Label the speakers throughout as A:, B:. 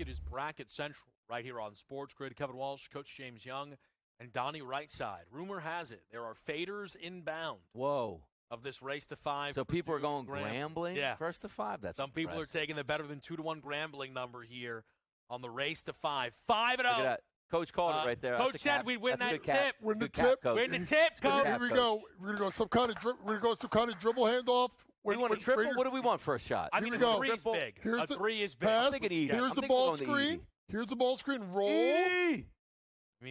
A: It is Bracket Central right here on SportsGrid. Kevin Walsh, Coach James Young, and Donnie Rightside. Rumor has it there are faders inbound.
B: Whoa.
A: Of this race to 5.
B: So people are going Grambling first to 5? That's
A: Some people are
B: impressive.
A: taking the better than 2-1 Grambling number here on the race to 5. 5-0.
B: Look at that. Coach called it right there.
A: Coach said we'd win that tip.
C: Win the tip.
A: Win the tip, Coach.
C: Here we go. We're gonna go some kind of dribble handoff.
B: We want a triple? What do we want first shot?
A: I mean,
C: Here we
A: a
C: go.
A: 3 is big.
C: Here's
A: a 3 is big.
C: pass.
B: I'm thinking easy.
C: Here's the ball screen. Here's the ball screen. Roll.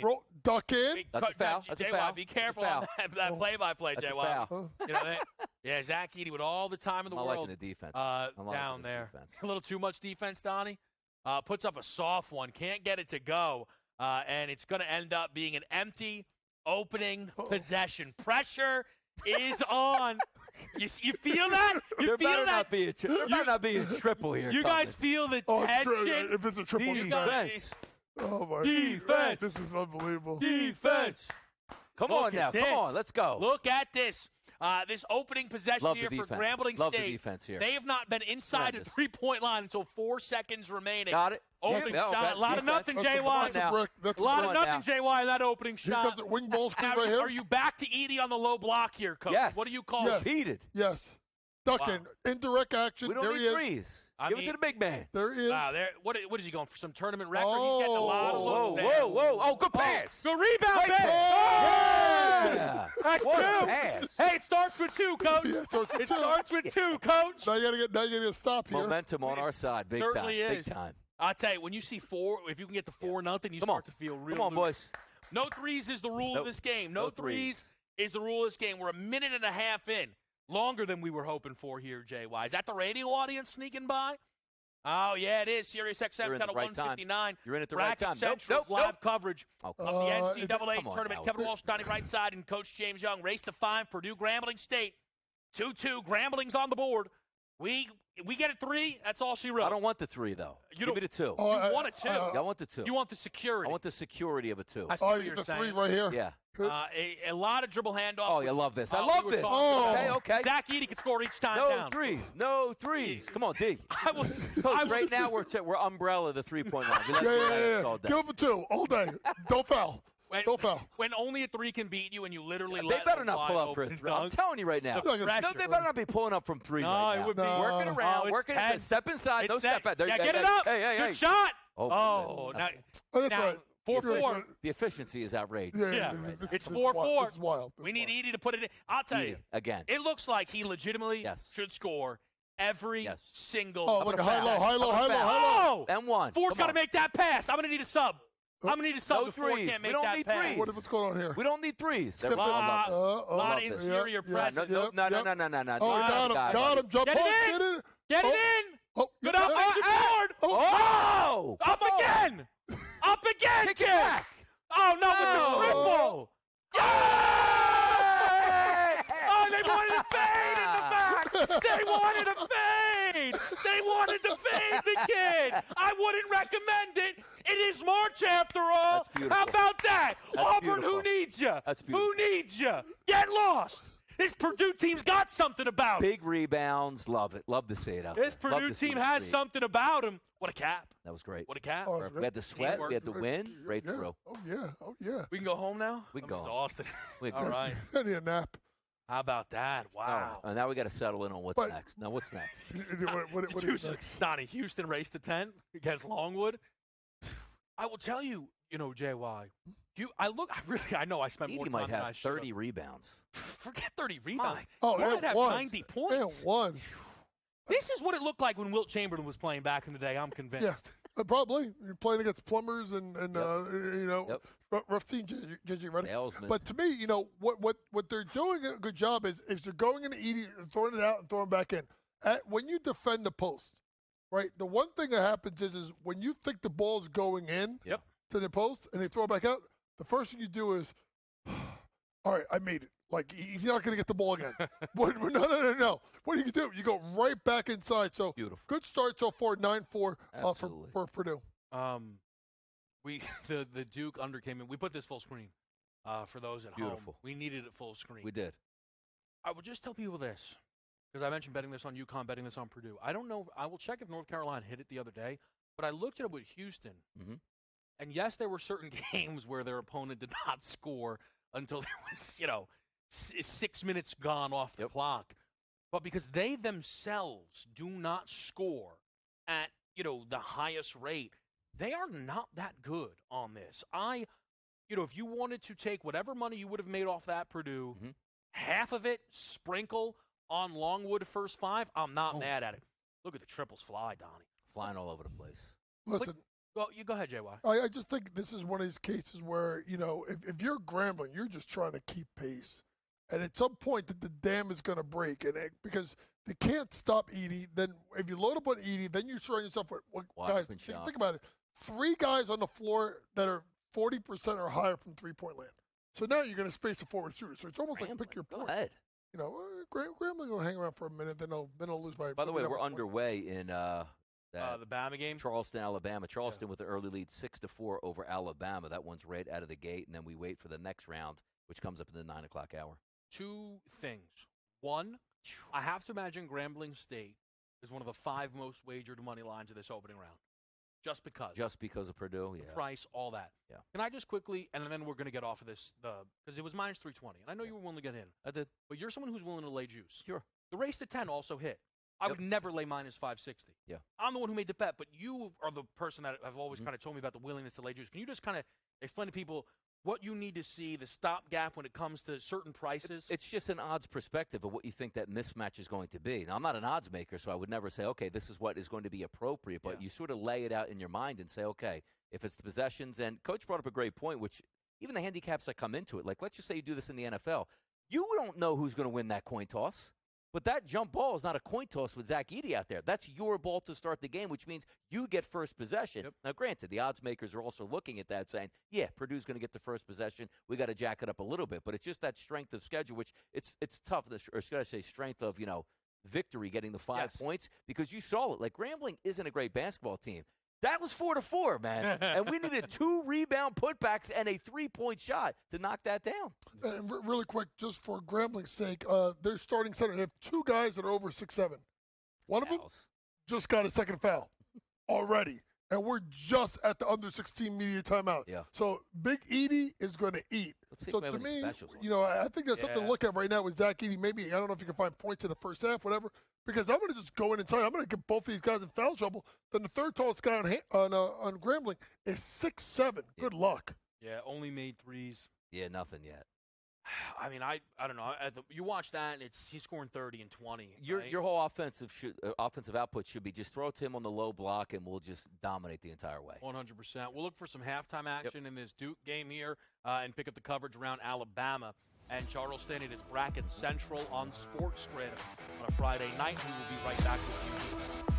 C: Roll. Duck in.
B: That's a foul. That's a foul.
A: Be careful on that play-by-play,
B: That's
A: J.Y.
B: a foul.
A: You know, yeah, Zach Edey with all the time in the
B: I'm
A: world.
B: liking the defense.
A: Down there. A little too much defense, Donnie. Puts up a soft one. Can't get it to go. And it's going to end up being an empty opening possession. Pressure is on. You feel that?
B: There better not be a triple here.
A: You guys feel the tension?
C: If it's a triple,
B: defense.
C: Oh, my
A: Defense.
C: This is unbelievable.
A: Defense.
B: Come on now. Come on. Let's go.
A: Look at this. This opening possession here for Grambling
B: Love
A: State.
B: the defense here.
A: They have not been inside the 3-point line until 4 seconds remaining.
B: Got it.
A: Opening shot. A lot of nothing, JY.
C: A
A: lot of nothing, JY, in that opening shot.
C: Here comes the wing ball screen
A: now,
C: right here.
A: Are you back to Edey on the low block here, Coach?
B: Yes.
A: What do you call it?
B: Heated.
C: Yes. Ducking. Indirect action.
B: We don't
C: there
B: need
C: he is.
B: threes. Give it to the big man.
C: There he is.
A: What is he going for? Some tournament record? He's getting a lot of looks.
B: Whoa. Oh, good pass.
A: Good rebound,
B: Great
A: pass.
B: Yeah.
A: That's
B: What
A: two.
B: a pass.
A: Hey, it starts with 2, Coach.
C: Yeah,
A: It starts with 2, Coach.
C: Now you gotta get a stop here.
B: Momentum on our side. Big
A: Certainly
B: time.
A: is.
B: Big time.
A: I'll tell you, when you see 4, if you can get to 4-0, you start to feel real.
B: Come on, boys.
A: No threes is the rule of this game. No threes is the rule of this game. We're a minute and a half in. Longer than we were hoping for here, JY. Is that the radio audience sneaking by? Oh, yeah, it is. Sirius XM channel 159.
B: You're in at the right time.
A: Central's live coverage of the NCAA
B: come on
A: tournament.
B: now.
A: Kevin Walsh, Donnie Rightside, and Coach James Young. Race to 5, Purdue Grambling State. 2-2. Grambling's on the board. We get a 3. That's all she wrote.
B: I don't want the 3, though. Give me the 2.
A: You want a 2.
B: I want the 2.
A: You want the security.
B: I want the security of a 2.
A: I see what you're
C: the
A: saying.
C: 3 right here.
B: Yeah.
A: A lot of dribble handoff.
B: Oh, you love this. I love this. Okay.
A: Zach Edey can score each time down.
B: No threes. Come on, D.
A: Coach,
B: right now we're umbrella the 3-point line.
C: Yeah. Give him a 2 all day. Don't foul. Don't foul.
A: When only a 3 can beat you and you literally
B: They better not pull up for a 3. I'm telling you right now.
A: The
B: No, they better not be pulling up from 3
A: No,
B: right
A: it
B: now.
A: would be.
B: Working around,
A: working
B: inside. Step inside, no step out.
A: Yeah, get it up.
B: Hey.
A: Good shot.
B: Oh,
C: That's
A: now
C: right.
A: 4-4.
B: The efficiency is outrageous.
A: Yeah.
C: This
A: It's
C: is
A: 4-4.
C: wild. This is wild.
A: We need Edey to put it in. I'll tell you.
B: Again.
A: It looks like he legitimately should score every single.
C: Oh, look at high-low.
B: And 1.
A: Four's got to make that pass. I'm going to need a sub. I'm going to need a sub before he can't make that pass.
C: What's going on here?
B: We don't need 3s.
A: A lot of interior presence.
B: No.
C: Oh, got him. Jump
A: Get
C: off.
A: it in. Get it in. Good offensive board.
B: Oh!
A: Up again. Up again,
B: Kick
A: kid.
B: it back.
A: Oh, no, with the triple. Oh, they wanted to fade in the back. They wanted to fade. They wanted to fade the kid. I wouldn't recommend it. It is March after all. How about that? Auburn, who needs you? Who needs you? Get lost. This Purdue team's got something about it.
B: Big rebounds. Love it. Love to see it out
A: This
B: there.
A: Purdue team has something about them. What a cap.
B: That was great.
A: What a cap.
B: We had the sweat. We had the win. Right through.
C: Oh, yeah.
A: We can go home now?
B: We can go home.
A: Exhausted.
B: We can
A: All
B: go
A: right.
C: I need a nap.
A: How about that? Wow.
B: Now we got to settle in on what's next. Now, what's next?
C: What is next?
A: Donnie, Houston race to 10 against Longwood. I will tell you, JY. I know I spent more
B: Edey
A: time
B: might
A: than I
B: have
A: should
B: 30 rebounds.
A: Forget 30 rebounds.
C: Oh,
A: he might have
C: was.
A: 90 points.
C: It was.
A: This is what it looked like when Wilt Chamberlain was playing back in the day, I'm convinced.
C: Yeah, probably. You're playing against plumbers and rough team, JJ Redick.
B: Salesman.
C: But to me, what they're doing a good job is they're going into Edey, throwing it out and throwing it back in. When you defend the post, right, the one thing that happens is when you think the ball's going in to the post and they throw it back out, the first thing you do is, all right, I made it. Like, you're not going to get the ball again. No. What do you do? You go right back inside. So
B: beautiful. Good
C: start so far, 9-4 for Purdue.
A: The Duke under came in. We put this full screen for those at home. We needed it full screen.
B: We did.
A: I will just tell people this, because I mentioned betting this on UConn, betting this on Purdue. I don't know. I will check if North Carolina hit it the other day. But I looked at it with Houston,
B: Mm-hmm.
A: and yes, there were certain games where their opponent did not score until there was, 6 minutes gone off the clock. But because they themselves do not score at, the highest rate, they are not that good on this. If you wanted to take whatever money you would have made off that Purdue, half of it sprinkle on Longwood first 5, I'm not mad at it. Look at the triples fly, Donnie.
B: Flying all over the place.
C: Listen.
A: Well, you go ahead, JY.
C: I just think this is one of these cases where, if you're Grambling, you're just trying to keep pace. And at some point, the dam is going to break. Because they can't stop Edey. Then if you load up on Edey, then you're showing yourself guys, think about it. 3 guys on the floor that are 40% or higher from three-point land. So now you're going to space a forward shooter. So it's almost like pick your point.
B: Go ahead.
C: Grambling will hang around for a minute, then they'll lose by.
B: By the way, we're underway in
A: the Bama game,
B: Charleston, Alabama. Charleston with the early lead, 6-4 over Alabama. That one's right out of the gate, and then we wait for the next round, which comes up in the 9 o'clock hour.
A: 2 things. One, I have to imagine Grambling State is one of the 5 most wagered money lines of this opening round. Just because of Purdue, the price, all that.
B: Yeah.
A: Can I just quickly, and then we're going to get off of this, because it was minus 320, and I know you were willing to get in.
B: I did.
A: But you're someone who's willing to lay juice.
B: Sure.
A: The race to 10 also hit. I would never lay minus 560.
B: Yeah.
A: I'm the one who made the bet, but you are the person that have always kind of told me about the willingness to lay juice. Can you just kind of explain to people what you need to see, the stopgap when it comes to certain prices?
B: It's just an odds perspective of what you think that mismatch is going to be. Now, I'm not an odds maker, so I would never say, okay, this is what is going to be appropriate. But you sort of lay it out in your mind and say, okay, if it's the possessions, and Coach brought up a great point, which even the handicaps that come into it, like let's just say you do this in the NFL. You don't know who's going to win that coin toss. But that jump ball is not a coin toss with Zach Edey out there. That's your ball to start the game, which means you get first possession.
A: Yep.
B: Now, granted, the odds makers are also looking at that saying, yeah, Purdue's going to get the first possession. We got to jack it up a little bit. But it's just that strength of schedule, which it's tough, or should I say strength of, victory, getting the 5 points. Because you saw it. Like, Grambling isn't a great basketball team. That was 4-4, man. And we needed 2 rebound putbacks and a 3-point shot to knock that down.
C: And really quick, just for Grambling's sake, their starting center, they have 2 guys that are over 6'7". One of them just got a second foul already. And we're just at the under 16 media timeout.
B: Yeah.
C: So Big Edey is going to eat.
B: Let's see
C: so
B: if
C: to me,
B: I
C: I think that's something to look at right now with Zach Edey. Maybe, I don't know if you can find points in the first half, whatever. Because I'm going to just go in inside. I'm going to get both these guys in foul trouble. Then the third tallest guy on Grambling is 6'7". Good luck.
A: Yeah, only made threes.
B: Yeah, nothing yet.
A: I mean, I don't know. You watch that, and he's scoring 30 and 20.
B: Your whole offensive output should be just throw it to him on the low block, and we'll just dominate the entire way.
A: 100%. We'll look for some halftime action in this Duke game here and pick up the coverage around Alabama and Charleston. It is Bracket Central on SportsGrid on a Friday night. We will be right back with you.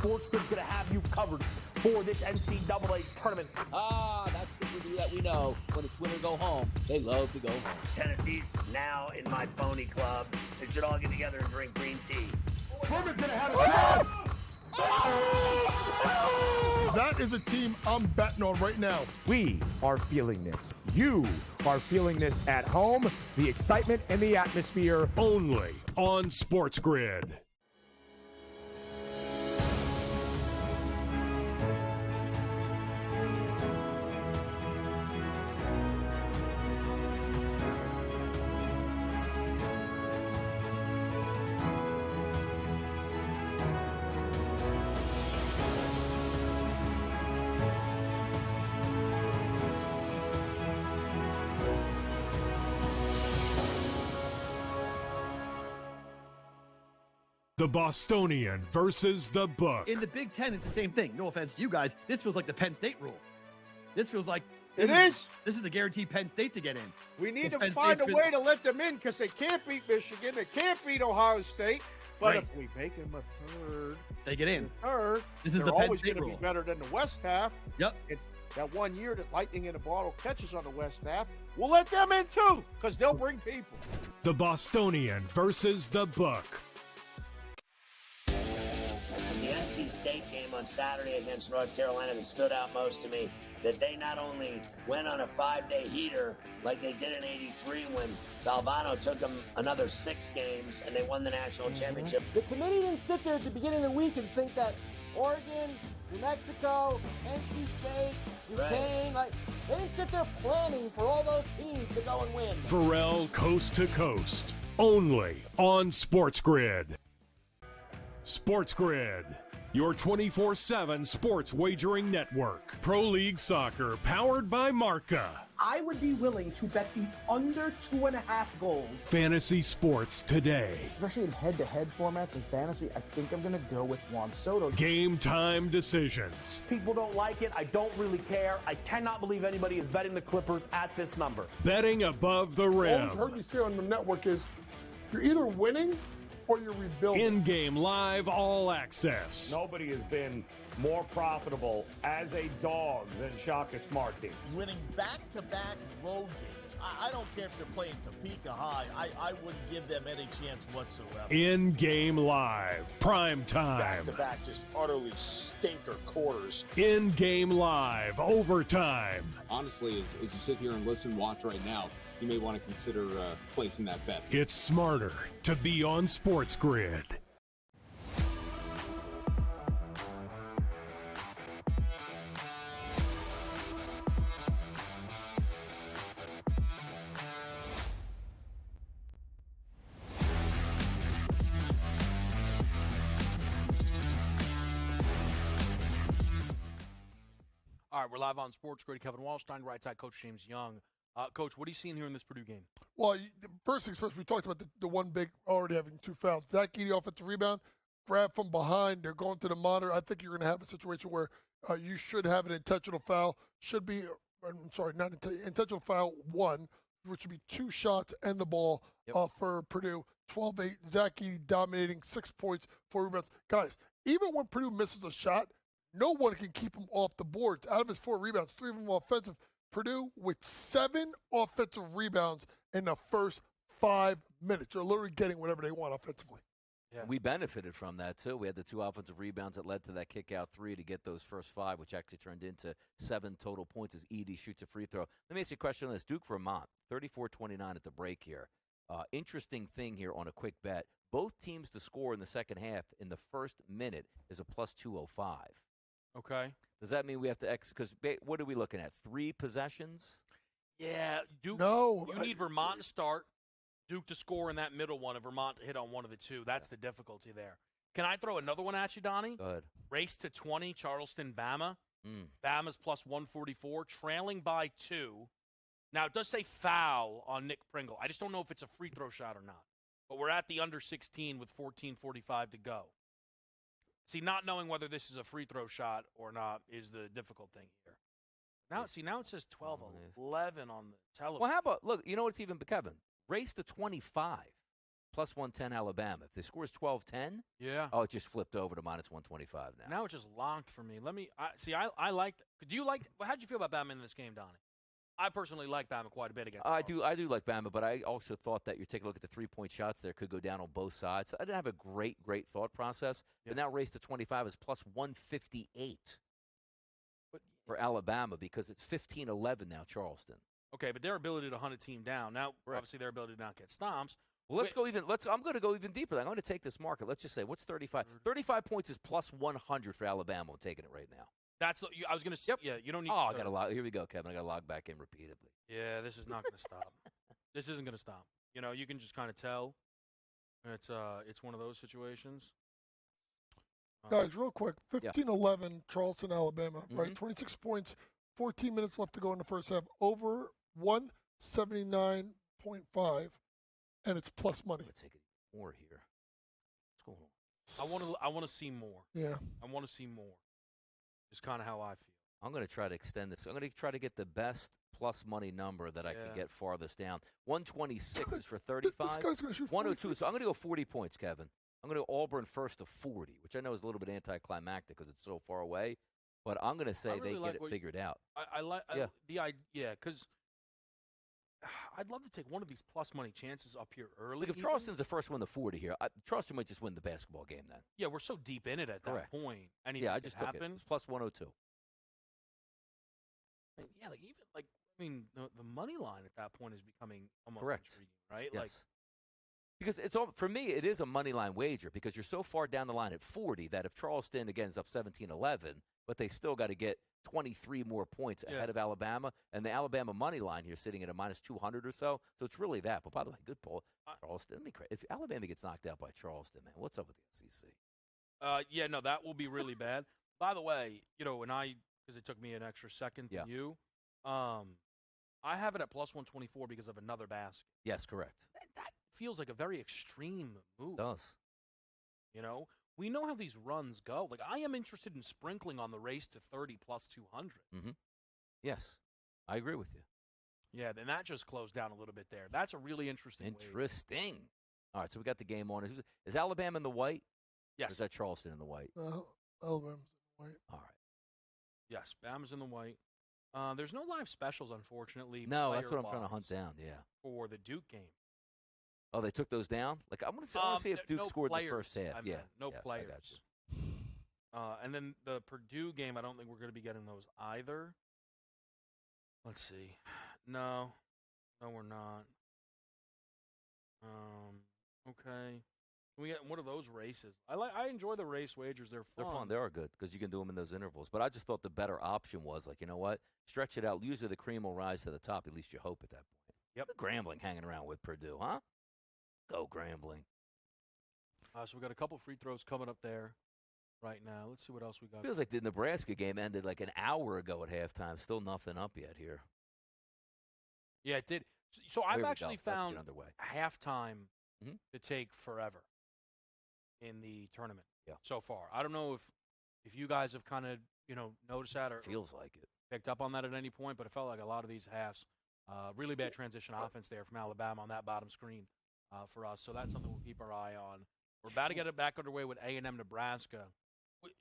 D: SportsGrid's going to have you covered for this NCAA tournament.
E: That's the Purdue that we know. When it's win or go home, they love to go home.
F: Tennessee's now in my phony club. They should all get together and drink green tea.
D: Furman's going to have a chance.
C: That is a team I'm betting on right now.
D: We are feeling this. You are feeling this at home. The excitement and the atmosphere.
G: Only on SportsGrid. The Bostonian versus the Book.
H: In the Big Ten, it's the same thing. No offense to you guys. This feels like the Penn State rule. This feels like
I: This
H: is the guaranteed Penn State to get in.
I: We need to find a way to let them in because they can't beat Michigan. They can't beat Ohio State. But if we make them a third,
H: they get in.
I: Third,
H: this is the Penn State rule.
I: Be better than the West half.
H: Yep.
I: that 1 year that Lightning in a Bottle catches on the West Half, we'll let them in too, because they'll bring people.
G: The Bostonian versus the Book.
F: The NC State game on Saturday against North Carolina that stood out most to me, that they not only went on a 5-day heater like they did in '83 when Valvano took them another 6 games and they won the national championship.
J: The committee didn't sit there at the beginning of the week and think that Oregon, New Mexico, NC State, Duquesne, they didn't sit there planning for all those teams to go and win.
G: Pharrell Coast to Coast, only on SportsGrid. SportsGrid, your 24/7 sports wagering network. Pro League Soccer, powered by Marca.
J: I would be willing to bet the under 2.5 goals.
G: Fantasy sports today.
K: Especially in head-to-head formats in fantasy, I think I'm going to go with Juan Soto.
G: Game time decisions.
L: People don't like it. I don't really care. I cannot believe anybody is betting the Clippers at this number.
G: Betting above the rim.
C: All I've heard you say on the network is you're either winning or you're rebuilding.
G: In-game live all access.
M: Nobody has been more profitable as a dog than Shaka Smart team.
N: Winning back-to-back road games. I don't care if they're playing Topeka High. I wouldn't give them any chance whatsoever.
G: In-game live, Primetime.
O: Back-to-back, just utterly stinker quarters.
G: In-game live, overtime.
P: Honestly, as you sit here and listen, watch right now, you may want to consider placing that bet.
G: It's smarter to be on SportsGrid.
A: All right, we're live on SportsGrid. Kevin Walsh, Donnie Rightside, Coach James Young. Coach, what are you seeing here in this Purdue game?
C: Well, first things first, we talked about the one big already having 2 fouls. Zach Edey offensive rebound, grab from behind. They're going to the monitor. I think you're going to have a situation where you should have an intentional foul. Should be, I'm sorry, not intentional foul 1, which would be 2 shots and the ball for Purdue. 12-8, Zach Edey dominating, 6 points, 4 rebounds. Guys, even when Purdue misses a shot, no one can keep him off the boards. Out of his 4 rebounds, 3 of them offensive. Purdue with 7 offensive rebounds in the first 5 minutes. They're literally getting whatever they want offensively.
B: Yeah. We benefited from that, too. We had the 2 offensive rebounds that led to that kick-out 3 to get those first 5, which actually turned into 7 total points as Edey shoots a free throw. Let me ask you a question on this. Duke, Vermont, 34-29 at the break here. Interesting thing here on a quick bet. Both teams to score in the second half in the first minute is a plus 205.
A: Okay.
B: Does that mean we have to because what are we looking at? 3 possessions?
A: Yeah, Duke.
C: No.
A: You need Vermont to start, Duke to score in that middle one, and Vermont to hit on one of the 2. That's the difficulty there. Can I throw another one at you, Donnie?
B: Go ahead.
A: Race to 20, Charleston, Bama. Bama's plus 144, trailing by 2. Now, it does say foul on Nick Pringle. I just don't know if it's a free throw shot or not. But we're at the under 16 with 14:45 to go. See, not knowing whether this is a free throw shot or not is the difficult thing here. Now it says 12-11 on the television.
B: Well, how about, look, you know what's even, Kevin? Race to 25, plus 110 Alabama. If the score is 12-10, oh, it just flipped over to minus 125 now.
A: Now it's just locked for me. I like – do you like – how did you feel about Bama in this game, Donnie? I personally like Bama quite a bit against
B: I do like Bama, but I also thought that you're taking a look at the 3-point shots there could go down on both sides. I didn't have a great thought process. But now race to 25 is plus 158 for Alabama because it's 15-11 now, Charleston.
A: Okay, but their ability to hunt a team down. Now, obviously, their ability to not get stomps.
B: Well, I'm going to go even deeper. I'm going to take this market. Let's just say, what's 35? 35 points is plus 100 for Alabama. I'm taking it right now.
A: I was going to say, you don't need
B: I got to log. Here we go, Kevin. I got to log back in repeatedly.
A: Yeah, this is not going to stop. This isn't going to stop. You can just kind of tell. It's one of those situations.
C: Guys, real quick, 15-11, Charleston, Alabama, right? 26 points, 14 minutes left to go in the first half. Over 179.5, and it's plus money.
B: Let's take it more here. What's going
A: on? I want to see more.
C: Yeah.
A: I want to see more. Is kind of how I feel.
B: I'm going to try to extend this. I'm going to try to get the best plus money number that I can get farthest down. 126 is for 35.
C: This guy's going to shoot
B: 102. So I'm going to go 40 points, Kevin. I'm going to go Auburn first to 40, which I know is a little bit anticlimactic because it's so far away. But I'm going to say
A: really
B: they
A: like
B: get it figured out.
A: I like
B: Yeah.
A: the idea because I'd love to take one of these plus money chances up here early.
B: Like if
A: even.
B: Charleston's the first one to 40 here, Charleston might just win the basketball game then.
A: Yeah, we're so deep in it at
B: Correct.
A: that point. Anything
B: Yeah, I
A: could
B: just took it.
A: happen.
B: It's plus 102.
A: Yeah, the money line at that point is becoming almost
B: Correct.
A: intriguing, right?
B: Yes.
A: Like,
B: because it's all, for me, it is a money line wager because you're so far down the line at 40 that if Charleston, again, is up 17-11, but they still got to get 23 more points ahead of Alabama, and the Alabama money line here sitting at a minus 200 or so, so it's really that. But by the way, good pull. Charleston, if Alabama gets knocked out by Charleston, man, what's up with the SEC?
A: yeah, no, that will be really bad. By the way, because it took me an extra second than you, I have it at plus 124 because of another basket.
B: Yes, correct.
A: That feels like a very extreme move.
B: It does.
A: We know how these runs go. Like, I am interested in sprinkling on the race to 30 plus 200.
B: Mm-hmm. Yes, I agree with you.
A: Yeah, then that just closed down a little bit there. That's a really interesting
B: Interesting. All right, so we got the game on. Is Alabama in the white?
A: Yes.
B: Or is that Charleston in the white?
C: Alabama's in the white.
B: All right.
A: Yes, Bama's in the white. There's no live specials, unfortunately.
B: No, that's what I'm trying to hunt down, yeah.
A: For the Duke game.
B: Oh, they took those down? Like, I want to see if Duke scored in the first half.
A: No players. And then the Purdue game, I don't think we're going to be getting those either. Let's see. No, we're not. Okay. We get one of those races. I enjoy the race wagers. They're fun.
B: They're fun. They are good because you can do them in those intervals. But I just thought the better option was, like, you know what? Stretch it out. Usually the cream will rise to the top. At least you hope at that point.
A: Yep.
B: The Grambling hanging around with Purdue, huh? Go Grambling.
A: So we got a couple free throws coming up there right now. Let's see what else we got.
B: Feels like the Nebraska game ended like an hour ago at halftime. Still nothing up yet here.
A: Yeah, it did. So I've actually found
B: underway.
A: halftime to take forever in the tournament so far. I don't know if you guys have kind of noticed that or
B: feels like it,
A: picked up on that at any point, but it felt like a lot of these halves, really bad transition offense there from Alabama on that bottom screen for us. So that's something we'll keep our eye on. We're about to get it back underway with A&M Nebraska.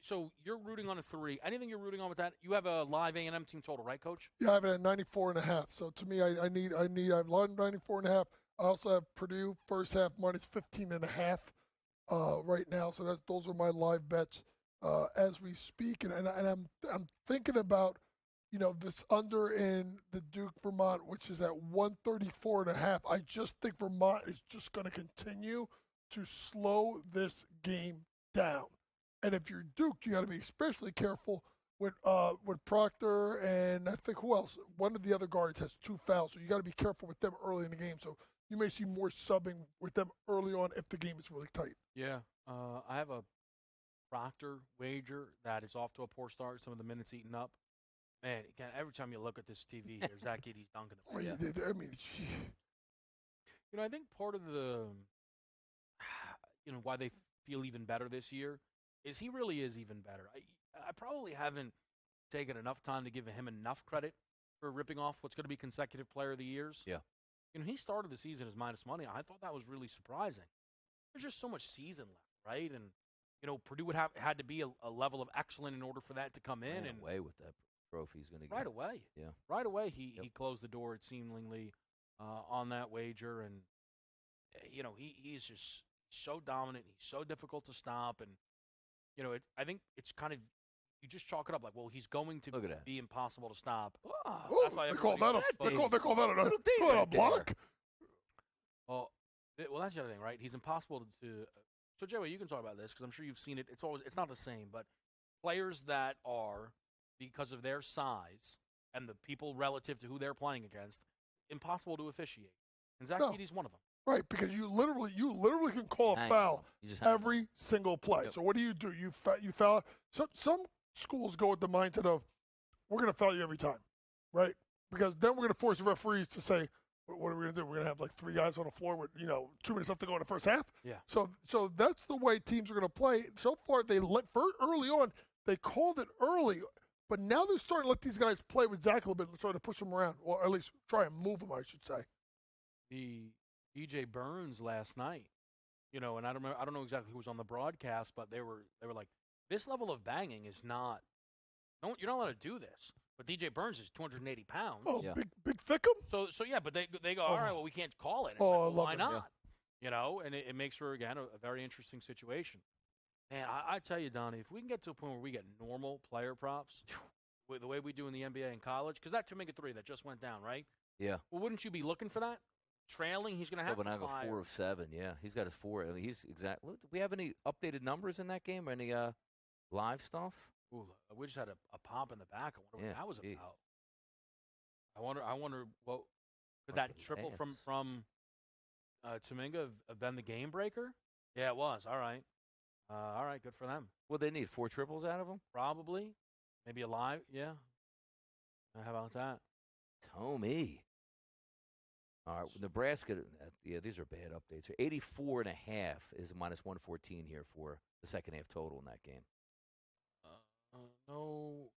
A: So you're rooting on a 3. Anything you're rooting on with that? You have a live A&M team total, right, Coach?
C: Yeah, I have it at 94.5. So to me, I have 94.5. I also have Purdue first half minus 15.5 right now. So those are my live bets as we speak. And I'm thinking about this under in the Duke Vermont, which is at 134.5. I just think Vermont is just going to continue to slow this game down. And if you're Duke, you got to be especially careful with Proctor and I think who else? One of the other guards has 2 fouls, so you got to be careful with them early in the game. So you may see more subbing with them early on if the game is really tight.
A: Yeah, I have a Proctor wager that is off to a poor start. Some of the minutes eaten up. Man, again, every time you look at this TV, there's Zach Edey's dunking the ball.
C: I mean,
A: I think part of the why they feel even better this year is he really is even better. I probably haven't taken enough time to give him enough credit for ripping off what's going to be consecutive player of the years.
B: Yeah.
A: He started the season as minus money. I thought that was really surprising. There's just so much season left, right? And, Purdue would had to be a level of excellent in order for that to come in. And
B: away with that trophy he's going to get.
A: Right away.
B: Yeah.
A: Right away, he closed the door, it seemingly, on that wager. And, he's just so dominant. He's so difficult to stop. And, I think it's kind of, you just chalk it up like, well, he's going to be impossible to stop.
C: That's why they call that a block.
A: Well, that's the other thing, right? He's impossible to. So, Joey, you can talk about this because I'm sure you've seen it. It's not the same, but players that are, because of their size and the people relative to who they're playing against, impossible to officiate. And Zach Edey's one of them.
C: Right, because you literally can call a foul every single play.
B: Yep.
C: So what do? You foul. Some schools go with the mindset of, we're going to foul you every time, right? Because then we're going to force the referees to say, what are we going to do? We're going to have like 3 guys on the floor with 2 minutes left to go in the first half.
A: Yeah.
C: So that's the way teams are going to play. So far, early on they called it early, but now they're starting to let these guys play with Zach a little bit, trying to push them around, or at least try and move them, I should say.
A: The DJ Burns last night, and I don't know exactly who was on the broadcast, but they were like, this level of banging is not No, you're not allowed to do this. But DJ Burns is 280 pounds.
C: Oh, big thickum?
A: So yeah, but they go, all right, well, we can't call it. It's
C: I
A: well,
C: love
A: why
C: it.
A: not?
C: Yeah.
A: You know, and it makes for, again, a very interesting situation. Man, I tell you, Donnie, if we can get to a point where we get normal player props, the way we do in the NBA and college, because that Kuminga 3 that just went down, right?
B: Yeah.
A: Well, wouldn't you be looking for that? Trailing, he's going to have to
B: go
A: fire.
B: 4 of 7. Yeah, he's got his 4. I mean, he's exact. Do we have any updated numbers in that game or any live stuff?
A: Ooh, we just had a pop in the back. I wonder what that was about. I wonder what could that triple from Kuminga have been the game breaker? Yeah, it was. All right. All right, good for them.
B: Well, they need 4 triples out of him?
A: Probably. Maybe a live. Yeah. How about that?
B: Tommy. All right, Nebraska. Yeah, these are bad updates. 84.5 is minus 114 here for the second half total in that game.
A: No.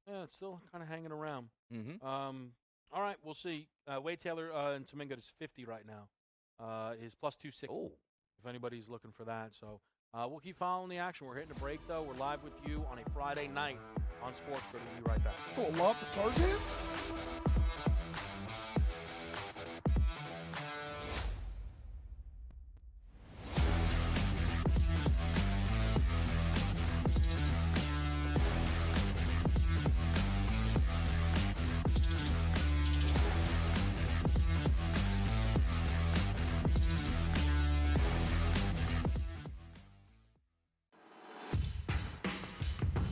A: Yeah, it's still kind of hanging around.
B: Mm-hmm.
A: All right, we'll see. Wade Taylor and Kuminga is 50 right now. Is plus 260.
B: Oh.
A: If anybody's looking for that. So we'll keep following the action. We're hitting a break, though. We're live with you on a Friday night on SportsGrid. We'll be right back.
C: So a lot to target?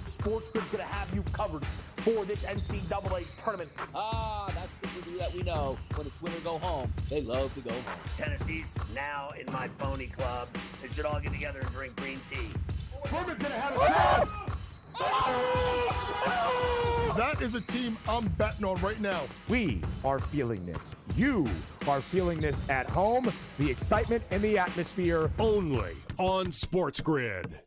L: SportsGrid's going to have you covered for this NCAA tournament.
E: That's the movie that we know. When it's win or go home, they love to go home.
F: Tennessee's now in my phony club. They should all get together and drink green tea.
D: Furman's going to have a chance.
C: That is a team I'm betting on right now.
D: We are feeling this. You are feeling this at home. The excitement and the atmosphere.
G: Only on SportsGrid.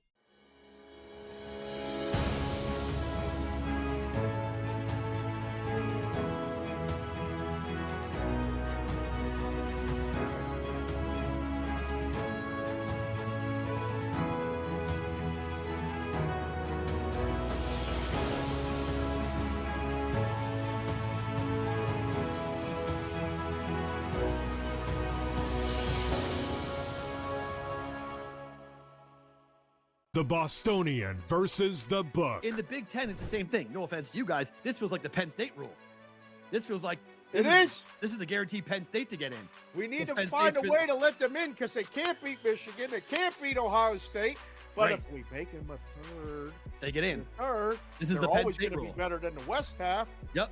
G: The Bostonian versus the Book.
H: In the Big Ten, it's the same thing. No offense to you guys. This feels like the Penn State rule. This feels like
I: This
H: is the guaranteed Penn State to get in.
I: We need to
H: Penn
I: find
H: State's
I: a way to let them in because they can't beat Michigan. They can't beat Ohio State. But
H: Right.
I: if we make them a third,
H: They get in.
I: third,
H: This is
I: they're
H: the Penn
I: always
H: State
I: going to be
H: rule.
I: better than the West half.
H: Yep.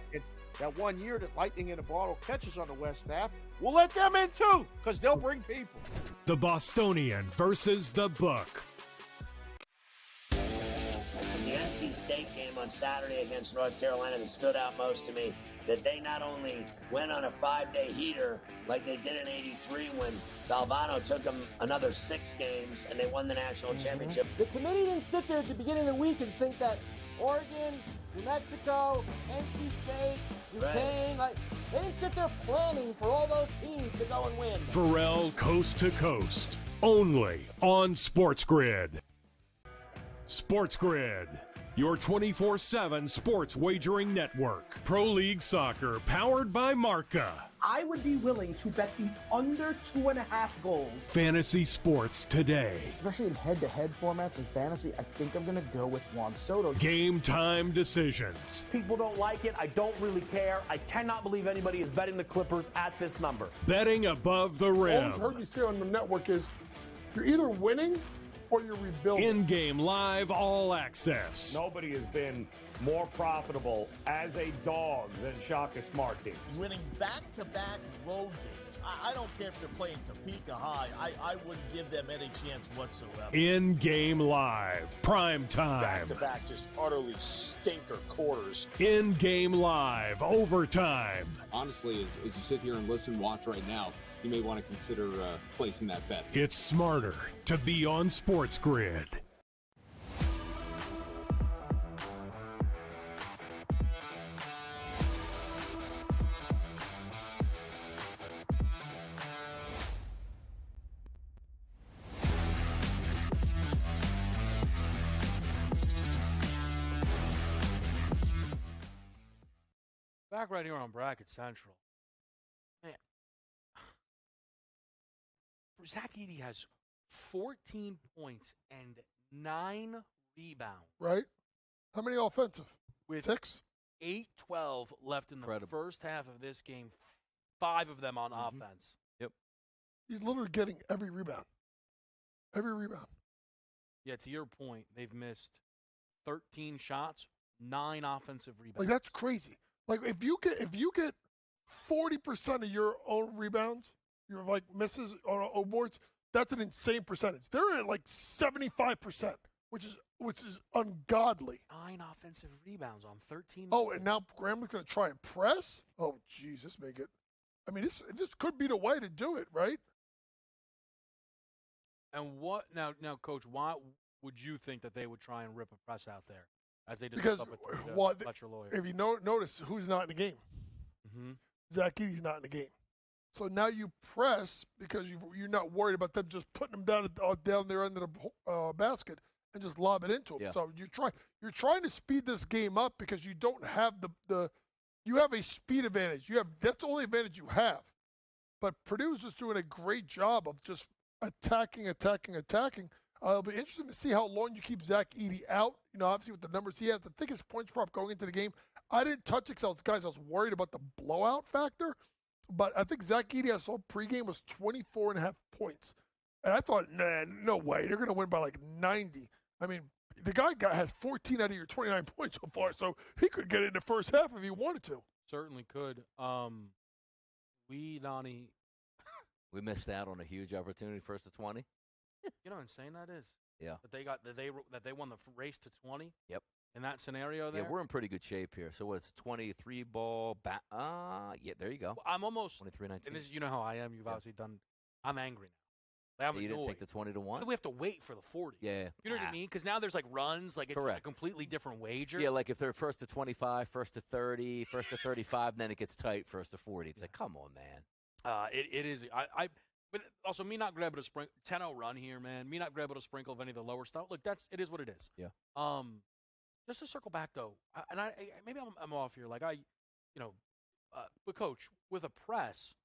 I: That 1 year that Lightning in a Bottle catches on the West half, we'll let them in too because they'll bring people.
G: The Bostonian versus the Book.
F: The NC State game on Saturday against North Carolina that stood out most to me, that they not only went on a 5-day heater like they did in '83 when Valvano took them another 6 games and they won the national championship.
J: The committee didn't sit there at the beginning of the week and think that Oregon, New Mexico, NC State, Duquesne, they didn't sit there planning for all those teams to go and win.
G: Pharrell Coast to Coast. Only on SportsGrid. SportsGrid, your 24/7 sports wagering network. Pro League Soccer, powered by Marca.
Q: I would be willing to bet the under 2.5 goals.
G: Fantasy sports today.
K: Especially in head-to-head formats and fantasy, I think I'm going to go with Juan Soto.
G: Game time decisions.
L: People don't like it. I don't really care. I cannot believe anybody is betting the Clippers at this number.
G: Betting above the
C: All
G: rim.
C: I've heard you say on the network is you're either winning or you're rebuilding.
G: In-game live all access.
M: Nobody has been more profitable as a dog than Shaka Smart team.
N: Winning back-to-back road games. I don't care if they're playing Topeka High. I wouldn't give them any chance whatsoever.
G: In-game live. Primetime.
O: Back-to-back, just utterly stinker quarters.
G: In-game live. Overtime.
P: Honestly, as you sit here and watch right now, you may want to consider placing that bet.
G: It's smarter to be on SportsGrid.
A: Back right here on Bracket Central. Man. Zach Edey has 14 points and 9 rebounds.
C: Right? How many offensive?
A: With
C: 6?
A: 8-12 left in the
B: Incredible.
A: first half of this game. 5 of them on offense.
B: Yep.
C: He's literally getting every rebound. Every rebound.
A: Yeah, to your point, they've missed 13 shots, 9 offensive rebounds.
C: Like, that's crazy. Like, if you get 40% of your own rebounds, your like misses on boards, that's an insane percentage. They're at like 75%, which is ungodly.
A: 9 offensive rebounds on 13.
C: Oh, and now Gramblich's going to try and press? Oh, Jesus, make it. I mean, this could be the way to do it, right?
A: And what now, Coach? Why would you think that they would try and rip a press out there as they did
C: Because
A: up at Fletcher Lawyer?
C: if you notice who's not in the game, Zach Edey's not in the game. So now you press because you're not worried about them just putting them down their end of the basket and just lob it into them.
B: Yeah.
C: So you're trying to speed this game up because you don't have you have a speed advantage. That's the only advantage you have. But Purdue's just doing a great job of just attacking. It'll be interesting to see how long you keep Zach Edey out. Obviously with the numbers he has, I think his points prop going into the game. I didn't touch it because I was worried about the blowout factor. But I think Zach Edey, I saw pregame, was 24.5 points. And I thought, nah, no way. They're going to win by like 90. I mean, the guy has 14 out of your 29 points so far, so he could get it in the first half if he wanted to.
A: Certainly could. Donnie.
B: We missed out on a huge opportunity, first to 20.
A: You know how insane that is?
B: Yeah.
A: That they won the race to 20?
B: Yep.
A: In that scenario there?
B: Yeah, we're in pretty good shape here. So what's 23 ball back? Yeah, there you go.
A: Well, I'm almost
B: 23-19.
A: And this, you know how I am. You've obviously done. I'm angry now.
B: You didn't take the 20-1.
A: We have to wait for the 40.
B: Yeah.
A: You know what I mean? Because now there's like runs, like it's a completely different wager.
B: Yeah, like if they're first to 25, first to 30, first to 35, then it gets tight. First to 40. It's like, come on, man.
A: It is. But also me not able to sprinkle 10-0 run here, man. Me not able to sprinkle of any of the lower stuff. Look, it is what it is.
B: Yeah.
A: Just to circle back though, and maybe I'm off here. Like but Coach, with a press,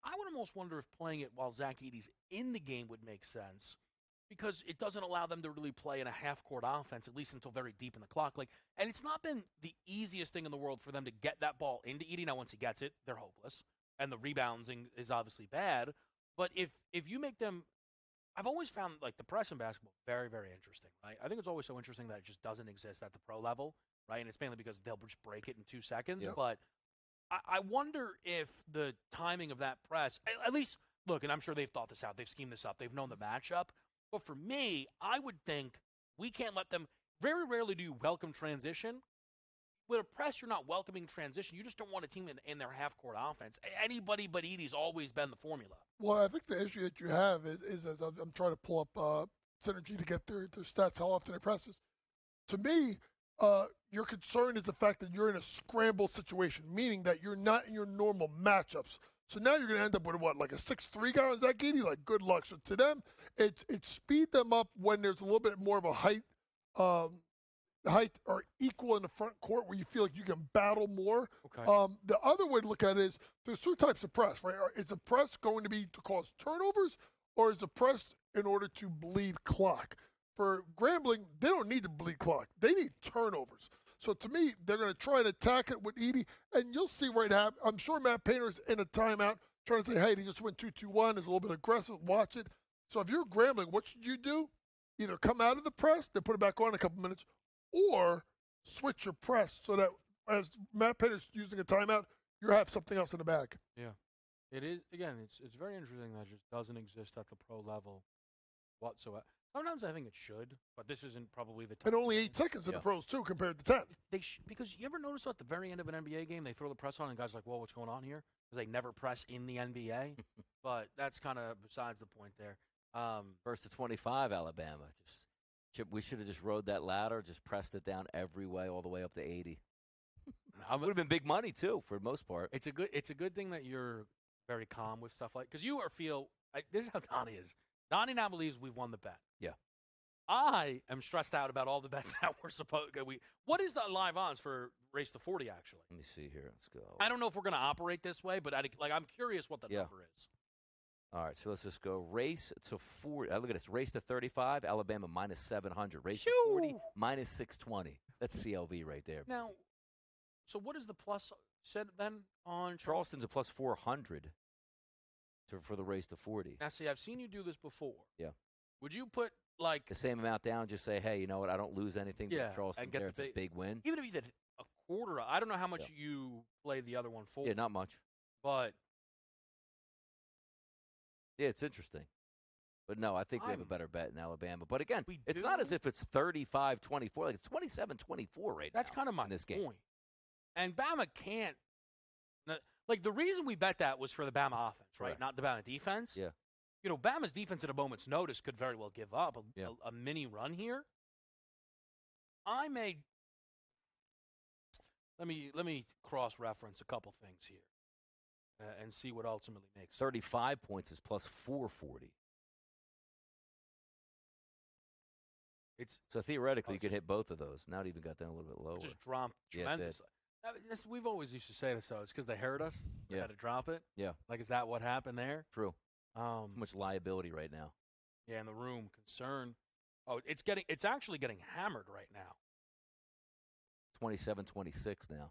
A: I would almost wonder if playing it while Zach Edey's in the game would make sense, because it doesn't allow them to really play in a half-court offense, at least until very deep in the clock. And it's not been the easiest thing in the world for them to get that ball into Edey. Now, once he gets it, they're hopeless, and the rebounding is obviously bad. But if you make them, I've always found like the press in basketball very, very interesting, right? I think it's always so interesting that it just doesn't exist at the pro level, right? And it's mainly because they'll just break it in 2 seconds.
C: Yep.
A: But I wonder if the timing of that press, at least, look, and I'm sure they've thought this out, they've schemed this up, they've known the matchup. But for me, I would think we can't let them, very rarely do you welcome transition. With a press, you're not welcoming transition. You just don't want a team in their half-court offense. Anybody but Edey's always been the formula.
C: Well, I think the issue that you have is as I'm trying to pull up Synergy to get their stats, how often it presses. To me, your concern is the fact that you're in a scramble situation, meaning that you're not in your normal matchups. So now you're going to end up with, like a 6'3" guy on Zach Edey? Like, good luck. So to them, it's speed them up when there's a little bit more of a height are equal in the front court where you feel like you can battle more.
A: Okay.
C: The other way to look at it is there's 2 types of press, right? Is the press going to be to cause turnovers, or is the press in order to bleed clock? For Grambling, they don't need to bleed clock. They need turnovers. So to me, they're going to try and attack it with Edey, and you'll see right now. I'm sure Matt Painter's in a timeout trying to say, hey, he just went 2-2-1. Is a little bit aggressive. Watch it. So if you're Grambling, what should you do? Either come out of the press, then put it back on in a couple minutes, or switch your press so that as Matt Painter's using a timeout, you have something else in the bag.
A: Yeah. It is, again, it's very interesting that it just doesn't exist at the pro level whatsoever. Sometimes I think it should, but this isn't probably the time.
C: And only 8 seconds in the pros, too, compared to 10.
A: Because you ever notice at the very end of an NBA game, they throw the press on and guys are like, whoa, what's going on here? Because they never press in the NBA. But that's kind of besides the point there.
B: First to 25, Alabama. We should have just rode that ladder, just pressed it down every way, all the way up to 80. It would have been big money, too, for the most part.
A: It's a good thing that you're very calm with stuff like, because you this is how Donnie is. Donnie now believes we've won the bet.
B: Yeah.
A: I am stressed out about all the bets that we're supposed to. What is the live odds for race to 40, actually?
B: Let me see here. Let's go.
A: I don't know if we're going to operate this way, but I'm curious what the number is.
B: All right, so let's just go race to 40. Look at this. Race to 35, Alabama minus 700. Race to 40, minus 620. That's CLV right there.
A: Now, so what is the plus said then on
B: Charleston's a plus 400 for the race to 40.
A: Now, see, I've seen you do this before.
B: Yeah.
A: Would you put,
B: the same amount down, just say, hey, you know what, I don't lose anything from Charleston
A: and get
B: there. It's a big win.
A: Even if you did a quarter, I don't know how much you played the other one for.
B: Yeah, not much.
A: But
B: yeah, it's interesting. But no, I think we have a better bet in Alabama. But again, it's not as if it's 35-24. Like it's 27-24 right now.
A: That's kind of my
B: in this game.
A: point. And Bama can't. Like, the reason we bet that was for the Bama offense, right? Not the Bama defense.
B: Yeah.
A: You know, Bama's defense at a moment's notice could very well give up a mini run here. Let me cross-reference a couple things here and see what ultimately makes
B: 35 points is plus 440. So theoretically, you could hit both of those. Now it even got down a little bit lower.
A: Just dropped tremendously. We've always used to say this, though. It's because they heard us. They had to drop it.
B: Yeah.
A: Like, is that what happened there?
B: True. Too much liability right now.
A: Yeah, in the room, concern. Oh, it's actually getting hammered right now.
B: 27-26 now.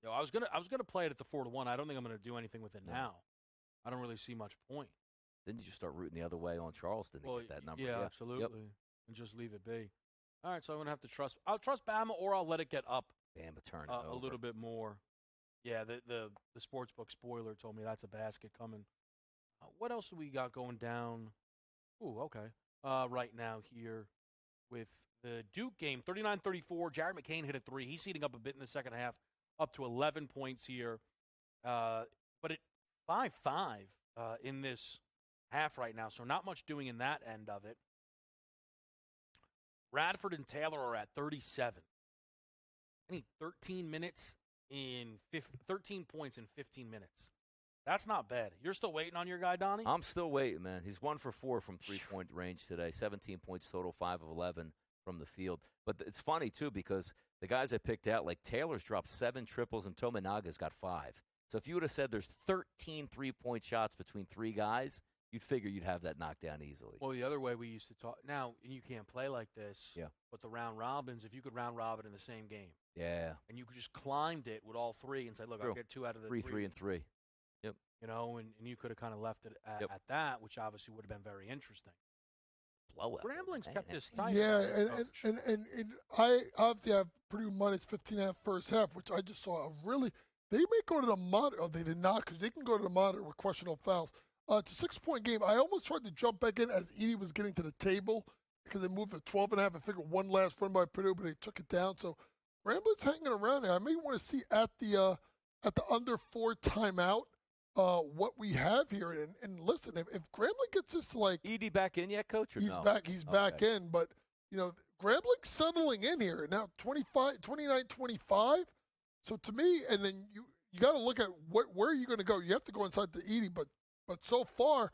A: Yo, I was gonna play it at the 4-1. I don't think I'm gonna do anything with it now. I don't really see much point.
B: Then you just start rooting the other way on Charleston to get that number.
A: Yeah, absolutely. And just leave it be. All right, so I'm gonna have to trust. I'll trust Bama, or I'll let it get up.
B: Bama turn
A: a little bit more. Yeah, the sportsbook spoiler told me that's a basket coming. What else do we got going down? Ooh, okay. Right now here with the Duke game, 39-34. Jared McCain hit a three. He's heating up a bit in the second half, up to 11 points here. But it 5-5 in this half right now, so not much doing in that end of it. Radford and Taylor are at 37. I need 13 minutes in 13 points in 15 minutes. That's not bad. You're still waiting on your guy, Donnie?
B: I'm still waiting, man. He's 1 for 4 from three-point range today. 17 points total, 5 of 11 from the field. But it's funny, too, because the guys I picked out, like Taylor's dropped 7 triples and Tominaga's got 5. So if you would have said there's 13 three-point shots between 3 guys, you'd figure you'd have that knocked down easily.
A: Well, the other way we used to talk, now, and you can't play like this, but the round robins, if you could round robin in the same game.
B: Yeah.
A: And you could just climbed it with all 3 and say, look, I'll get 2 out of the
B: 3, and 3. Yep.
A: You know, and you could have kind of left it at that, which obviously would have been very interesting.
B: Blowout.
A: Grambling's kept this tight.
C: Yeah, and I obviously have Purdue minus 15.5 first half, which I just saw a really. They may go to the monitor. Oh, they did not, because they can go to the monitor with questionable fouls. It's a 6-point game. I almost tried to jump back in as Edie was getting to the table because they moved to 12.5. I figured one last run by Purdue, but they took it down. So Grambling's hanging around there. I may want to see at the under 4 timeout what we have here. And listen, if Grambling gets this like
B: Edie back in yet, Coach? Or
C: he's
B: no?
C: back. He's back in, but you know Grambling's settling in here now. 29-25. So to me, and then you got to look at where are you going to go. You have to go inside the Edie, but so far,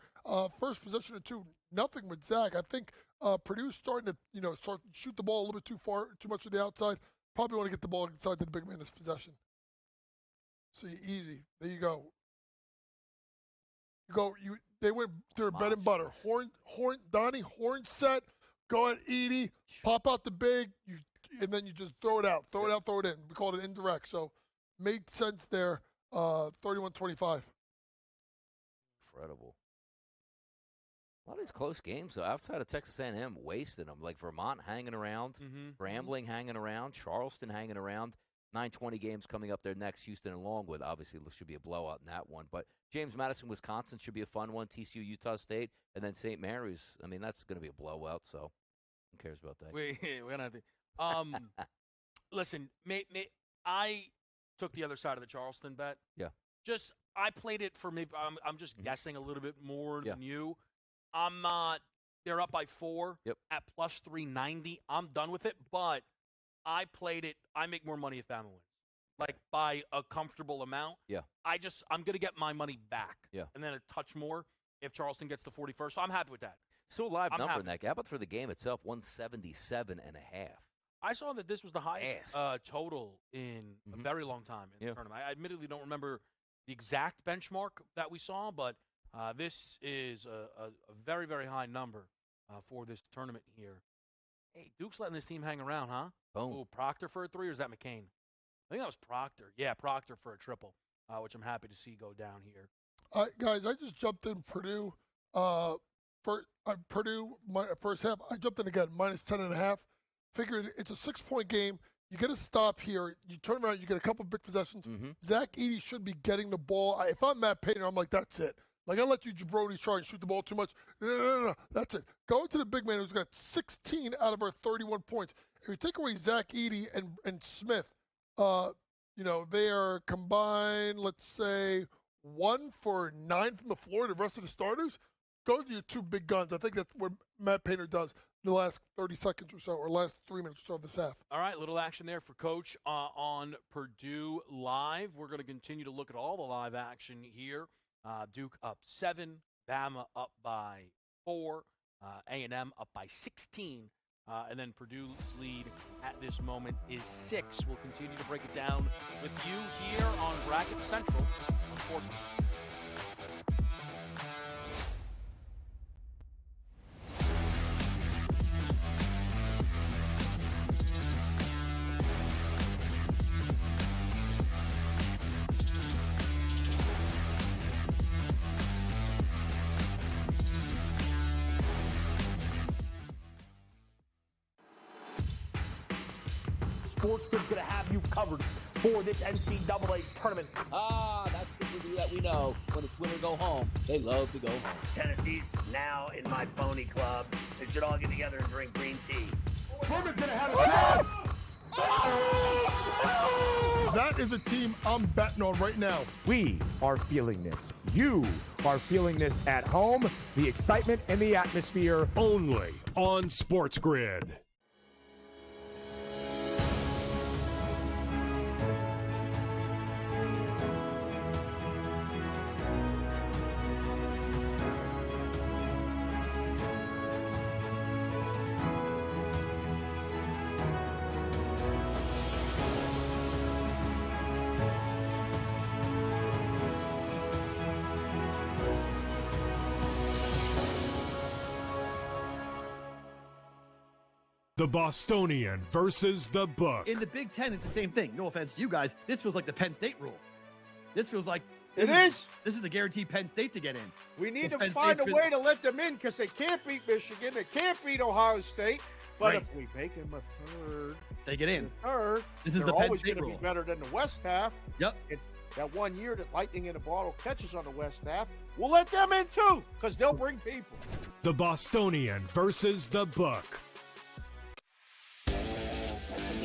C: first possession of 2, nothing with Zach. I think Purdue's starting to start to shoot the ball a little bit too much to the outside. Probably want to get the ball inside to the big man this possession. So easy. There you go. They went their bread and butter. Donnie, horn set. Go at Edie, pop out the big, and then you just throw it out. Throw it in. We call it indirect. So made sense there. 31-25.
B: Incredible. A lot of these close games, though, outside of Texas A&M, wasting them. Like Vermont hanging around, Grambling hanging around, Charleston hanging around. 9:20 games coming up there next. Houston and Longwood. Obviously, there should be a blowout in that one. But James Madison, Wisconsin should be a fun one. TCU, Utah State, and then St. Mary's. I mean, that's going to be a blowout. So, who cares about that?
A: We're gonna have to. Listen, I took the other side of the Charleston bet.
B: Yeah.
A: I played it for me. I'm just guessing a little bit more than you. I'm not. They're up by 4 at plus 390. I'm done with it, but I played it. I make more money if Bama wins, like by a comfortable amount.
B: Yeah.
A: I'm going to get my money back.
B: Yeah.
A: And then a touch more if Charleston gets the 41st. So I'm happy with that.
B: Still a live
A: I'm
B: number
A: happy.
B: in that game. How about for the game itself? 177.5.
A: I saw that this was the highest total in a very long time in the tournament. I admittedly don't remember the exact benchmark that we saw, but this is a very, very high number for this tournament here. Hey, Duke's letting this team hang around, huh?
B: Boom.
A: Ooh, Proctor for a 3, or is that McCain? I think that was Proctor. Yeah, Proctor for a triple, which I'm happy to see go down here.
C: All right, guys, I just jumped in Purdue. Purdue, my first half, I jumped in again, minus 10.5. Figured it's a 6-point game. You get a stop here. You turn around, you get a couple big possessions. Zach Edey should be getting the ball. If I'm Matt Painter, I'm like, that's it. Like, I'll let you jabronis try and shoot the ball too much. No. That's it. Go to the big man who's got 16 out of our 31 points. If you take away Zach Edey and Smith, they are combined, let's say, 1 for 9 from the floor. The rest of the starters, go to your 2 big guns. I think that's what Matt Painter does the last 30 seconds or so, or last 3 minutes or so of this half.
A: All right, little action there for Coach on Purdue Live. We're going to continue to look at all the live action here. Duke up 7, Bama up by 4, A&M up by 16, and then Purdue's lead at this moment is 6. We'll continue to break it down with you here on Bracket Central on SportsGrid.
L: SportsGrid's going to have you covered for this NCAA tournament.
E: That's the movie that we know. When it's win or go home, they love to go home.
F: Tennessee's now in my phony club. They should all get together and drink green tea.
D: Furman's going to have a chance.
C: That is a team I'm betting on right now.
D: We are feeling this. You are feeling this at home. The excitement and the atmosphere.
G: Only on SportsGrid. The Bostonian versus the Book.
H: In the Big Ten, it's the same thing. No offense to you guys. This feels like the Penn State rule. This feels like
I: This is
H: the guaranteed Penn State to get in.
I: We need to
H: Penn
I: find
H: State's
I: a way to let them in because they can't beat Michigan. They can't beat Ohio State. But
H: Right.
I: if we make them a third,
H: They get in.
I: This
H: is
I: they're
H: the Penn
I: always
H: State
I: gonna
H: rule.
I: be better than the West half.
H: Yep.
I: That 1 year that Lightning in a Bottle catches on the West half, we'll let them in too because they'll bring people.
G: The Bostonian versus the Book.
F: The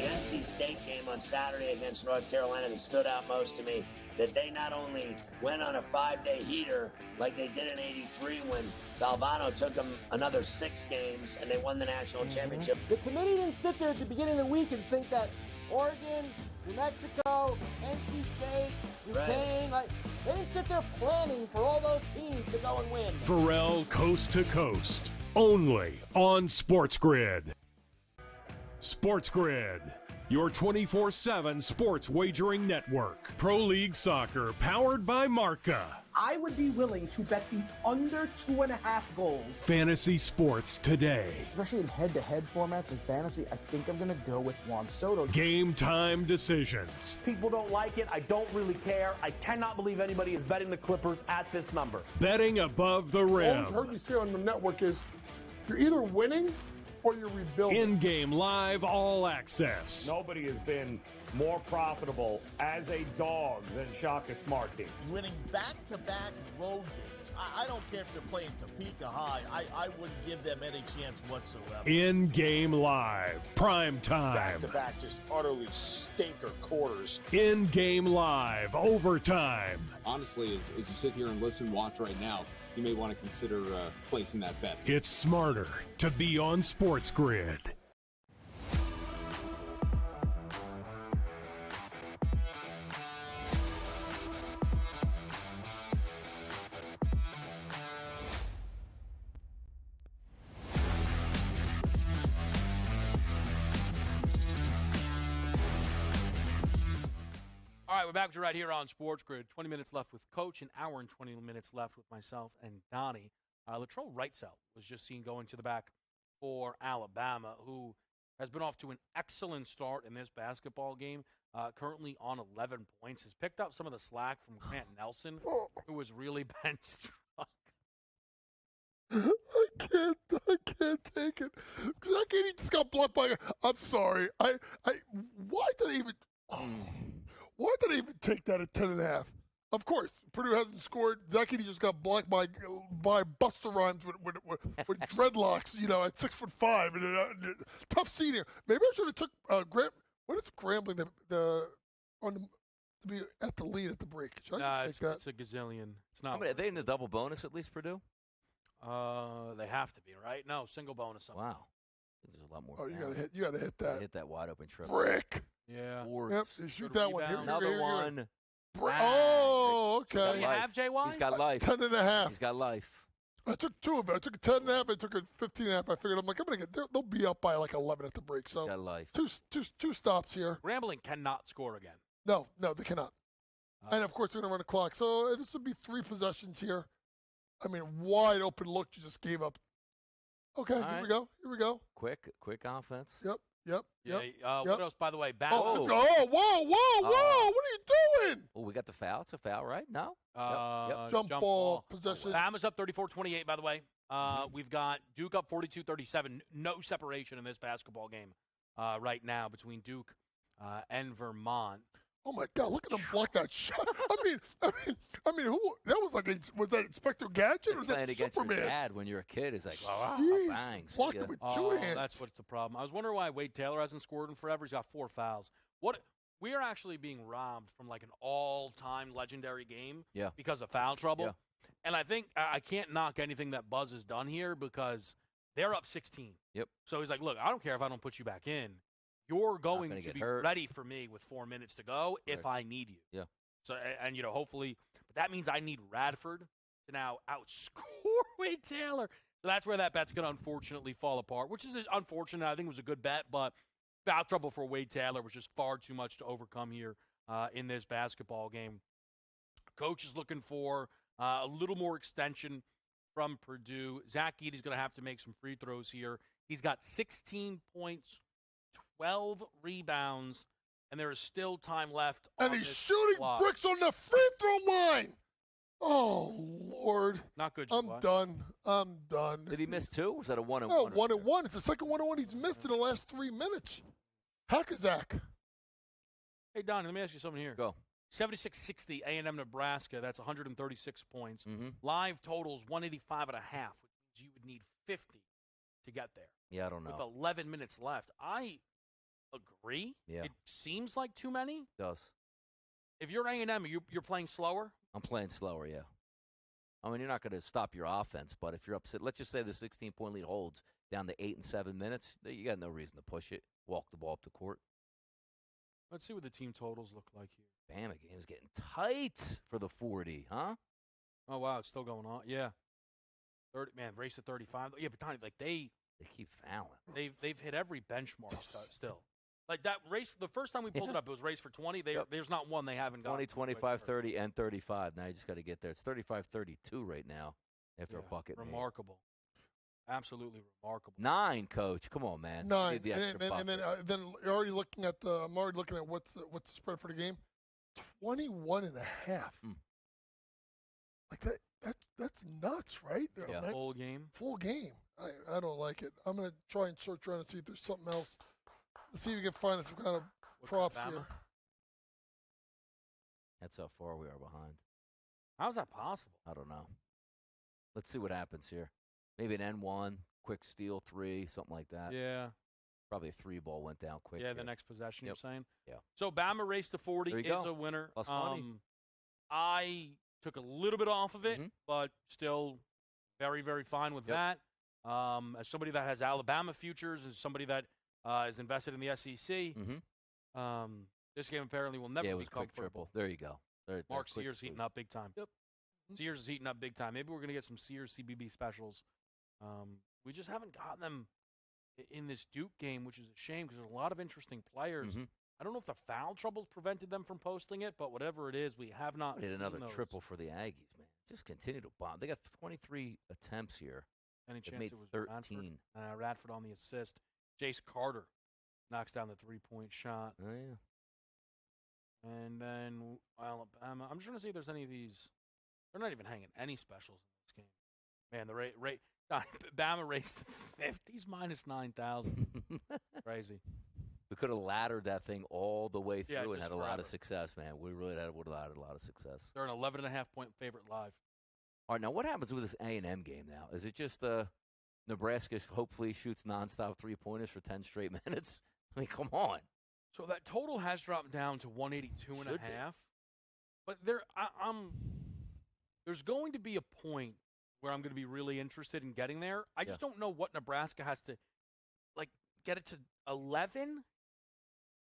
F: NC State game on Saturday against North Carolina that stood out most to me, that they not only went on a 5-day heater like they did in '83 when Valvano took them another 6 games and they won the national championship.
J: The committee didn't sit there at the beginning of the week and think that Oregon, New Mexico, NC State, Duquesne, they didn't sit there planning for all those teams to go and win.
G: Pharrell Coast to Coast. Only on SportsGrid. SportsGrid, your 24/7 sports wagering network. Pro League Soccer, powered by Marca.
Q: I would be willing to bet the under 2.5 goals.
G: Fantasy sports today.
K: Especially in head-to-head formats and fantasy, I think I'm going to go with Juan Soto.
G: Game time decisions.
L: People don't like it. I don't really care. I cannot believe anybody is betting the Clippers at this number.
G: Betting above the
C: All
G: rim.
C: I've heard you say on the network is you're either winning or you're rebuilding.
G: In-game live all access.
M: Nobody has been more profitable as a dog than Shaka Smart team.
N: Winning back-to-back road games. I don't care if they're playing Topeka High. I wouldn't give them any chance whatsoever.
G: In-game live. Primetime.
O: Back-to-back, just utterly stinker quarters.
G: In-game live. Overtime.
P: Honestly, as you sit here and listen, watch right now, you may want to consider placing that bet.
G: It's smarter to be on SportsGrid.
A: right, we're back to right here on SportsGrid. 20 minutes left with Coach, an hour and 20 minutes left with myself and Donnie. Latrell Rightside was just seen going to the back for Alabama, who has been off to an excellent start in this basketball game, currently on 11 points. Has picked up some of the slack from Grant Nelson, who was really bench struck.
C: I can't take it. That kid, he just got blocked by. I'm sorry. Why did I even take that at 10.5? Of course, Purdue hasn't scored. Zach Edey just got blocked by Busta Rhymes with dreadlocks, at 6'5". And, tough scene here. Maybe I should have took Graham. What is Grambling to be at the lead at the break? Should I
A: It's a gazillion. It's not.
B: Are they in the double bonus at least, Purdue?
A: They have to be, right? No, single bonus.
B: Wow. There's a lot more.
C: Oh, you gotta hit that.
B: Hit that wide open triple.
C: Brick.
A: Yeah.
C: Yep. Shoot that one. Here,
B: Another one.
C: Oh, okay.
A: What do you have, JY?
B: He's got life.
C: 10.5.
B: He's got life.
C: I took two of it. I took a 10.5. I took a 15.5. I figured I'm gonna get. They'll be up by like 11 at the break. So
B: He's got life.
C: Two stops here.
A: Grambling cannot score again.
C: No, they cannot. And of course they're gonna run the clock. So this would be 3 possessions here. I mean, wide open look. You just gave up. Okay, here we go.
B: Quick offense.
C: Yep.
A: What else, by the way?
C: Whoa! What are you doing?
B: Oh, we got the foul. It's a foul, right? No?
C: Jump ball, possession.
A: Bama's up 34-28, by the way. We've got Duke up 42-37. No separation in this basketball game right now between Duke and Vermont.
C: Oh my God! Look at him block that shot. I mean, who? That was like, was that Inspector Gadget or was that
B: playing against
C: Superman?
B: your dad when you're a kid is like, bangs.
C: Blocked it with 2 hands.
A: That's what's the problem. I was wondering why Wade Taylor hasn't scored in forever. He's got 4 fouls. We are actually being robbed from like an all-time legendary game because of foul trouble.
B: Yeah.
A: And I think I can't knock anything that Buzz has done here because they're up 16.
B: Yep.
A: So he's like, look, I don't care if I don't put you back in. You're going to be ready for me with 4 minutes to go if I need you.
B: Yeah.
A: So, and hopefully, but that means I need Radford to now outscore Wade Taylor. So that's where that bet's going to unfortunately fall apart, which is unfortunate. I think it was a good bet, but foul trouble for Wade Taylor was just far too much to overcome here in this basketball game. Coach is looking for a little more extension from Purdue. Zach Edey's going to have to make some free throws here. He's got 16 points, 12 rebounds, and there is still time left.
C: And he's shooting bricks on the free throw line. Oh, Lord.
A: Not good.
C: I'm done.
B: Did he miss 2? Was that a 1-1?
C: No, 1-1. It's the second 1-1 he's missed in the last 3 minutes. Hackazak.
A: Hey, Don, let me ask you something here.
B: Go.
A: 76-60 A&M Nebraska. That's 136 points. Live totals 185.5, which means you would need 50 to get there.
B: Yeah, I don't know.
A: With 11 minutes left. I agree.
B: Yeah.
A: It seems like too many.
B: It does.
A: If you're A&M, you're playing slower?
B: I'm playing slower, yeah. I mean, you're not going to stop your offense, but if you're upset, let's just say the 16-point lead holds down to 8 and 7 minutes, you got no reason to push it, walk the ball up the court.
A: Let's see what the team totals look like here.
B: Bama game's getting tight for the 40, huh?
A: Oh, wow, it's still going on. Yeah. 30, man, race to 35. Yeah, but Tony, like they
B: keep fouling.
A: They've hit every benchmark still. Like that race, the first time we pulled it up, it was race for 20. There's not one they haven't got.
B: 20, 25, 30, and 35. Now you just got to get there. It's 35-32 right now after a bucket.
A: Remarkable. Absolutely remarkable.
B: 9, Coach. Come on, man.
C: 9.
B: Need the extra
C: and then you're already looking at I'm already looking at what's the spread for the game. 21.5. Like that's nuts, right?
A: Yeah. Full game.
C: Full game. I don't like it. I'm gonna try and search around and see if there's something else. Let's see if we can find some kind of props here.
B: That's how far we are behind.
A: How's that possible?
B: I don't know. Let's see what happens here. Maybe an N1, quick steal 3, something like that.
A: Yeah.
B: Probably a 3-ball went down quick.
A: Yeah, the next possession, you're saying?
B: Yeah.
A: So Bama race to 40 is a winner.
B: Plus money.
A: I took a little bit off of it, but still very, very fine with that. As somebody that has Alabama futures, as somebody that is invested in the SEC, this game apparently will never be comfortable.
B: Triple. There you go.
A: Mark Sears heating up big time. Yep. Sears is heating up big time. Maybe we're going to get some Sears CBB specials. We just haven't gotten them in this Duke game, which is a shame because there's a lot of interesting players I don't know if the foul troubles prevented them from posting it, but whatever it is, we have not
B: We did
A: seen
B: another
A: those.
B: triple for the Aggies, man. Just continue to bomb. They got 23 attempts here.
A: Any
B: They've
A: chance
B: made
A: it was
B: 13.
A: Radford on the assist. Jace Carter knocks down the three-point shot.
B: Oh, yeah.
A: And then Alabama. I'm just trying to see if there's any of these. They're not even hanging any specials in this game. Man, the rate. Bama raced the 50s minus 9,000. Crazy.
B: We could have laddered that thing all the way
A: Yeah,
B: through and
A: just
B: had a lot
A: forever.
B: of success, man. We really would have had a lot of success.
A: They're an 11.5-point favorite live.
B: All right, now what happens with this A&M game now? Is it just Nebraska hopefully shoots nonstop three-pointers for 10 straight minutes? I mean, come on.
A: So that total has dropped down to 182.5. But there's going to be a point where I'm going to be really interested in getting there. I just don't know what Nebraska has to, get it to 11,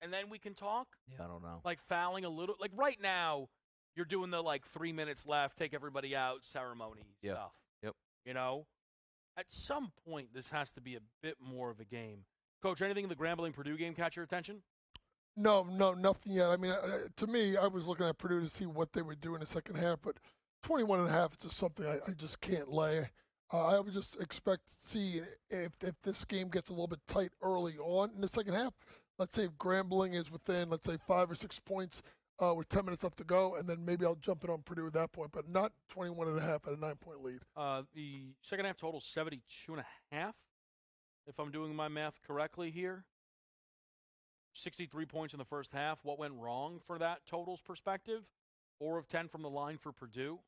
A: and then we can talk.
B: Yeah, I don't know.
A: Like fouling a little. Like right now, you're doing the 3 minutes left, take everybody out ceremony stuff.
B: Yep.
A: You know? At some point, this has to be a bit more of a game. Coach, anything in the Grambling-Purdue game catch your attention?
C: No, nothing yet. I mean, to me, I was looking at Purdue to see what they would do in the second half, but 21.5 is just something I just can't lay. I would just expect to see if this game gets a little bit tight early on in the second half. Let's say if Grambling is within, let's say, 5 or 6 points with 10 minutes left to go, and then maybe I'll jump in on Purdue at that point, but not 21.5 at a 9-point lead.
A: The second half total 72.5, if I'm doing my math correctly here. 63 points in the first half. What went wrong for that totals perspective? 4 of 10 from the line for Purdue.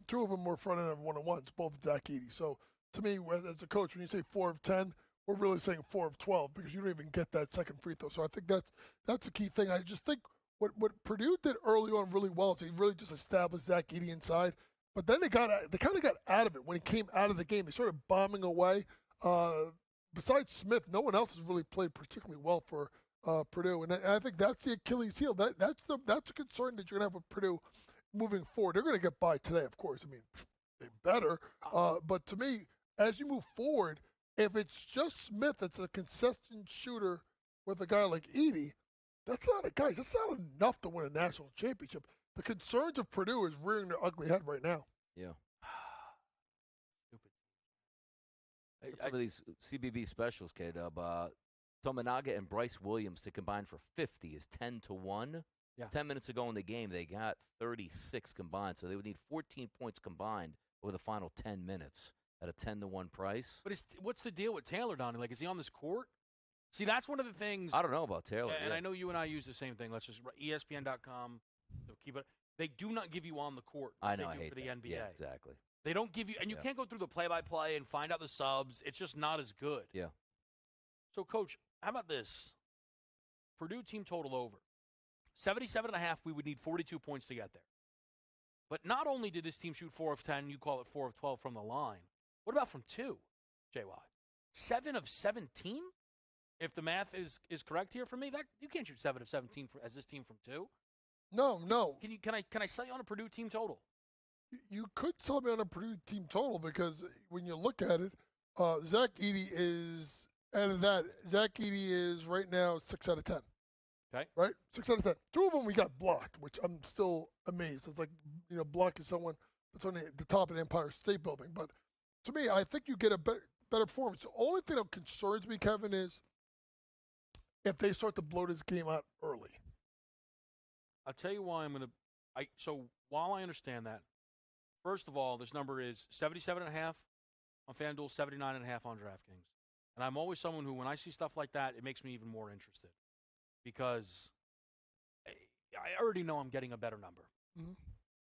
C: 2 of them were front end of one-on-ones, both Zach Edey. So to me, as a coach, when you say 4 of 10, we're really saying 4 of 12 because you don't even get that second free throw. So I think that's a key thing. I just think what Purdue did early on really well is they really just established Zach Edey inside. But then they kind of got out of it when he came out of the game. They started bombing away. Besides Smith, no one else has really played particularly well for Purdue, and I think that's the Achilles heel. That's a concern that you're gonna have with Purdue moving forward. They're gonna get by today, of course. I mean, they better. But to me, as you move forward, if it's just Smith that's a consistent shooter with a guy like Edey, that's not enough to win a national championship. The concerns of Purdue is rearing their ugly head right now.
B: Yeah. Some of these CBB specials, K-Dub, Tominaga and Bryce Williams to combine for 50 is 10-1.
A: Yeah.
B: 10 minutes ago in the game, they got 36 combined, so they would need 14 points combined over the final 10 minutes at a 10-1 price.
A: But what's the deal with Taylor, Donnie? Is he on this court? See, that's one of the things.
B: I don't know about Taylor.
A: And I know you and I use the same thing. Let's just ESPN.com. Keep it. They do not give you on the court.
B: I know.
A: They
B: I
A: do
B: hate
A: for the
B: that.
A: NBA.
B: Yeah, exactly.
A: They don't give you, and you can't go through the play-by-play and find out the subs. It's just not as good.
B: Yeah.
A: So, Coach, how about this? Purdue team total over. 77.5, we would need 42 points to get there. But not only did this team shoot 4 of 10, you call it 4 of 12 from the line. What about from 2, JY? 7 of 17? If the math is correct here for me, that you can't shoot 7 of 17 as this team from 2.
C: No.
A: Can I sell you on a Purdue team total?
C: You could sell me on a Purdue team total because when you look at it, Zach Edey is right now 6 out of 10.
A: Okay.
C: Right? 6 out of 10. 2 of them we got blocked, which I'm still amazed. It's like, blocking someone that's on the top of the Empire State Building. But to me, I think you get a better performance. The only thing that concerns me, Kevin, is if they start to blow this game out early.
A: I'll tell you why so while I understand that, first of all, this number is 77.5 on FanDuel, 79.5 on DraftKings. And I'm always someone who, when I see stuff like that, it makes me even more interested because I already know I'm getting a better number.
C: Mm-hmm.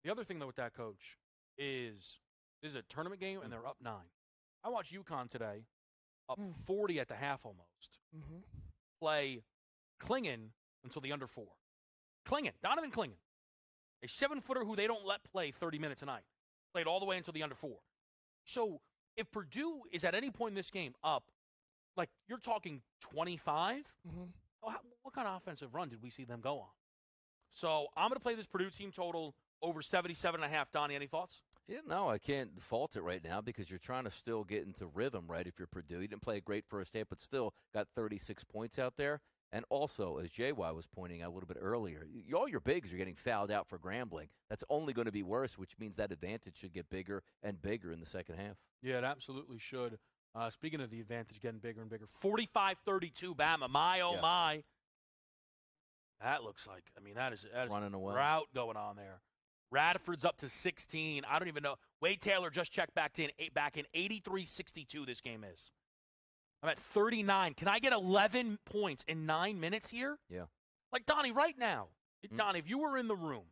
A: The other thing, though, with that, Coach, is this is a tournament game, and they're up 9. I watched UConn today, up 40 at the half almost, play Klingon until the under 4. Donovan Klingon, a 7-footer who they don't let play 30 minutes a night, played all the way until the under 4. So if Purdue is at any point in this game up, you're talking 25, what kind of offensive run did we see them go on? So I'm going to play this Purdue team total over 77.5. Donnie, any thoughts?
B: Yeah, no, I can't fault it right now because you're trying to still get into rhythm, right, if you're Purdue. You didn't play a great first half, but still got 36 points out there. And also, as JY was pointing out a little bit earlier, all your bigs are getting fouled out for Grambling. That's only going to be worse, which means that advantage should get bigger and bigger in the second half.
A: Yeah, it absolutely should. Speaking of the advantage getting bigger and bigger, 45-32 Bama. My, oh, my. That looks like, that is
B: running away.
A: Route going on there. Radford's up to 16. I don't even know. Wade Taylor just checked back in 83-62 this game is. I'm at 39. Can I get 11 points in 9 minutes here?
B: Yeah.
A: Like, Donnie, right now. Donnie, if you were in the room,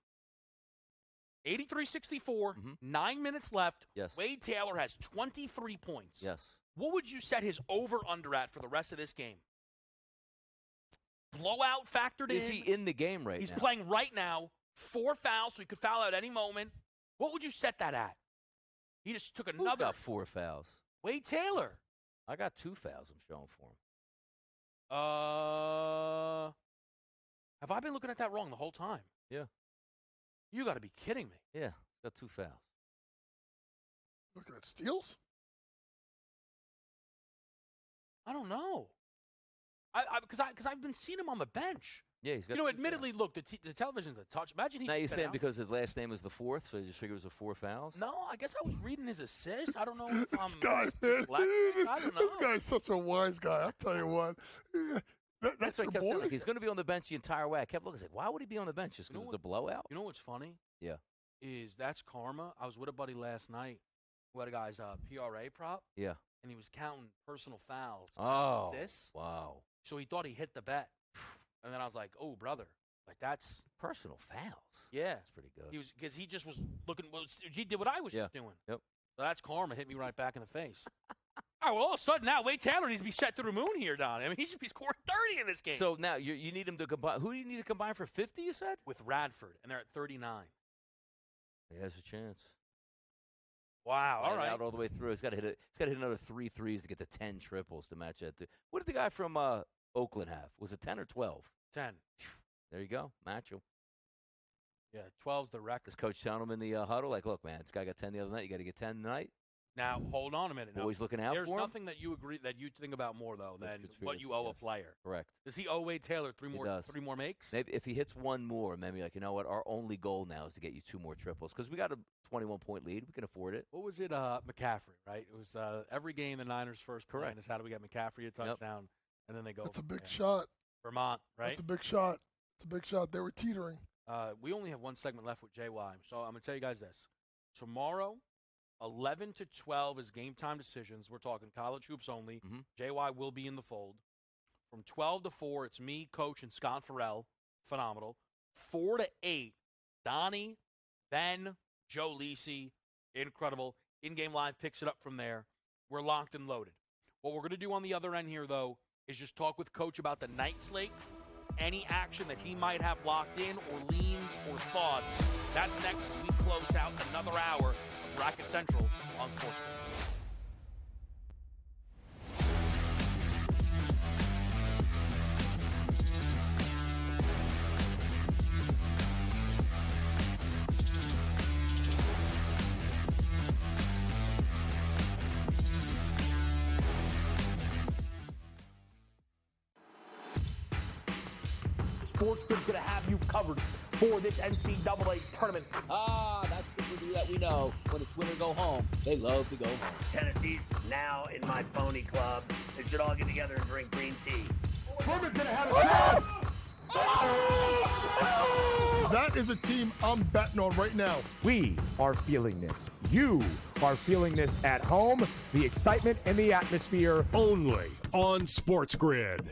A: 83-64, 9 minutes left.
B: Yes.
A: Wade Taylor has 23 points.
B: Yes.
A: What would you set his over-under at for the rest of this game? Blowout factored in.
B: Is he in the game right now?
A: He's playing right now. 4 fouls, so he could foul out any moment. What would you set that at? He just took another.
B: Who's got 4 fouls?
A: Wade Taylor.
B: I got 2 fouls I'm showing for him.
A: Have I been looking at that wrong the whole time?
B: Yeah.
A: You got to be kidding me.
B: Yeah, got 2 fouls.
C: Looking at steals?
A: I don't know. Because I've been seeing him on the bench.
B: Yeah, he's got.
A: Admittedly, look, the television's a touch. Imagine he.
B: Now you're saying
A: out.
B: because his last name was the 4th, so you just figure it was 4 fouls?
A: No, I guess I was reading his assists. I don't know if I'm.
C: This guy, man.
A: I don't know.
C: This guy's such a wise guy. I'll tell you what. That's
B: what I
C: the
B: kept
C: boy.
B: saying. Like, he's going to be on the bench the entire way. I kept looking. I was like, why would he be on the bench? Just because it's a blowout?
A: You know what's funny?
B: Yeah.
A: That's karma. I was with a buddy last night who had a guy's PRA prop.
B: Yeah.
A: And he was counting personal fouls.
B: Oh.
A: Assists.
B: Wow.
A: So he thought he hit the bet. And then I was like, oh, brother. Like, that's
B: personal fouls.
A: Yeah.
B: That's pretty good.
A: Because he just was looking. Well, he did what I was just doing.
B: Yep.
A: So that's karma. Hit me right back in the face. All right, well, all of a sudden now, Wade Taylor needs to be set to the moon here, Donnie. He should be scoring 30 in this game.
B: So now you need him to combine. Who do you need to combine for 50, you said?
A: With Radford, and they're at 39.
B: He has a chance.
A: Wow, all right.
B: Out all the way through. He's got to hit another 3 threes to get to 10 triples to match that. What did the guy from Oakland have? Was it 10 or 12?
A: 10.
B: There you go. Match him.
A: Yeah, 12's the record.
B: Is Coach telling him in the huddle, like, look, man, this guy got 10 the other night. You got to get 10 tonight?
A: Now, hold on a minute.
B: Always looking out for him?
A: There's nothing that you agree that you think about more, though, than what you owe a player.
B: Correct.
A: Does he owe Wade Taylor three more makes?
B: Maybe if he hits one more, maybe like, you know what, our only goal now is to get you 2 more triples because we got a 21-point lead. We can afford it.
A: What was it? McCaffrey, right? It was every game the Niners first plan is how do we get McCaffrey a touchdown, and then they go.
C: That's a big shot.
A: Vermont, right?
C: That's a big shot. It's a big shot. They were teetering.
A: We only have one segment left with JY, so I'm going to tell you guys this. Tomorrow, 11 to 12 is game time decisions. We're talking college hoops only. JY will be in the fold. From 12 to 4, it's me, Coach, and Scott Farrell. Phenomenal. 4 to 8, Donnie, Ben, Joe Lisi. Incredible. In-game live picks it up from there. We're locked and loaded. What we're going to do on the other end here, though, is just talk with Coach about the night slate. Any action that he might have locked in or leans or thoughts. That's next as we close out another hour of Bracket Central on SportsGrid.
L: SportsGrid's going to have you covered for this NCAA tournament.
E: That's the movie that we know. When it's win or go home, they love to go home.
F: Tennessee's now in my phony club. They should all get together and drink green tea.
D: Furman's going to have a chance.
C: That is a team I'm betting on right now.
D: We are feeling this. You are feeling this at home. The excitement and the atmosphere.
G: Only on SportsGrid.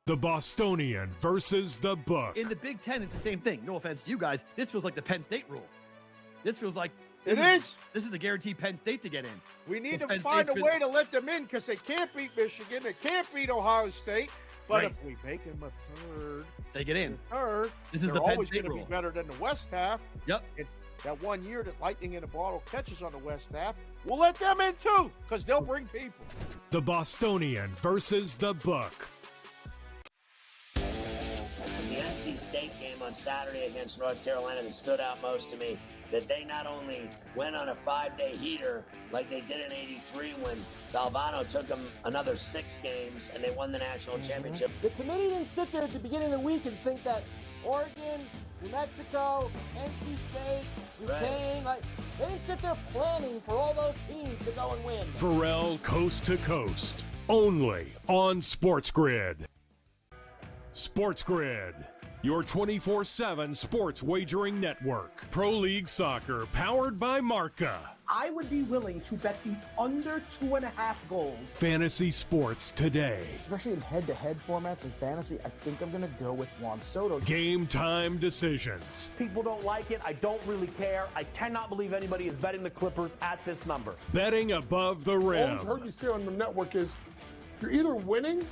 G: The Bostonian versus the Book.
H: In the Big Ten, it's the same thing. No offense to you guys. This feels like the Penn State rule. This feels like
I: This
H: is the guaranteed Penn State to get in.
I: We need
H: Because
I: to
H: Penn
I: find
H: State's
I: a way to let them in because they can't beat Michigan. They can't beat Ohio State. But if we make them a third,
H: they get in.
I: Third,
H: This is
I: they're
H: the Penn
I: always
H: State
I: going to be
H: rule.
I: better than the West half.
H: Yep.
I: And that 1 year that Lightning in a Bottle catches on the West half, we'll let them in too, because they'll bring people.
G: The Bostonian versus the Book.
F: The NC State game on Saturday against North Carolina that stood out most to me, that they not only went on a 5-day heater like they did in '83 when Valvano took them another 6 games and they won the national championship.
J: The committee didn't sit there at the beginning of the week and think that Oregon, New Mexico, NC State, Duquesne, they didn't sit there planning for all those teams to go and win.
G: Pharrell Coast to Coast, only on SportsGrid. SportsGrid, your 24/7 sports wagering network. Pro League Soccer, powered by Marca.
Q: I would be willing to bet the under 2.5 goals.
G: Fantasy sports today.
K: Especially in head-to-head formats and fantasy, I think I'm going to go with Juan Soto.
G: Game time decisions.
L: People don't like it. I don't really care. I cannot believe anybody is betting the Clippers at this number.
G: Betting above the
C: All
G: rim.
C: I've heard you say on the network is you're either winning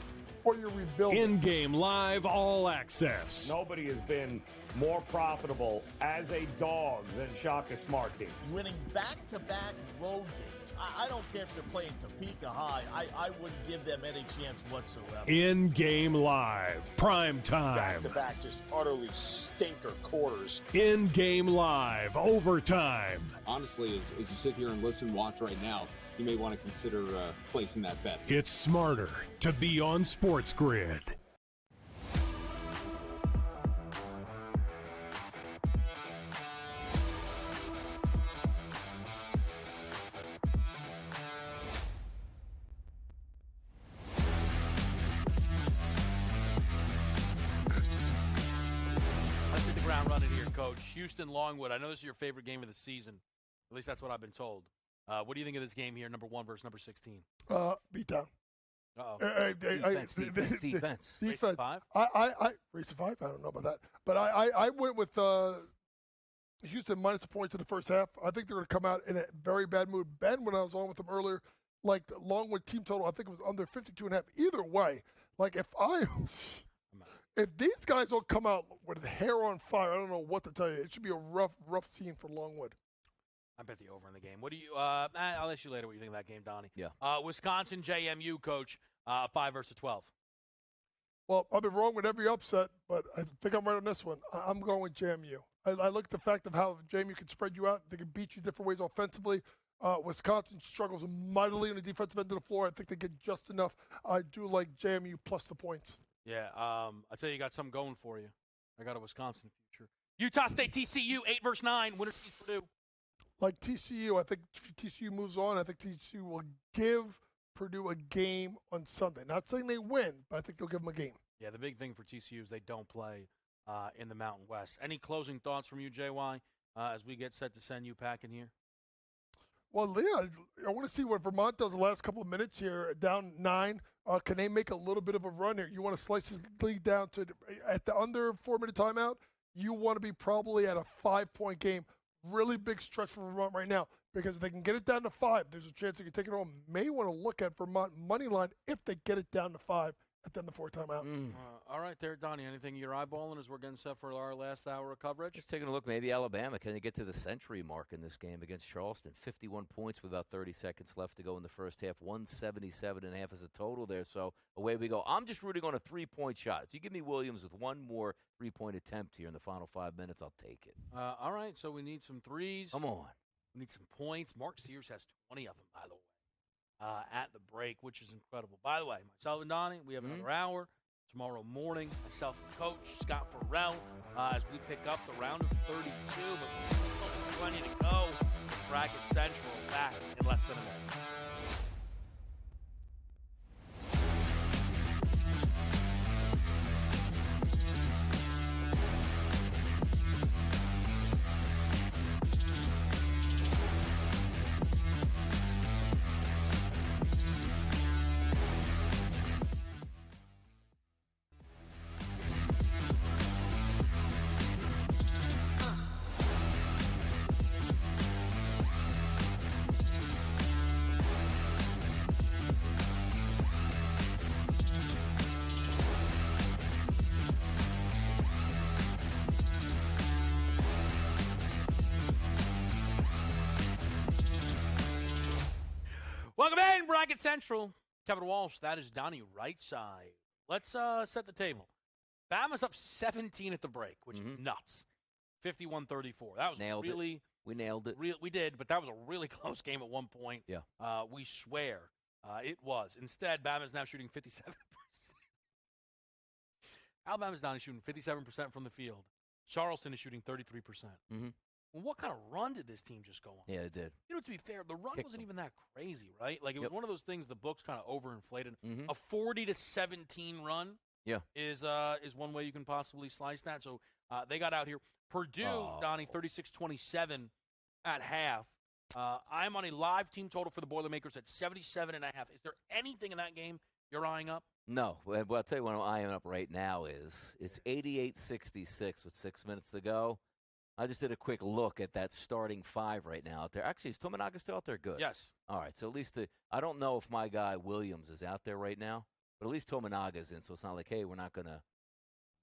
C: or you're rebuilding.
G: In-game live all access.
M: Nobody has been more profitable as a dog than Shaka Smart team.
N: Winning back-to-back road games. I don't care if they're playing Topeka High. I wouldn't give them any chance whatsoever.
G: In-game live, prime time.
O: Back-to-back, just utterly stinker quarters.
G: In-game live, overtime.
P: Honestly, as you sit here and listen, watch right now, you may want to consider placing that bet.
G: It's smarter to be on SportsGrid.
A: Let's hit the ground running here, Coach. Houston Longwood. I know this is your favorite game of the season. At least that's what I've been told. What do you think of this game here, number 1 versus number 16?
C: Beat down.
A: Uh-oh.
B: Defense.
C: Defense.
A: Race to 5?
C: Race to 5? I don't know about that. But I went with Houston minus the points in the first half. I think they're going to come out in a very bad mood. Ben, when I was on with them earlier, like the Longwood team total, I think it was under 52.5. Either way, like if these guys don't come out with the hair on fire, I don't know what to tell you. It should be a rough scene for Longwood.
A: I bet the over in the game. What do you? I'll ask you later what you think of that game, Donnie.
B: Yeah.
A: Wisconsin JMU, Coach. 5 versus 12.
C: Well, I've been wrong with every upset, but I think I'm right on this one. I'm going with JMU. I look at the fact of how JMU can spread you out. They can beat you different ways offensively. Wisconsin struggles mightily on the defensive end of the floor. I think they get just enough. I do like JMU plus the points.
A: Yeah. I tell you, got something going for you. I got a Wisconsin future. Utah State TCU 8 versus 9. Winner sees Purdue.
C: Like TCU, I think TCU moves on. I think TCU will give Purdue a game on Sunday. Not saying they win, but I think they'll give them a game.
A: Yeah, the big thing for TCU is they don't play in the Mountain West. Any closing thoughts from you, JY, as we get set to send you packing here?
C: Well, Leah, I want to see what Vermont does the last couple of minutes here, down 9. Can they make a little bit of a run here? You want to slice this league down to at the under 4-minute timeout? You want to be probably at a 5-point game. Really big stretch for Vermont right now because if they can get it down to 5, there's a chance they can take it home. May want to look at Vermont money line if they get it down to 5 at the end of the 4 timeout.
A: All right, there, Donnie. Anything you're eyeballing as we're getting set for our last hour of coverage?
B: Just taking a look, maybe Alabama. Can they get to the century mark in this game against Charleston? 51 points with about 30 seconds left to go in the first half. 177.5 as a total there. So away we go. I'm just rooting on a 3-point shot. If you give me Williams with one more 3-point attempt here in the final 5 minutes, I'll take it.
A: All right, so we need some threes.
B: Come on.
A: We need some points. Mark Sears has 20 of them, by the way, at the break, which is incredible. By the way, myself and Donnie, we have another hour. Tomorrow morning, myself and Coach Scott Farrell, as we pick up the round of 32, but we've plenty to go. Bracket Central back in less than a minute. Welcome in, Bracket Central. Kevin Walsh, that is Donnie Rightside. Let's set the table. Bama's up 17 at the break, which is nuts. 51-34. That was really...
B: We nailed it.
A: We did, but that was a really close game at one point.
B: Yeah.
A: We swear it was. Instead, Bama's now shooting 57%. Alabama's now shooting 57% from the field. Charleston is shooting 33%.
B: Mm-hmm.
A: Well, what kind of run did this team just go on?
B: Yeah, it did.
A: You know, to be fair, the run wasn't even that crazy, right? Like, it was
B: Yep.
A: one of those things the books kind of overinflated.
B: Mhm.
A: A 40-17 run is one way you can possibly slice that. So they got out here. Purdue, Donnie, 36-27 at half. I'm on a live team total for the Boilermakers at 77.5. Is there anything in that game you're eyeing up?
B: No. Well, I'll tell you what I'm eyeing up right now is it's 88-66 with 6 minutes to go. I just did a quick look at that starting five right now out there. Actually, is Tominaga still out there? Good.
A: Yes.
B: All right. So at least I don't know if my guy Williams is out there right now, but at least Tominaga's in. So it's not like, hey, we're not going to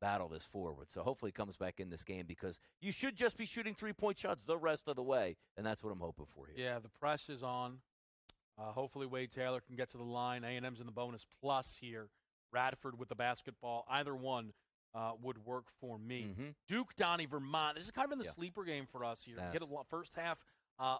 B: battle this forward. So hopefully he comes back in this game because you should just be shooting 3-point shots the rest of the way, and that's what I'm hoping for here.
A: Yeah, the press is on. Hopefully Wade Taylor can get to the line. A&M's in the bonus plus here. Radford with the basketball. Either one would work for me.
B: Mm-hmm.
A: Duke, Donnie, Vermont. This has kind of been the sleeper game for us here.
B: Yes.
A: Get a first half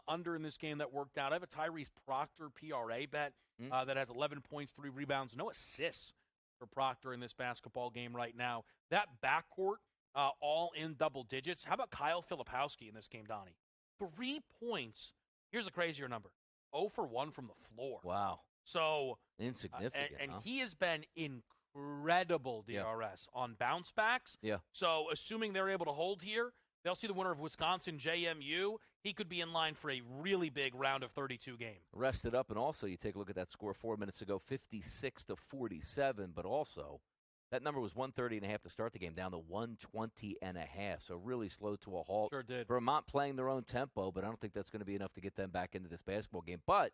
A: under in this game that worked out. I have a Tyrese Proctor PRA bet that has 11 points, 3 rebounds, no assists for Proctor in this basketball game right now. That backcourt all in double digits. How about Kyle Filipowski in this game, Donnie? 3 points. Here's a crazier number. 0 for 1 from the floor.
B: Wow.
A: So
B: insignificant.
A: And he has been incredible DRS on bounce backs.
B: Yeah.
A: So assuming they're able to hold here, they'll see the winner of Wisconsin JMU. He could be in line for a really big round of 32 game.
B: Rested up, and also you take a look at that score 4 minutes ago, 56-47, but also that number was 130.5 to start the game, down to 120.5, so really slow to a halt.
A: Sure did.
B: Vermont playing their own tempo, but I don't think that's going to be enough to get them back into this basketball game. But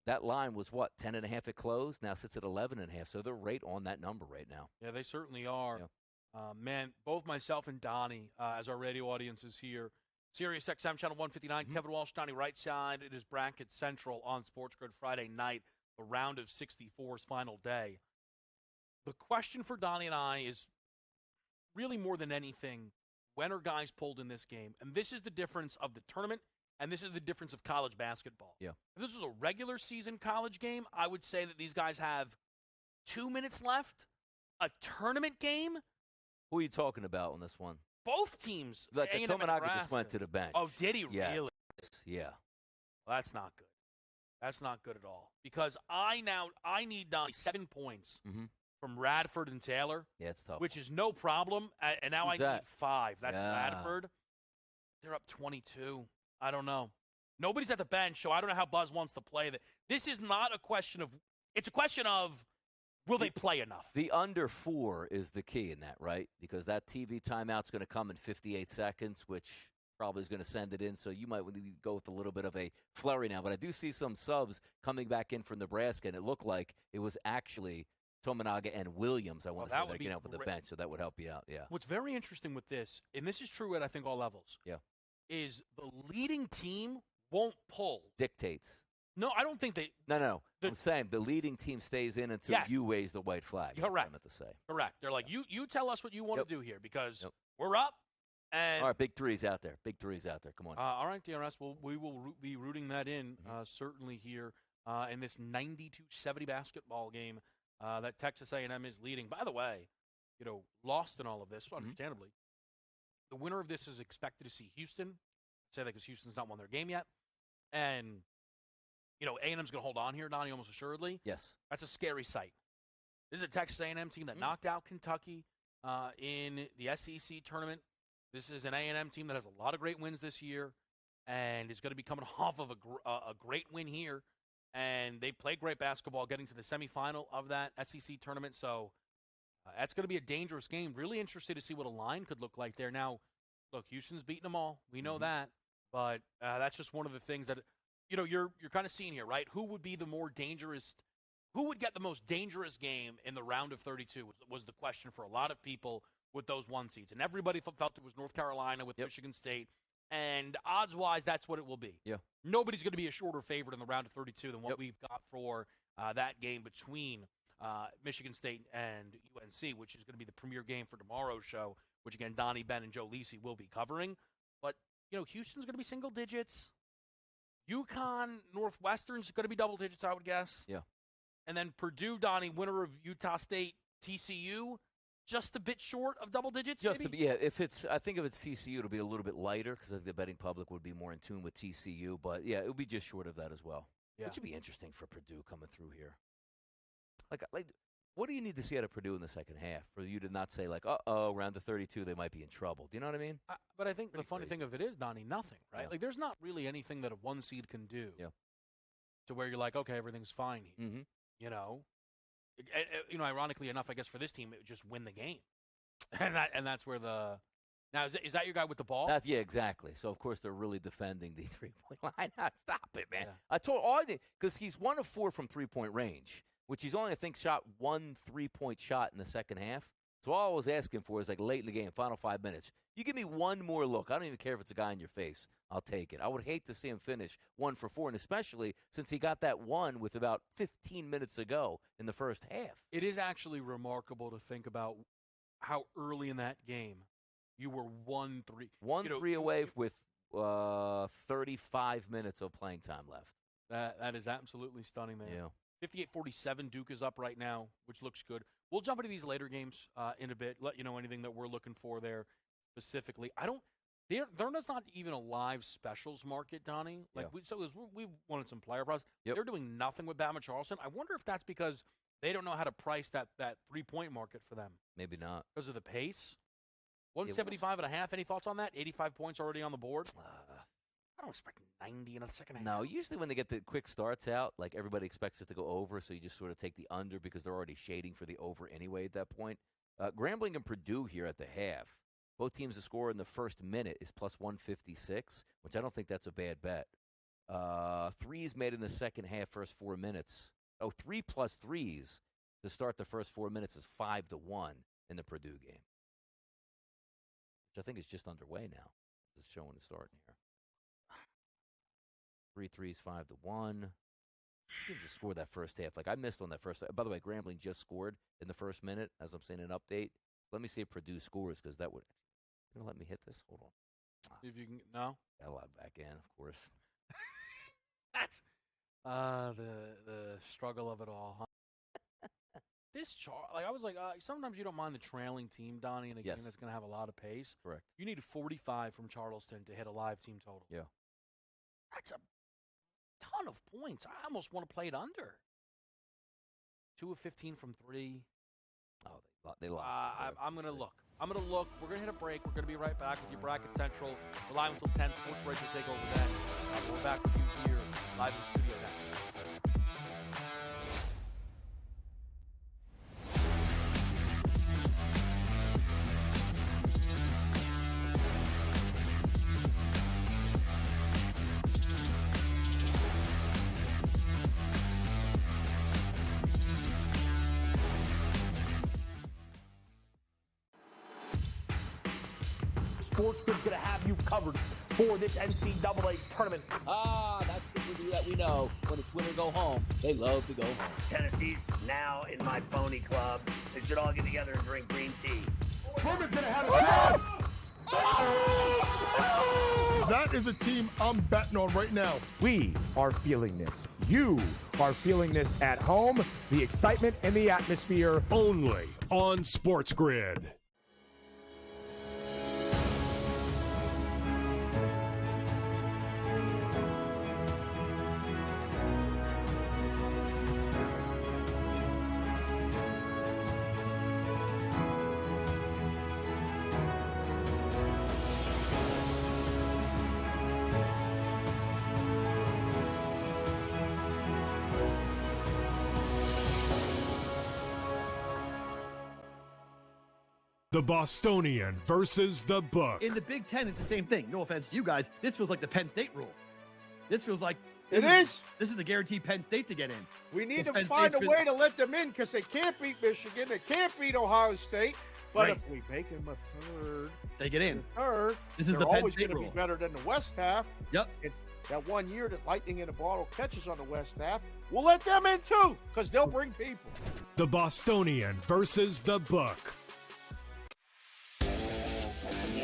B: that line was, 10.5 at close, now sits at 11.5, so they're right on that number right now.
A: Yeah, they certainly are.
B: Yeah.
A: Man, both myself and Donnie, as our radio audience is here, Sirius XM Channel 159, Kevin Walsh, Donnie Rightside. It is Bracket Central on SportsGrid Friday night, the round of 64's final day. The question for Donnie and I is really more than anything, when are guys pulled in this game? And this is the difference of the tournament, and this is the difference of college basketball.
B: Yeah.
A: If this was a regular season college game, I would say that these guys have 2 minutes left. A tournament game?
B: Who are you talking about on this one?
A: Both teams.
B: Like
A: A&M and
B: Tominaga just
A: Nebraska.
B: went to the bench.
A: Oh, did he
B: Yes.
A: really?
B: Yeah.
A: Well, that's not good. That's not good at all. Because I need Donnie 7 points from Radford and Taylor.
B: Yeah, it's tough.
A: Which is no problem. And now
B: Who's
A: I
B: that?
A: need 5. That's
B: Yeah.
A: Radford. They're up 22. I don't know. Nobody's at the bench, so I don't know how Buzz wants to play that. This is not a question of – it's a question of will they play enough?
B: The under 4 is the key in that, right? Because that TV timeout's going to come in 58 seconds, which probably is going to send it in. So you might need to go with a little bit of a flurry now. But I do see some subs coming back in from Nebraska, and it looked like it was actually Tominaga and Williams, I want to say, that came out with the bench. So that would help you out, yeah.
A: What's very interesting with this, and this is true at, I think, all levels, is the leading team won't pull.
B: Dictates.
A: No, I don't think they –
B: No. I'm saying the leading team stays in until you raise the white flag. That's what I meant to say.
A: Correct. They're like, you tell us what you want to do here because we're up. And
B: all right, big threes out there. Big threes out there. Come on.
A: all right, DRS, we will be rooting that in certainly here in this 92-70 basketball game that Texas A&M is leading. By the way, lost in all of this, understandably. The winner of this is expected to see Houston. I say that because Houston's not won their game yet. And A&M's going to hold on here, Donnie, almost assuredly.
B: Yes.
A: That's a scary sight. This is a Texas A&M team that knocked out Kentucky in the SEC tournament. This is an A&M team that has a lot of great wins this year and is going to be coming off of a great win here. And they played great basketball getting to the semifinal of that SEC tournament. So that's going to be a dangerous game. Really interested to see what a line could look like there. Now, look, Houston's beating them all. We know that. But that's just one of the things that, you're kind of seeing here, right? Who would be the more dangerous – who would get the most dangerous game in the round of 32 was the question for a lot of people with those 1 seeds. And everybody felt it was North Carolina with Michigan State. And odds-wise, that's what it will be.
B: Yeah.
A: Nobody's going to be a shorter favorite in the round of 32 than what we've got for that game between Michigan State and UNC, which is going to be the premier game for tomorrow's show, which, again, Donnie, Ben, and Joe Lisi will be covering. But, Houston's going to be single digits. UConn, Northwestern's going to be double digits, I would guess.
B: Yeah.
A: And then Purdue, Donnie, winner of Utah State, TCU, just a bit short of double digits,
B: Just
A: maybe?
B: to be, I think if it's TCU, it'll be a little bit lighter because I think the betting public would be more in tune with TCU. But, yeah, it'll be just short of that as well.
A: Yeah.
B: Which would be interesting for Purdue coming through here. Like, what do you need to see out of Purdue in the second half for you to not say, like, round of 32, they might be in trouble? Do you know what I mean?
A: But I think the funny thing of it is, Donnie, nothing, right?
B: Yeah.
A: Like, there's not really anything that a one seed can do to where you're like, okay, everything's fine here.
B: Mm-hmm.
A: Ironically enough, I guess for this team, it would just win the game. And that's where the – now, is that your guy with the ball?
B: Yeah, exactly. So, of course, they're really defending the three-point line. Stop it, man.
A: Yeah.
B: I told because he's 1 of 4 from three-point range, which he's only, I think, shot 1 3-point shot in the second half. So all I was asking for is, like, late in the game, final 5 minutes. You give me one more look. I don't even care if it's a guy in your face. I'll take it. I would hate to see him finish 1 for 4, and especially since he got that one with about 15 minutes to go in the first half.
A: It is actually remarkable to think about how early in that game you were 1-3.
B: 1-3 away with 35 minutes of playing time left.
A: That is absolutely stunning there.
B: Yeah.
A: 58-47, Duke is up right now, which looks good. We'll jump into these later games in a bit, let you know anything that we're looking for there specifically. They're not even a live specials market, Donnie. We wanted some player props. They're doing nothing with Bama Charleston. I wonder if that's because they don't know how to price that 3-point market for them.
B: Maybe not.
A: Because of the pace. 175.5. Any thoughts on that? 85 points already on the board. I don't expect 90 in the second half.
B: No, usually when they get the quick starts out, like everybody expects it to go over, so you just sort of take the under because they're already shading for the over anyway at that point. Grambling and Purdue here at the half. Both teams to score in the first minute is plus 156, which I don't think that's a bad bet. Threes made in the second half, first 4 minutes. 3 plus threes to start the first 4 minutes is 5-1 in the Purdue game, which I think is just underway now. It's showing the starting here. 3 threes, 5-1. You just scored that first half. Like, I missed on that first. By the way, Grambling just scored in the first minute, as I'm saying an update. Let me see if Purdue scores, because that would. You gonna let me hit this? Hold on.
A: If you can, no.
B: Got a lot back in, of course.
A: That's the struggle of it all. Huh? I was like, sometimes you don't mind the trailing team, Donnie, in a game that's going to have a lot of pace.
B: Correct.
A: You need 45 from Charleston to hit a live team total.
B: Yeah.
A: That's a ton of points. I almost want to play it under. 2 of 15 from 3.
B: Oh, they lost.
A: I'm going to look. We're going to hit a break. We're going to be right back with your Bracket Central. We're live until 10. Sports Break will take over then. We're back with you here live in the studio next.
L: SportsGrid's going to have you covered for this NCAA tournament.
E: That's the movie that we know. When it's win or go home, they love to go home.
F: Tennessee's now in my phony club. They should all get together and drink green tea.
C: Furman's going to have it. That is a team I'm betting on right now.
D: We are feeling this. You are feeling this at home. The excitement and the atmosphere.
G: Only on SportsGrid. The Bostonian versus the Book.
H: In the Big Ten, it's the same thing. No offense to you guys. This feels like the Penn State rule. This feels like
I: This
H: is the guaranteed Penn State to get in.
I: We need
H: Penn
I: to find
H: State's
I: a way to let them in because they can't beat Michigan. They can't beat Ohio State. But if we make them a third,
H: they get in.
I: Third,
H: This is
I: they're
H: the Penn
I: always
H: State
I: going to
H: rule.
I: be better than the West half.
H: Yep.
I: And that 1 year that Lightning in a Bottle catches on the West half, we'll let them in too, because they'll bring people.
G: The Bostonian versus the Book.
F: The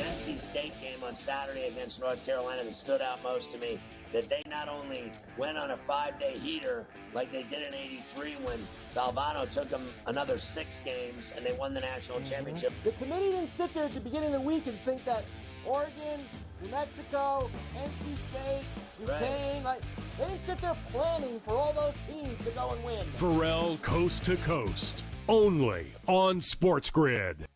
F: NC State game on Saturday against North Carolina that stood out most to me, that they not only went on a 5-day heater like they did in '83 when Valvano took them another 6 games and they won the national championship.
J: The committee didn't sit there at the beginning of the week and think that Oregon, New Mexico, NC State, Duquesne, they didn't sit there planning for all those teams to go and win.
G: Pharrell Coast to Coast, only on SportsGrid.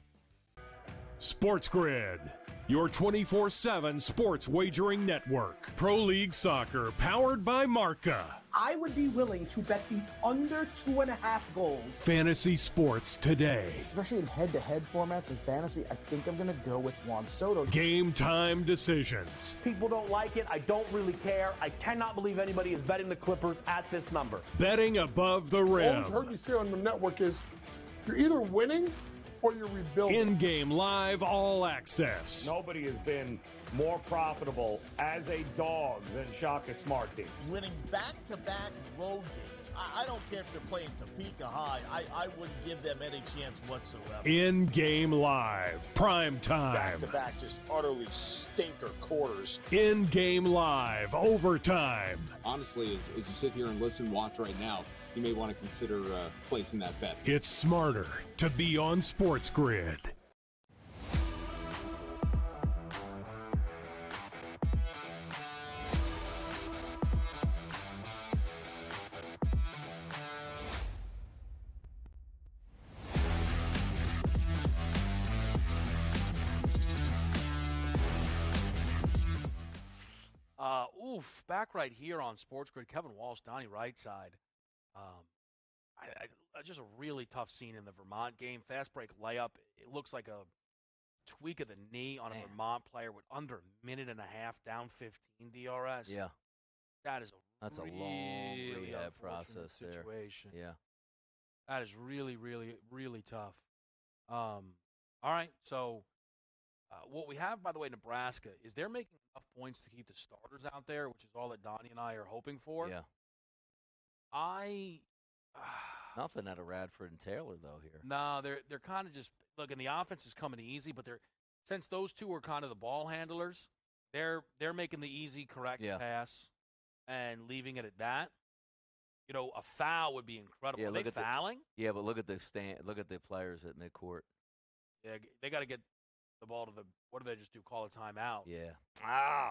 G: SportsGrid, your 24/7 sports wagering network. Pro League Soccer, powered by Marca.
Q: I would be willing to bet the under 2.5 goals.
G: Fantasy sports today.
K: Especially in head-to-head formats and fantasy, I think I'm going to go with Juan Soto.
G: Game time decisions.
L: People don't like it. I don't really care. I cannot believe anybody is betting the Clippers at this number.
G: Betting above the
C: All
G: rim.
C: I've heard you say on the network is you're either winning or you're rebuilding.
G: In-game live all access.
M: Nobody has been more profitable as a dog than Shaka Smart team.
N: Winning back-to-back road games. I don't care if they're playing Topeka High. I wouldn't give them any chance whatsoever.
G: In-game live. Primetime.
O: Back-to-back, just utterly stinker quarters.
G: In-game live. Overtime.
P: Honestly, as you sit here and listen, watch right now, you may want to consider placing that bet.
G: It's smarter to be on SportsGrid.
A: Back right here on SportsGrid, Kevin Walsh, Donnie Rightside. Just a really tough scene in the Vermont game. Fast break layup. It looks like a tweak of the knee on a Vermont player with under a minute and a half, down 15 DRS.
B: Yeah.
A: That's
B: a
A: really
B: long rehab process
A: situation.
B: there. Yeah.
A: That is really, really, really tough. All right, so what we have, by the way, Nebraska, is they're making enough points to keep the starters out there, which is all that Donnie and I are hoping for.
B: Yeah. Nothing out of Radford and Taylor, though, here.
A: No, they're kind of just – look, and the offense is coming easy, but since those two are kind of the ball handlers, they're making the easy, correct pass and leaving it at that. You know, a foul would be incredible.
B: Yeah,
A: are they fouling?
B: But look at the players at midcourt.
A: Yeah, they got to get the ball to the – what do they just do, call a timeout?
B: Yeah.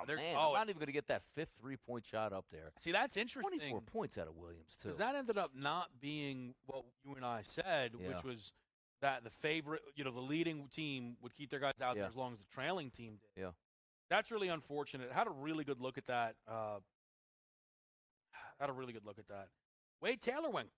A: They're
B: not even going to get that 5th three-point shot up there.
A: See, that's interesting.
B: 24 points out of Williams, too.
A: Because that ended up not being what you and I said, which was that the favorite, the leading team would keep their guys out there as long as the trailing team did.
B: Yeah.
A: That's really unfortunate. Had a really good look at that. Wade Taylor went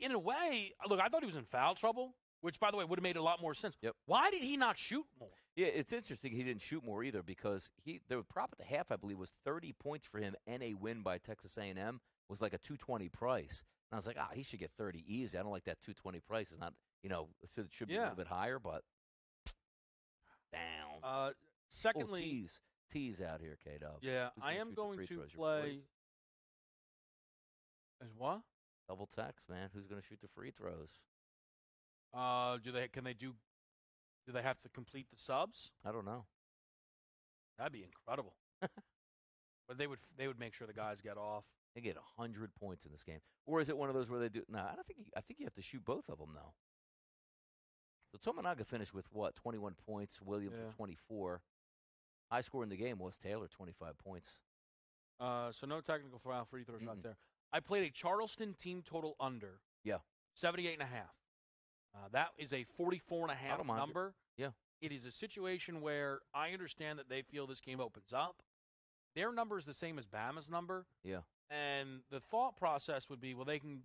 A: in a way, look, I thought he was in foul trouble, which, by the way, would have made a lot more sense.
B: Yep.
A: Why did he not shoot more?
B: Yeah, it's interesting he didn't shoot more either because the prop at the half, I believe, was 30 points for him and a win by Texas A&M was like a $220 price. And I was like, he should get 30 easy. I don't like that $220 price. It's not, it should be a little bit higher, but down.
A: Secondly,
B: tease out here, K-Dub.
A: Yeah, I am going to play. What?
B: Double text, man. Who's going to shoot the free throws?
A: Do they have to complete the subs?
B: I don't know.
A: That'd be incredible. But they would make sure the guys get off.
B: They get 100 points in this game. Or is it one of those where they do? No, I think you have to shoot both of them, though. So Tominaga finished with, 21 points, Williams with 24. High score in the game was Taylor, 25 points.
A: So no technical foul free throw shots there. I played a Charleston team total under.
B: Yeah.
A: 78.5. That is a 44.5 number.
B: Yeah.
A: It is a situation where I understand that they feel this game opens up. Their number is the same as Bama's number.
B: Yeah.
A: And the thought process would be, well, they can,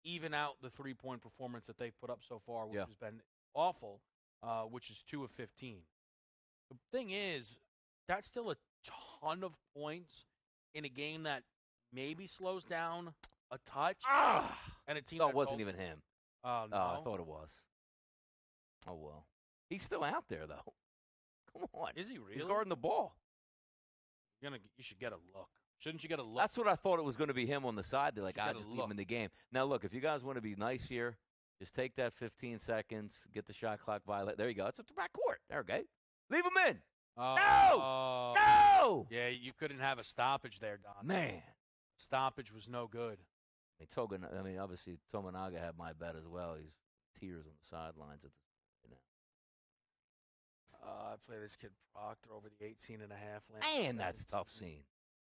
A: even out the three-point performance that they've put up so far, which has been awful, which is 2 of 15. The thing is, that's still a ton of points in a game that maybe slows down a touch. And a team
B: it wasn't even him.
A: No.
B: I thought it was. Oh, well. He's still out there, though. Come on.
A: Is he really?
B: He's guarding the ball.
A: You should get a look. Shouldn't you get a look?
B: That's what I thought it was going to be him on the side. They're like,
A: You
B: I
A: gotta
B: just leave
A: look.
B: him in the game. Now, look, if you guys want to be nice here, just take that 15 seconds, get the shot clock violate. There you go. It's at the back court. There, okay. Leave him in. No! No!
A: Yeah, you couldn't have a stoppage there, Don.
B: Man.
A: Stoppage was no good.
B: Obviously, Tominaga had my bet as well. He's tears on the sidelines at this point now.
A: I play this kid Proctor over the 18 and a half.
B: Man, that's tough scene.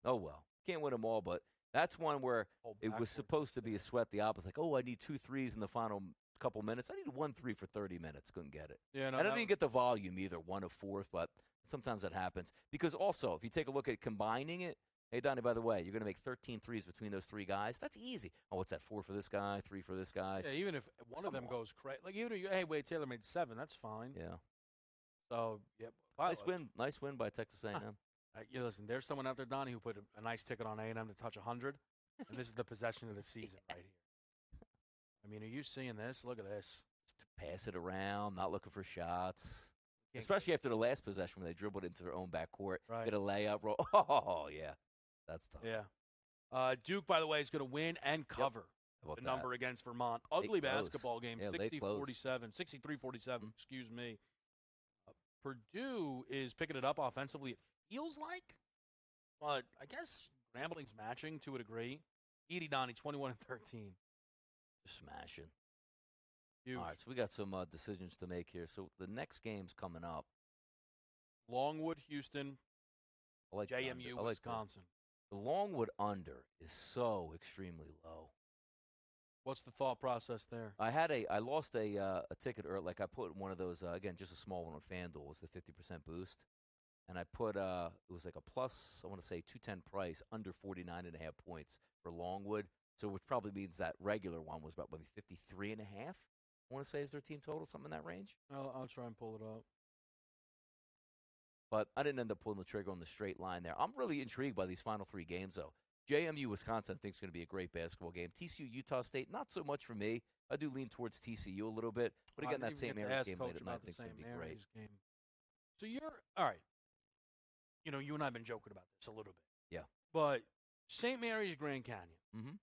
B: Oh, well. Can't win them all, but that's one where it was supposed to be a sweat the opposite. Like, I need 2 threes in the final couple minutes. I need 1 3 for 30 minutes. Couldn't get it.
A: Yeah, no,
B: I didn't even get the volume either, 1 of 4th, but sometimes that happens. Because also, if you take a look at combining it, hey, Donnie, by the way, you're going to make 13 threes between those 3 guys. That's easy. Oh, what's that, 4 for this guy, 3 for this guy?
A: Yeah, even if one of them goes crazy. Like, even if Wade Taylor made 7, that's fine.
B: Yeah.
A: So, yeah.
B: Nice win by Texas A&M.
A: Listen, there's someone out there, Donnie, who put a nice ticket on A&M to touch 100, and this is the possession of the season right here. I mean, are you seeing this? Look at this.
B: Just to pass it around, not looking for shots. Especially after the last possession when they dribbled into their own backcourt.
A: Right.
B: Get a layup, roll. Oh, yeah. That's tough.
A: Yeah. Duke, by the way, is going to win and cover the number
B: that?
A: against Vermont. Ugly
B: They close.
A: basketball game,
B: Yeah, they close.
A: 63-47, excuse me. Purdue is picking it up offensively, it feels like. But I guess Grambling's matching to a degree. Edie Donnie, 21 and 13.
B: Just smashing.
A: Huge.
B: All right, so we got some decisions to make here. So the next game's coming up.
A: Longwood, Houston,
B: I like the
A: JMU,
B: under. I like
A: Wisconsin.
B: The Longwood under is so extremely low.
A: What's the thought process there?
B: I lost a ticket early. Like I put one of those again, just a small one on FanDuel. Was the 50% boost, and I put it was like a plus. I want to say 210 price under 49.5 points for Longwood. So which probably means that regular one was about maybe 53.5. I want to say is their team total, something in that range.
A: I'll try and pull it up.
B: But I didn't end up pulling the trigger on the straight line there. I'm really intrigued by these final 3 games, though. JMU, Wisconsin, I think is going to be a great basketball game. TCU, Utah State, not so much for me. I do lean towards TCU a little bit. But again, that St. Mary's game late at night I think is going to be great.
A: Game. So all right. You and I have been joking about this a little bit.
B: Yeah.
A: But St. Mary's, Grand Canyon.
B: Mm-hmm.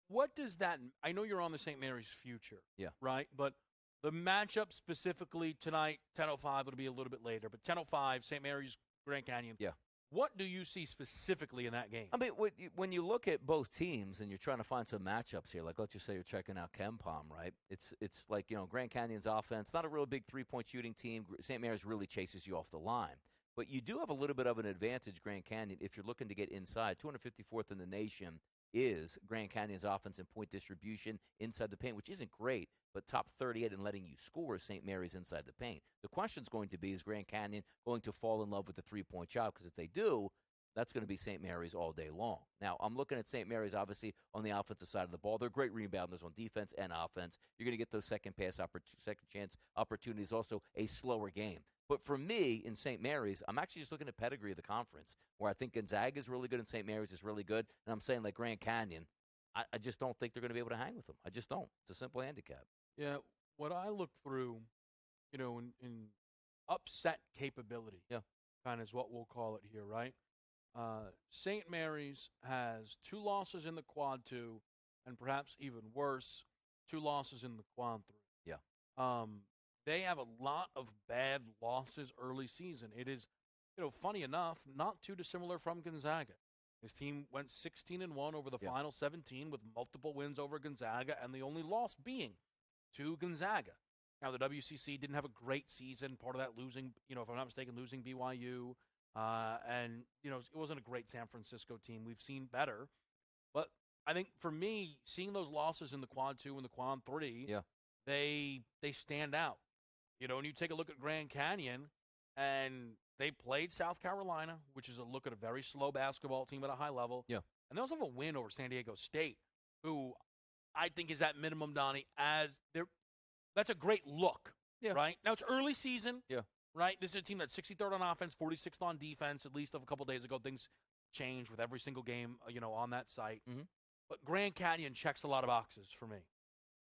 A: What does that – I know you're on the St. Mary's future.
B: Yeah.
A: Right? But the matchup specifically tonight, 10:05, it'll be a little bit later. But 10:05, St. Mary's, Grand Canyon.
B: Yeah.
A: What do you see specifically in that game?
B: I mean, when you look at both teams and you're trying to find some matchups here, like let's just say you're checking out KenPom, right? It's like, Grand Canyon's offense, not a real big three-point shooting team. St. Mary's really chases you off the line. But you do have a little bit of an advantage, Grand Canyon, if you're looking to get inside. 254th in the nation is Grand Canyon's offense and point distribution inside the paint, which isn't great, but top 38 in letting you score St. Mary's inside the paint. The question's going to be, is Grand Canyon going to fall in love with the three-point shot? Because if they do, that's going to be St. Mary's all day long. Now, I'm looking at St. Mary's, obviously, on the offensive side of the ball. They're great rebounders on defense and offense. You're going to get those second chance opportunities, also a slower game. But for me, in St. Mary's, I'm actually just looking at pedigree of the conference, where I think Gonzaga is really good and St. Mary's is really good. And I'm saying, like Grand Canyon, I just don't think they're going to be able to hang with them. I just don't. It's a simple handicap.
A: Yeah, what I look through, in upset capability, kind of is what we'll call it here, right? St. Mary's has 2 losses in the quad 2, and perhaps even worse, 2 losses in the quad 3.
B: Yeah.
A: They have a lot of bad losses early season. It is, funny enough, not too dissimilar from Gonzaga. His team went 16-1 over the final 17 with multiple wins over Gonzaga, and the only loss being to Gonzaga. Now, the WCC didn't have a great season. Part of that losing, if I'm not mistaken, losing BYU. And, it wasn't a great San Francisco team. We've seen better. But I think for me, seeing those losses in the quad 2 and the quad 3, they stand out. And you take a look at Grand Canyon, and they played South Carolina, which is a look at a very slow basketball team at a high level.
B: Yeah.
A: And they also have a win over San Diego State, who I think is at minimum, Donnie, that's a great look, right? Now, it's early season, right? This is a team that's 63rd on offense, 46th on defense, at least of a couple days ago. Things change with every single game, on that site.
B: Mm-hmm.
A: But Grand Canyon checks a lot of boxes for me.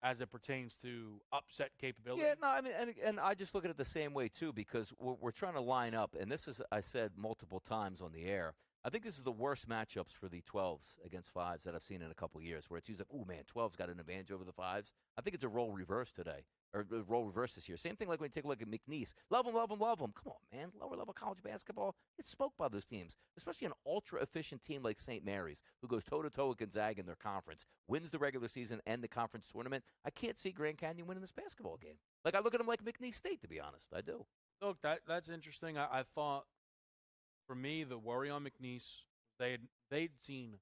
A: as it pertains to upset capability.
B: Yeah, no, I mean, and I just look at it the same way, too, because we're trying to line up, and this is, I said multiple times on the air, I think this is the worst matchups for the 12s against 5s that I've seen in a couple of years, where it's usually like, oh, man, 12's got an advantage over the 5s. I think it's a role reverse today, or a role reverse this year. Same thing like when you take a look at McNeese. Love him, love him, love him. Come on, man. Lower-level college basketball gets smoked by those teams, especially an ultra-efficient team like St. Mary's, who goes toe-to-toe with Gonzaga in their conference, wins the regular season and the conference tournament. I can't see Grand Canyon winning this basketball game. Like, I look at them like McNeese State, to be honest. I do.
A: Look, that's interesting. I thought, for me, the worry on McNeese, they'd seen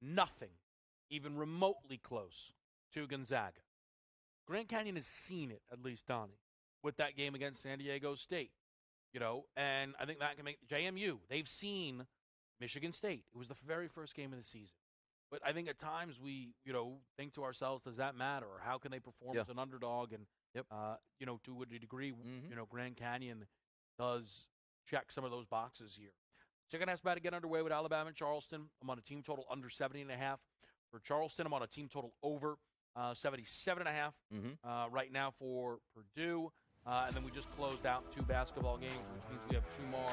A: nothing even remotely close to Gonzaga. Grand Canyon has seen it, at least, Donnie, with that game against San Diego State. And I think that can make JMU. They've seen Michigan State. It was the very first game of the season. But I think at times we, think to ourselves, does that matter? Or how can they perform as an underdog? And, to a degree, Grand Canyon does check some of those boxes here. Second half's about to get underway with Alabama and Charleston. I'm on a team total under 70.5. For Charleston, I'm on a team total over 77.5 right now for Purdue. And then we just closed out 2 basketball games, which means we have 2 more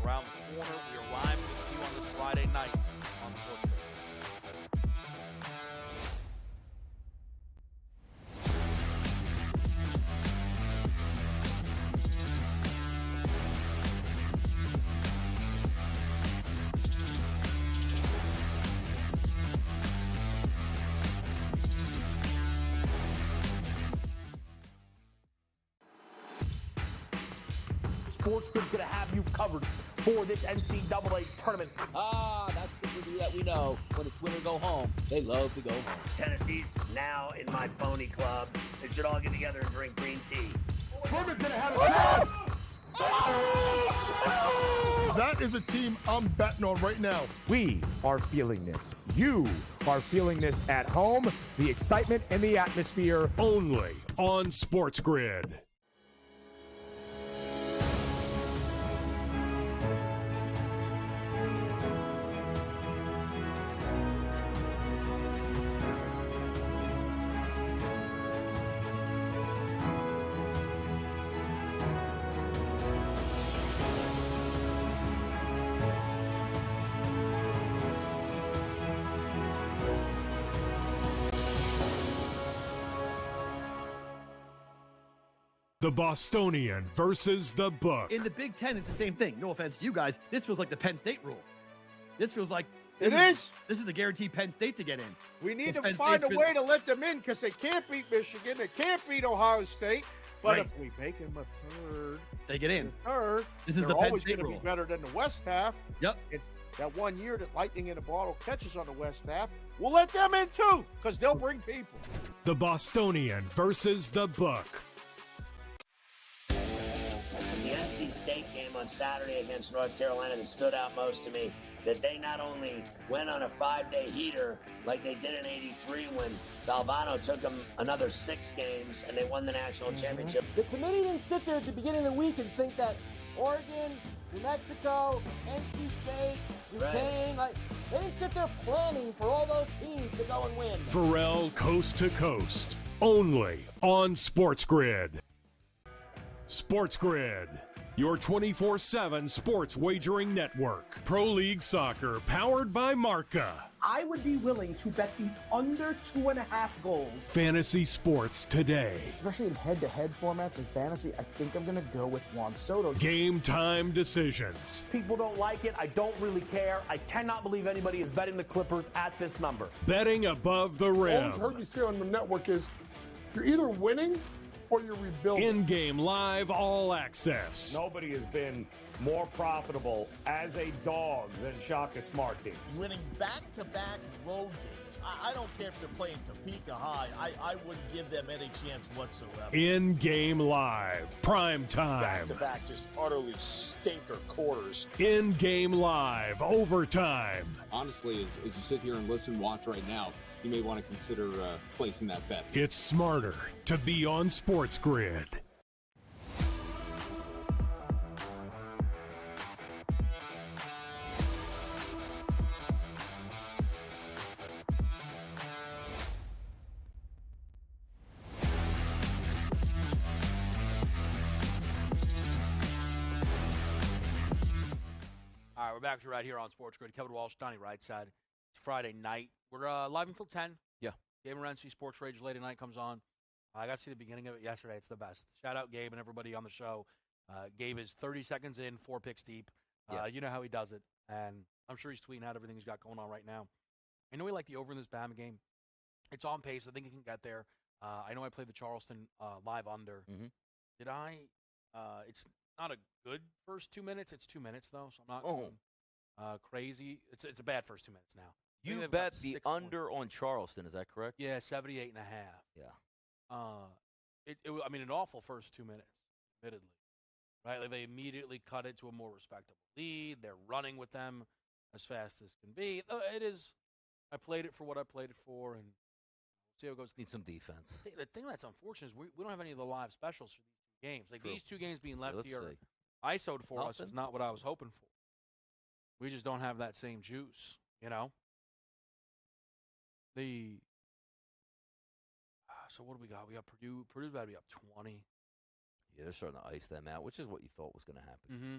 A: around the corner. We are live with you on this Friday night on SportsGrid.
L: SportsGrid's going to have you covered for this NCAA tournament.
E: That's the movie that we know. When it's win or go home, they love to go home.
F: Tennessee's now in my phony club. They should all get together and drink green tea.
C: Truman's going to have a chance. That is a team I'm betting on right now.
D: We are feeling this. You are feeling this at home. The excitement and the atmosphere.
G: Only on SportsGrid. The Bostonian versus the Book.
H: In the Big Ten, it's the same thing. No offense to you guys. This feels like the Penn State rule. This feels like this is the guaranteed Penn State to get in.
I: We need to find a way to let them in because they can't beat Michigan. They can't beat Ohio State. But if we make them a third,
H: they get in.
I: Third,
H: this is the Penn
I: always
H: State
I: going to
H: rule.
I: be better than the West half.
H: Yep.
I: That 1 year that lightning in a bottle catches on the West half, we'll let them in too because they'll bring people.
G: The Bostonian versus the Book.
F: The NC State game on Saturday against North Carolina that stood out most to me, that they not only went on a 5-day heater like they did in '83 when Valvano took them another 6 games and they won the national championship.
J: The committee didn't sit there at the beginning of the week and think that Oregon, New Mexico, NC State, Duquesne, they didn't sit there planning for all those teams to go and win.
G: Pharrell Coast to Coast. Only on SportsGrid. SportsGrid, your 24/7 sports wagering network. Pro League Soccer, powered by Marca.
Q: I would be willing to bet the under 2.5 goals.
G: Fantasy sports today.
K: Especially in head-to-head formats in fantasy, I think I'm going to go with Juan Soto.
G: Game time decisions.
L: People don't like it. I don't really care. I cannot believe anybody is betting the Clippers at this number.
G: Betting above the rim.
C: All I've heard you say on the network is you're either winning or you're rebuilding.
G: In-game live all access.
M: Nobody has been more profitable as a dog than Shaka Smart team.
N: Winning back-to-back road games. I don't care if they're playing Topeka High. I wouldn't give them any chance whatsoever.
G: In-game live. Primetime.
O: Back-to-back, just utterly stinker quarters.
G: In-game live. Overtime.
P: Honestly, as you sit here and listen, watch right now, you may want to consider placing that bet.
G: It's smarter to be on SportsGrid.
A: we're back to right here on SportsGrid. Kevin Walsh, Donnie Rightside. It's Friday night. We're live until 10.
B: Yeah.
A: Gabe Morency, Sports Rage late at night comes on. I got to see the beginning of it yesterday. It's the best. Shout out Gabe and everybody on the show. Gabe is 30 seconds in, 4 picks deep. You know how he does it. And I'm sure he's tweeting out everything he's got going on right now. I know he liked the over in this Bama game. It's on pace. I think he can get there. I know I played the Charleston live under.
B: Mm-hmm.
A: Did I? It's not a good first 2 minutes. It's 2 minutes, though, so I'm not going crazy. It's a bad first 2 minutes now.
B: You bet the under on Charleston. Is that correct?
A: Yeah, 78.5.
B: Yeah.
A: I mean, an awful first 2 minutes, admittedly. Right? Like they immediately cut it to a more respectable lead. They're running with them as fast as can be. It is. I played it for what I played it for, and see how it goes.
B: Need some defense.
A: The thing that's unfortunate is we don't have any of the live specials for these 2 games. Like these 2 games being left here, ISO'd for us is not what I was hoping for. We just don't have that same juice, you know? So what do we got? We got Purdue. Purdue's about to be up 20.
B: Yeah, they're starting to ice them out, which is what you thought was going to happen.
A: Mm-hmm.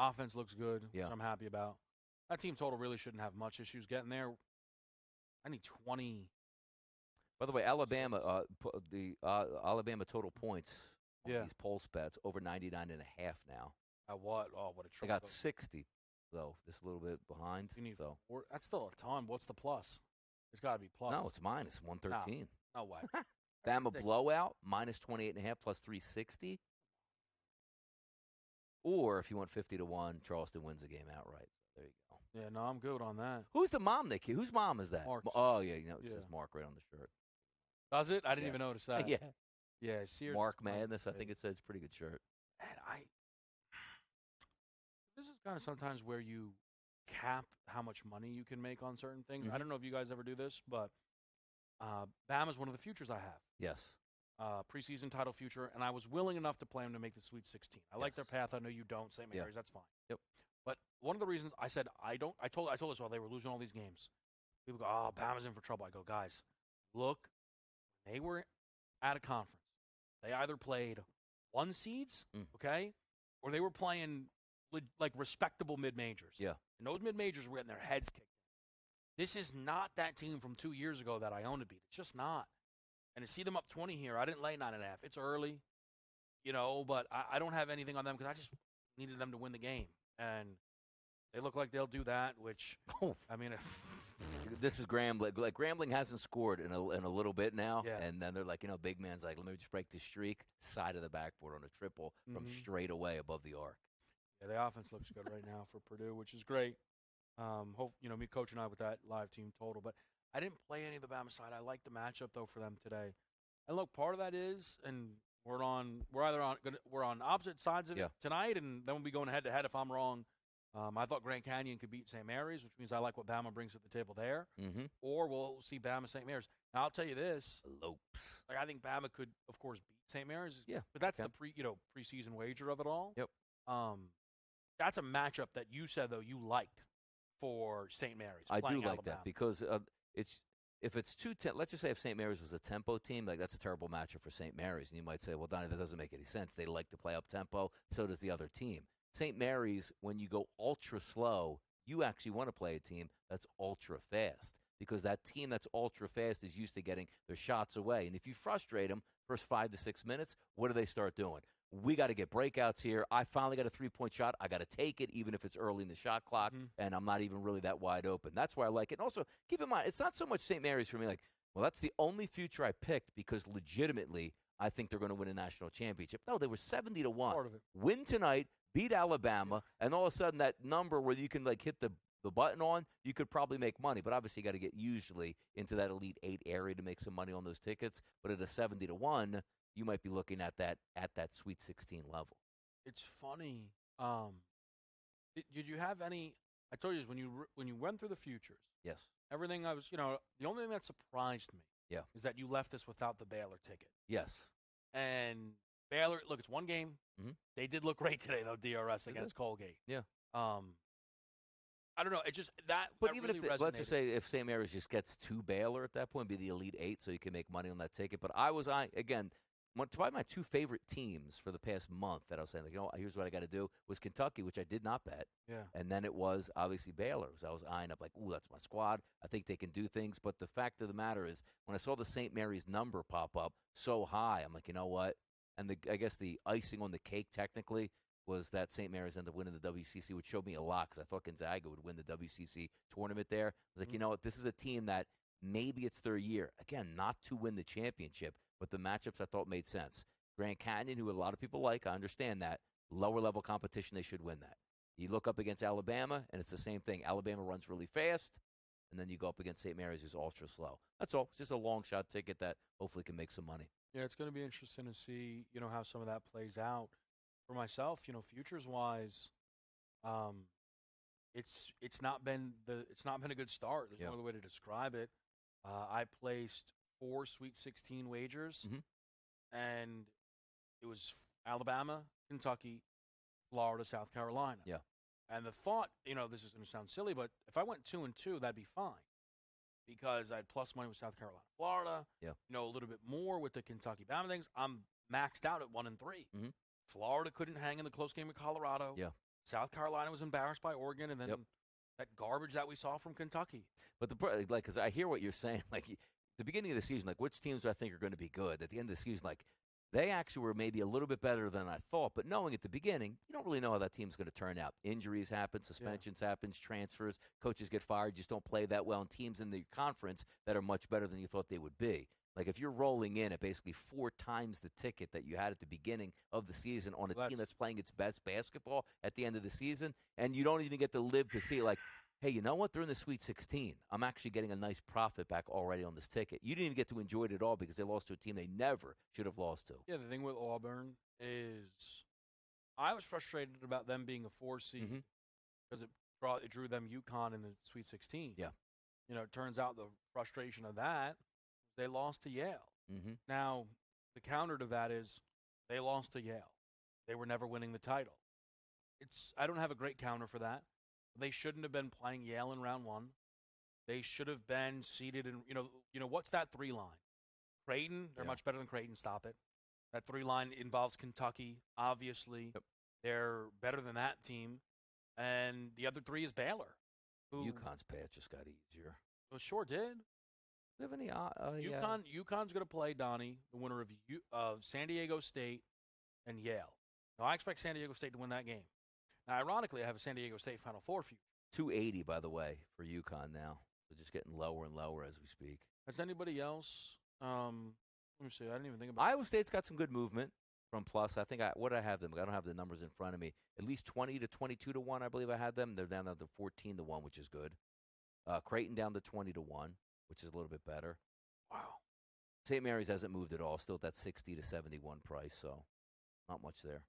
A: Offense looks good, which I'm happy about. That team total really shouldn't have much issues getting there. I need 20.
B: By the way, Alabama, the Alabama total points on these pulse bets over 99.5 now.
A: At what? Oh, what a
B: They got 60, though. Just a little bit behind.
A: You need that's still a ton. What's the plus? It's got to be plus.
B: No, it's minus 113.
A: No way.
B: Bama blowout, minus 28.5, plus 360. Or if you want 50 to 1, Charleston wins the game outright. There you go.
A: Yeah, no, I'm good on that.
B: Who's the mom, Nicky? Whose mom is that?
A: Mark's.
B: Oh, yeah, it says Mark right on the shirt.
A: Does it? I didn't even notice that.
B: Yeah.
A: Yeah, Sears.
B: Mark Madness, I think it says. Pretty good shirt.
A: And this is kind of sometimes where you cap how much money you can make on certain things.
B: Mm-hmm.
A: I don't know if you guys ever do this, but Bama's one of the futures I have.
B: Yes.
A: Preseason title future, and I was willing enough to play them to make the Sweet 16. I like their path. I know you don't, St. Mary's. That's fine.
B: Yep.
A: But one of the reasons I said I told us while they were losing all these games. People go, "Oh, Bama's in for trouble." I go, "Guys, look, they were at a conference. They either played 1 seeds, okay, or they were playing like respectable mid-majors.
B: Yeah.
A: And those mid-majors were getting their heads kicked. This is not that team from 2 years ago that I owned to beat. It's just not. And to see them up 20 here, I didn't lay 9.5. It's early, but I don't have anything on them because I just needed them to win the game. And they look like they'll do that, which, I mean,
B: this is Grambling. Like, Grambling hasn't scored in a little bit now.
A: Yeah.
B: And then they're like, big man's like, let me just break the streak, side of the backboard on a triple from straight away above the arc.
A: Yeah, the offense looks good right now for Purdue, which is great. Me, Coach, and I with that live team total. But I didn't play any of the Bama side. I like the matchup, though, for them today. And, look, part of that is, and we're on opposite sides of it tonight, and then we'll be going head-to-head if I'm wrong. I thought Grand Canyon could beat St. Mary's, which means I like what Bama brings to the table there.
B: Mm-hmm.
A: Or we'll see Bama St. Mary's. Now, I'll tell you this. I think Bama could, of course, beat St. Mary's.
B: Yeah.
A: But that's the preseason wager of it all.
B: Yep.
A: That's a matchup that you said, though, you liked for St. Mary's.
B: I do like
A: Alabama.
B: that because if it's let's just say if St. Mary's was a tempo team, like that's a terrible matchup for St. Mary's. And you might say, well, Donnie, that doesn't make any sense. They like to play up tempo. So does the other team. St. Mary's, when you go ultra slow, you actually want to play a team that's ultra fast because that team that's ultra fast is used to getting their shots away. And if you frustrate them first 5 to 6 minutes, what do they start doing? We got to get breakouts here. I finally got a 3-point shot. I got to take it, even if it's early in the shot clock, and I'm not even really that wide open. That's why I like it. And also, keep in mind, it's not so much St. Mary's for me like, well, that's the only future I picked because legitimately I think they're going to win a national championship. No, they were 70 to 1.
A: Part of it.
B: Win tonight, beat Alabama, and all of a sudden that number where you can like hit the button on, you could probably make money. But obviously you got to get usually into that Elite 8 area to make some money on those tickets. But at a 70 to 1, you might be looking at that Sweet 16 level.
A: It's funny. Did you have any? I told you this, when you went through the futures.
B: Yes.
A: Everything I was, the only thing that surprised me.
B: Yeah.
A: Is that you left this without the Baylor ticket.
B: Yes.
A: And Baylor, look, it's one game.
B: Mm-hmm.
A: They did look great today, though. DRS against Colgate.
B: Yeah.
A: I don't know. It just that.
B: But
A: that
B: even
A: really
B: if let's
A: resonated.
B: just say if St. Mary's just gets to Baylor at that point, be the Elite 8, so you can make money on that ticket. But again, probably my two favorite teams for the past month that I was saying, like, here's what I got to do, was Kentucky, which I did not bet.
A: Yeah.
B: And then it was obviously Baylor. So I was eyeing up like, ooh, that's my squad. I think they can do things. But the fact of the matter is, when I saw the St. Mary's number pop up so high, I'm like, you know what? And I guess the icing on the cake technically was that St. Mary's ended up winning the WCC, which showed me a lot because I thought Gonzaga would win the WCC tournament there. I was like, you know what? This is a team that maybe it's their year. Again, not to win the championship, but the matchups I thought made sense. Grand Canyon, who a lot of people like, I understand that. Lower level competition, they should win that. You look up against Alabama, and it's the same thing. Alabama runs really fast, and then you go up against St. Mary's, who's ultra slow. That's all. It's just a long shot ticket that hopefully can make some money.
A: Yeah, it's going to be interesting to see, how some of that plays out. For myself, futures-wise, it's not been a good start. There's no other way to describe it. I placed 4 Sweet 16 wagers, and it was Alabama, Kentucky, Florida, South Carolina.
B: Yeah.
A: And the thought, this is going to sound silly, but if I went 2-2, that'd be fine because I had plus money with South Carolina, Florida.
B: Yeah.
A: A little bit more with the Kentucky Bama things. I'm maxed out at 1-3.
B: Mm-hmm.
A: Florida couldn't hang in the close game with Colorado.
B: Yeah.
A: South Carolina was embarrassed by Oregon, and then that garbage that we saw from Kentucky.
B: But because I hear what you're saying, like the beginning of the season, like which teams do I think are going to be good? At the end of the season, like they actually were maybe a little bit better than I thought. But knowing at the beginning, you don't really know how that team's going to turn out. Injuries happen, suspensions happen, transfers, coaches get fired, you just don't play that well. And teams in the conference that are much better than you thought they would be. Like if you're rolling in at basically 4 times the ticket that you had at the beginning of the season on a team that's playing its best basketball at the end of the season, and you don't even get to live to see like, hey, you know what? They're in the Sweet 16. I'm actually getting a nice profit back already on this ticket. You didn't even get to enjoy it at all because they lost to a team they never should have lost to.
A: Yeah, the thing with Auburn is I was frustrated about them being a 4 seed because it drew them UConn in the Sweet 16.
B: Yeah.
A: It turns out the frustration of that, they lost to Yale.
B: Mm-hmm.
A: Now, the counter to that is they lost to Yale. They were never winning the title. I don't have a great counter for that. They shouldn't have been playing Yale in round 1. They should have been seated in, what's that 3 line? Creighton, they're much better than Creighton, stop it. That 3 line involves Kentucky, obviously.
B: Yep.
A: They're better than that team. And the other 3 is Baylor.
B: UConn's path just got easier.
A: Well, sure did.
B: Do you have any?
A: UConn's going to play, Donnie, the winner of San Diego State and Yale. Now, I expect San Diego State to win that game. Now, ironically, I have a San Diego State Final Four future.
B: 280, by the way, for UConn now. They're just getting lower and lower as we speak.
A: Has anybody else? Let me see. I didn't even think about
B: Iowa State's got some good movement from plus. I think what I have them. I don't have the numbers in front of me. At least 20 to 22 to 1, I believe I had them. They're down to 14 to 1, which is good. Creighton down to 20 to 1, which is a little bit better.
A: Wow.
B: St. Mary's hasn't moved at all. Still at that 60 to 71 price, so not much there.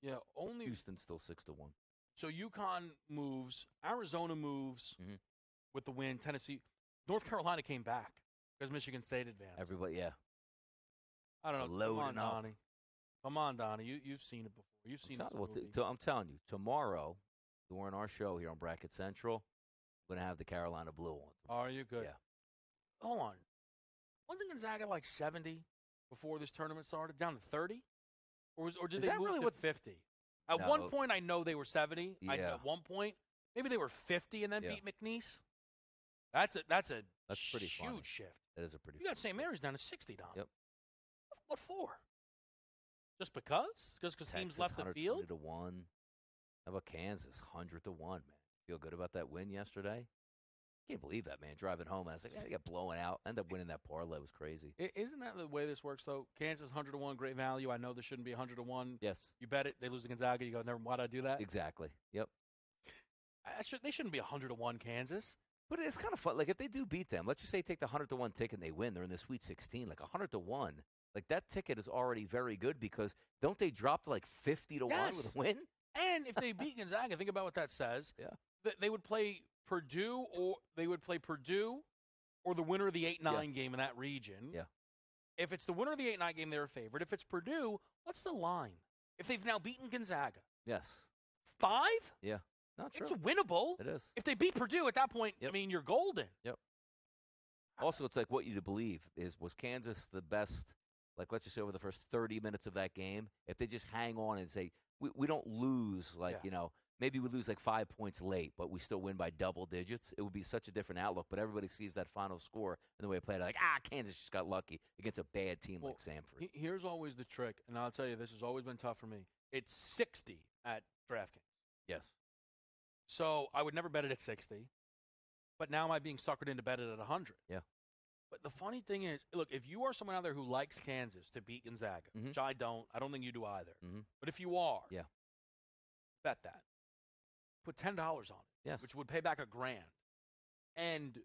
A: Yeah, only
B: Houston's still 6 to 1.
A: So UConn moves, Arizona moves with the win. Tennessee, North Carolina came back because Michigan State advanced.
B: Everybody, yeah.
A: I don't know.
B: Loading
A: Come on,
B: up.
A: Donnie. Come on, Donnie. You've seen it before. You've seen it.
B: I'm telling you, tomorrow during our show here on Bracket Central, we're gonna have the Carolina Blue on.
A: Are you good?
B: Yeah.
A: Hold on. Wasn't Gonzaga like 70 before this tournament started? Down to 30? Or did they move
B: really
A: to 50? At one point, I know they were 70.
B: Yeah.
A: At one point, maybe they were 50 and then beat McNeese. That's
B: pretty
A: huge
B: funny.
A: shift.
B: That is a pretty.
A: You got St. Mary's down to 60, Don.
B: Yep.
A: What for? Just because? Because teams left the field?
B: 120 to 1. How about Kansas? 100 to 1, man. Feel good about that win yesterday? Can't believe that, man. Driving home, and I was like, I got blown out. Ended up winning that parlay. It was crazy.
A: Isn't that the way this works, though? Kansas 100 to 1, great value. I know this shouldn't be 100 to 1.
B: Yes.
A: You bet it. They lose to Gonzaga. You go, never. Why'd I do that?
B: Exactly. Yep.
A: They shouldn't be 100 to 1, Kansas.
B: But it's kind of fun. Like, if they do beat them, let's just say take the 100 to 1 ticket and they win. They're in the Sweet 16. Like, 100 to 1. Like, that ticket is already very good because don't they drop to, like, 50 to 1 with a win?
A: And if they beat Gonzaga, think about what that says.
B: Yeah.
A: They would play Purdue or the winner of the 8-9 game in that region.
B: Yeah.
A: If it's the winner of the 8-9 game, they're a favorite. If it's Purdue, what's the line? If they've now beaten Gonzaga.
B: Yes.
A: 5?
B: Yeah. Not true.
A: It's winnable.
B: It is.
A: If they beat Purdue at that point, I mean, you're golden.
B: Yep. Also, it's like what you believe was Kansas the best like let's just say over the first 30 minutes of that game, if they just hang on and say, we don't lose, like, maybe we lose like 5 points late, but we still win by double digits, it would be such a different outlook. But everybody sees that final score and the way it played, like, Kansas just got lucky against a bad team like Samford.
A: Here's always the trick, and I'll tell you, this has always been tough for me. It's 60 at DraftKings.
B: Yes.
A: So I would never bet it at 60, but now am I being suckered into bet it at 100?
B: Yeah.
A: But the funny thing is, look, if you are someone out there who likes Kansas to beat Gonzaga, which I don't think you do either, but if you are, bet that. Put $10 on it, which would pay back $1,000. And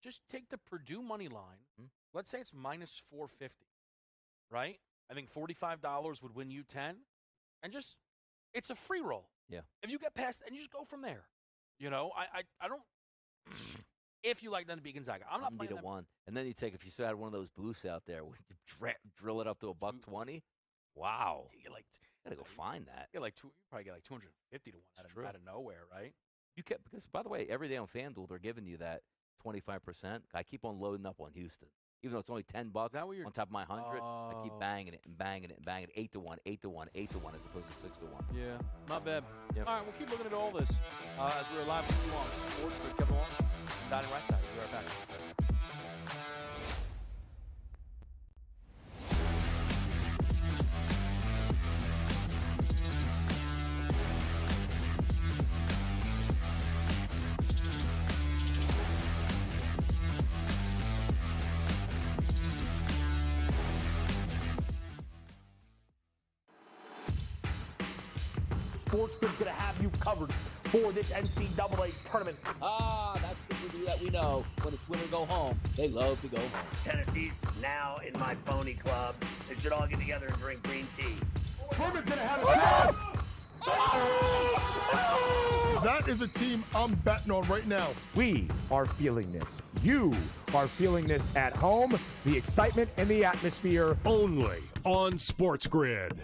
A: just take the Purdue money line. Let's say it's minus 450, right? I think $45 would win you 10. And just, it's a free roll.
B: Yeah.
A: If you get past, and you just go from there. You know, I don't, if you like them to beat Gonzaga. I'm not playing them.
B: 1. And then you take, if you still had one of those boosts out there, would you drill it up to $1.20? Wow.
A: You
B: gotta go find that.
A: You probably get like 250 to 1 out of nowhere, right?
B: You kept, because by the way, every day on FanDuel they're giving you that 25%. I keep on loading up on Houston, even though it's only $10 on top of my 100. I keep banging it and banging it and banging it. 8-1, 8-1, 8-1 as opposed to 6-1.
A: Yeah, not bad.
B: Yep.
A: All right, we'll keep looking at all this as we're live with you on SportsGrid. Kevin Walsh and Donnie Rightside. We'll be right back.
L: SportsGrid's going to have you covered for this NCAA tournament.
E: That's the movie that we know. When it's win or go home, they love to go home.
F: Tennessee's now in my phony club. They should all get together and drink green tea.
C: Truman's going to have a chance. That is a team I'm betting on right now.
D: We are feeling this. You are feeling this at home. The excitement and the atmosphere.
G: Only on SportsGrid.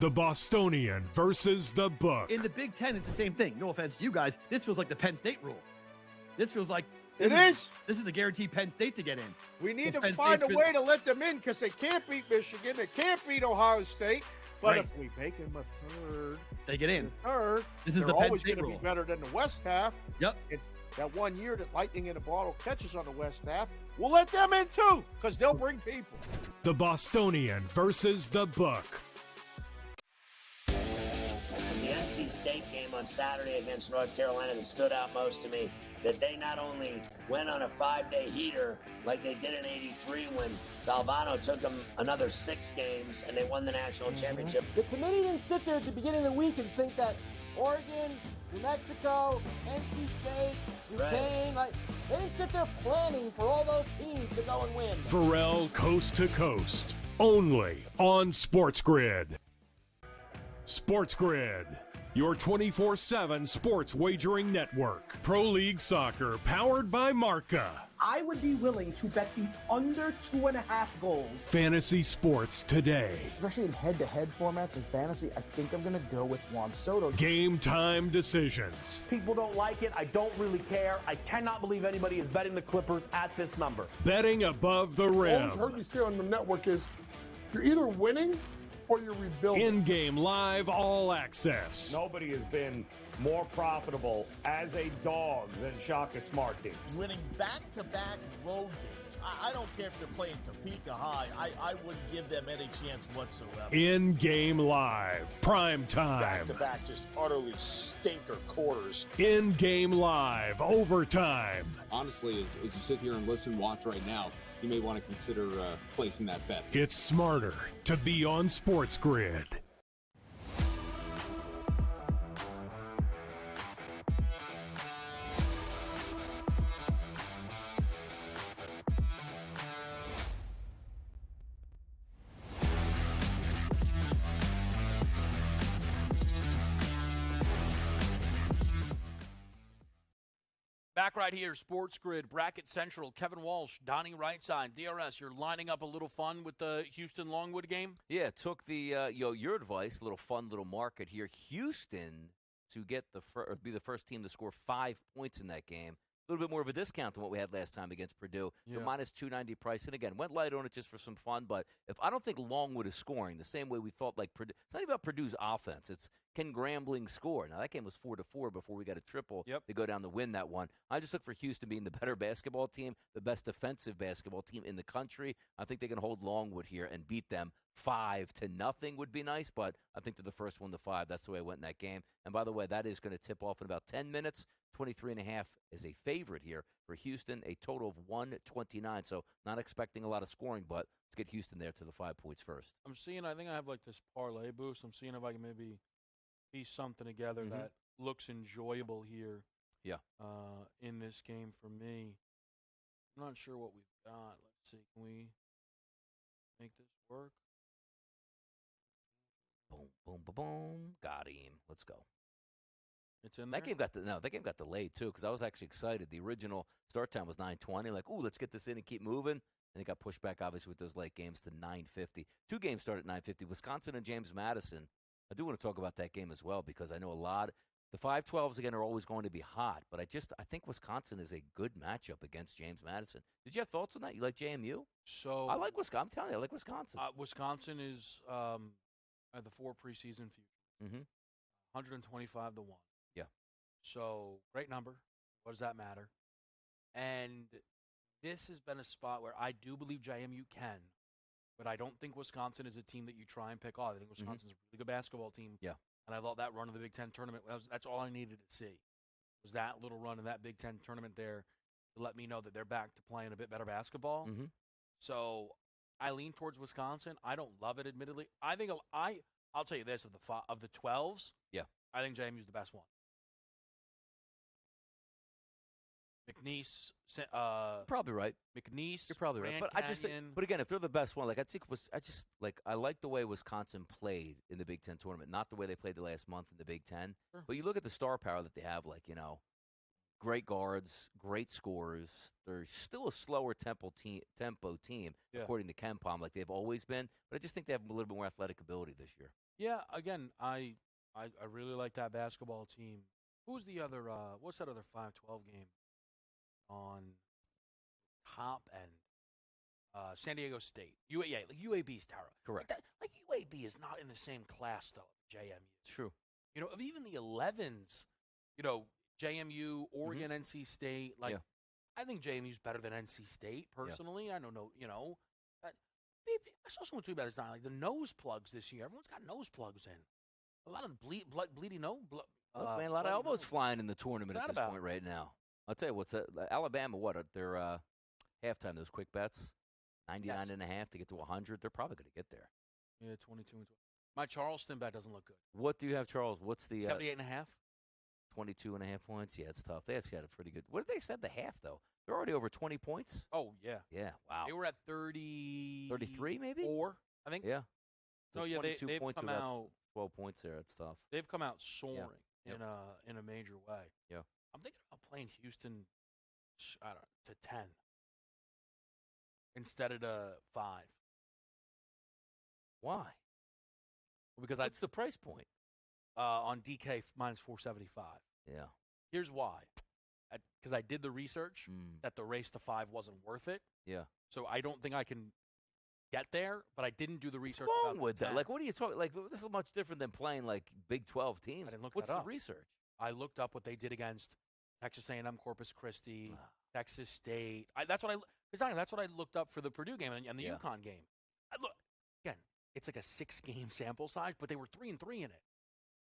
G: The Bostonian versus the Book.
H: In the Big Ten, it's the same thing. No offense to you guys. This feels like the Penn State rule. This feels like this is the guaranteed Penn State to get in.
I: We need to find a way to let them in because they can't beat Michigan. They can't beat Ohio State. But if we make them a third,
H: they get in.
I: Third,
H: this is the Penn
I: always
H: State
I: going to
H: rule.
I: be better than the West half.
H: Yep.
I: That 1 year that Lightning in a Bottle catches on the West half, we'll let them in too because they'll bring people.
G: The Bostonian versus the Book.
F: The NC State game on Saturday against North Carolina that stood out most to me, that they not only went on a 5-day heater like they did in '83 when Valvano took them another 6 games and they won the national championship.
J: The committee didn't sit there at the beginning of the week and think that Oregon, New Mexico, NC State, Duquesne, they didn't sit there planning for all those teams to go and win.
G: Pharrell Coast to Coast. Only on SportsGrid. SportsGrid, your 24/7 sports wagering network. Pro League Soccer, powered by Marca.
Q: I would be willing to bet the under 2.5 goals.
G: Fantasy sports today.
K: Especially in head-to-head formats in fantasy, I think I'm going to go with Juan Soto.
G: Game time decisions.
L: People don't like it. I don't really care. I cannot believe anybody is betting the Clippers at this number.
G: Betting above the rim.
C: All I've heard you say on the network is you're either winning or you're rebuilding.
G: In-game live all access.
M: Nobody has been more profitable as a dog than Shaka Smart team.
N: Winning back-to-back road games. I don't care if they're playing Topeka High. I wouldn't give them any chance whatsoever.
G: In-game live. Primetime.
O: Back-to-back, just utterly stinker quarters.
G: In-game live. Overtime.
P: Honestly, as you sit here and watch right now, you may want to consider placing that bet.
G: It's smarter to be on SportsGrid.
A: Back right here, SportsGrid, Bracket Central, Kevin Walsh, Donnie Rightside, DRS. You're lining up a little fun with the Houston-Longwood game?
B: Yeah, took the your advice, a little fun little market here. Houston to get be the first team to score 5 points in that game. A little bit more of a discount than what we had last time against Purdue.
A: Yeah.
B: The minus 290 price. And again, went light on it just for some fun. But if I don't think Longwood is scoring the same way we thought, like Purdue, it's not even about Purdue's offense. It's can Grambling score? Now, that game was 4-4 before we got a triple to go down to win that one. I just look for Houston being the better basketball team, the best defensive basketball team in the country. I think they can hold Longwood here and beat them 5-0 would be nice, but I think they're the first one to 5. That's the way I went in that game. And by the way, that is going to tip off in about 10 minutes. 23.5 is a favorite here for Houston, a total of 129. So not expecting a lot of scoring, but let's get Houston there to the 5 points first.
A: I'm seeing, I think I have like this parlay boost. I'm seeing if I can maybe piece something together that looks enjoyable here.
B: Yeah.
A: In this game for me. I'm not sure what we've got. Let's see. Can we make this work?
B: Boom, boom, boom, boom. Got him. Let's go.
A: It's in there?
B: That game got delayed too because I was actually excited. The original start time was 9:20. Like, ooh, let's get this in and keep moving. And it got pushed back, obviously, with those late games to 9:50. 2 games started at 9:50. Wisconsin and James Madison. I do want to talk about that game as well because I know a lot. The 5-12s, again, are always going to be hot. But I think Wisconsin is a good matchup against James Madison. Did you have thoughts on that? You like JMU?
A: So
B: I like Wisconsin. I'm telling you, I like Wisconsin.
A: Wisconsin is at the 4 preseason futures. 125 to 1.
B: Yeah.
A: So great number. What does that matter? And this has been a spot where I do believe JMU can, but I don't think Wisconsin is a team that you try and pick off. I think Wisconsin's a really good basketball team.
B: Yeah.
A: And I thought that run of the Big Ten tournament, that's all I needed to see, was that little run in that Big Ten tournament there to let me know that they're back to playing a bit better basketball. So I lean towards Wisconsin. I don't love it, admittedly. I think I'll tell you this, of the 12s,
B: yeah,
A: I think JMU's the best one. McNeese,
B: probably right.
A: McNeese,
B: You're probably right.
A: Grand
B: But I just think,
A: Canyon.
B: but again, if they're the best one, I like the way Wisconsin played in the Big Ten tournament, not the way they played the last month in the Big Ten.
A: Sure.
B: But you look at the star power that they have, great guards, great scorers. They're still a slower tempo team, according to KenPom, like they've always been. But I just think they have a little bit more athletic ability this year.
A: Yeah, again, I really like that basketball team. Who's the other? What's that other 5-12 game on top end? San Diego State. UAB's terrible.
B: Correct.
A: Like UAB is not in the same class though. JMU.
B: True.
A: Of even the 11s, JMU, Oregon, NC State. I think JMU's better than NC State personally. I don't know. I saw someone tweet about this now. Like the nose plugs this year. Everyone's got nose plugs in. A lot of bleeding nose.
B: Man, a lot of elbows flying in the tournament at this point right now. I'll tell you what's that. Alabama, their halftime, those quick bets, 99.5 to get to 100. They're probably going to get there.
A: Yeah, 22 and 20. My Charleston bet doesn't look good.
B: What do you have, Charles? What's the
A: 78.5?
B: 22.5 points. Yeah, it's tough. They actually had a pretty good. What did they set the half though? They're already over 20 points.
A: Oh yeah.
B: Yeah. Wow.
A: They were at 30.
B: 33 maybe.
A: 4, I think.
B: Yeah.
A: So they've
B: points
A: come out
B: 12 points there. It's tough.
A: They've come out soaring
B: Yeah.
A: in a major way.
B: Yeah.
A: I'm thinking about playing Houston, I don't know, to 10 instead of to 5.
B: Why?
A: Because
B: that's the price point.
A: On DK minus 475.
B: Yeah.
A: Here's why. Because I did the research that the race to 5 wasn't worth it.
B: Yeah.
A: So I don't think I can get there, but I didn't do the research.
B: What's wrong
A: about
B: with
A: the
B: that?
A: 10.
B: Like, what are you talking? Like, this is much different than playing like Big 12 teams.
A: I didn't look
B: What's
A: that
B: the
A: up.
B: research?
A: I looked up what they did against Texas A&M, Corpus Christi, Texas State. That's what I looked up for the Purdue game and the UConn game. Again, it's like a 6-game sample size, but they were 3-3 in it,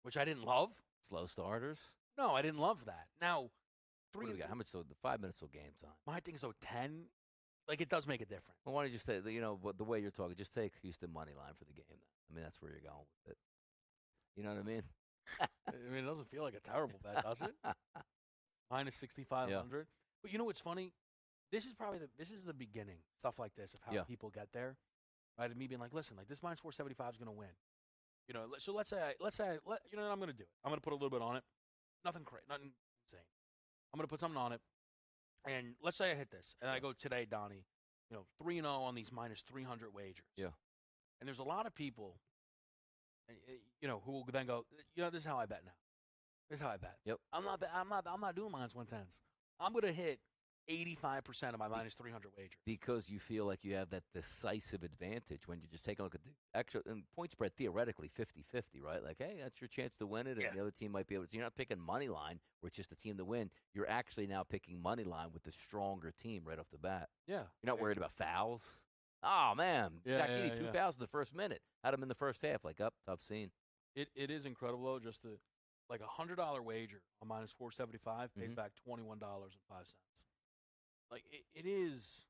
A: which I didn't love.
B: Slow starters.
A: No, I didn't love that. Now,
B: What do we got? How much? So the 5 minutes till game time.
A: My thing is 10. Like it does make a difference.
B: Well, why don't you just say, the way you're talking, just take Houston money line for the game. Then. I mean, that's where you're going with it. You know what I mean?
A: I mean, it doesn't feel like a terrible bet, does it? Minus 6,500.
B: Yeah.
A: But you know what's funny? This is the beginning, stuff like this, of how people get there. Right? And me being like, listen, like this minus 475 is going to win. So let's say I'm going to do it. I'm going to put a little bit on it. Nothing crazy, nothing insane. I'm going to put something on it. And let's say I hit this, and I go today, Donnie, 3-0 on these minus 300 wagers.
B: Yeah.
A: And there's a lot of people, who will then go, this is how I bet now. This is how I bet.
B: Yep.
A: I'm not doing minus 110s. I'm going to hit 85% of my minus 300 wager.
B: Because you feel like you have that decisive advantage when you're just taking a look at the extra and point spread, theoretically 50-50, right? Like, hey, that's your chance to win it, and the other team might be able to. So you're not picking money line, where it's just the team to win. You're actually now picking money line with the stronger team right off the bat.
A: Yeah.
B: You're not worried about fouls. Oh, man. Zach Edey, 2 fouls in the first minute. Had him in the first half. Like, tough scene.
A: It is incredible, though, just like a $100 wager on minus 475 pays back $21.05. Like, it is,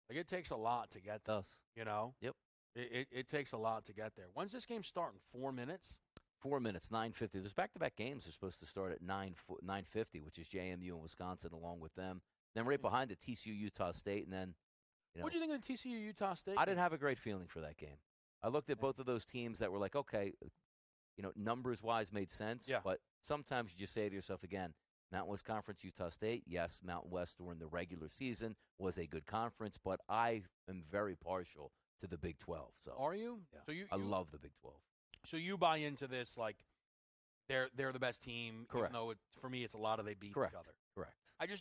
A: like, it takes a lot to get there,
B: Yep.
A: It takes a lot to get there. When's this game starting? 4 minutes?
B: 4 minutes, 9:50. There's back-to-back games are supposed to start at 9:50, which is JMU and Wisconsin along with them. Then right behind it, TCU, Utah State, and then,
A: What do you think of the TCU, Utah State?
B: I didn't have a great feeling for that game. I looked at both of those teams that were like, okay, numbers-wise made sense, but sometimes you just say to yourself again, Mountain West Conference, Utah State, yes, Mountain West during the regular season was a good conference, but I am very partial to the Big 12. So
A: Are you?
B: Yeah.
A: So
B: I love the Big 12.
A: So you buy into this like they're the best team,
B: Correct.
A: even though for me it's a lot of they beat
B: Correct.
A: each other.
B: Correct.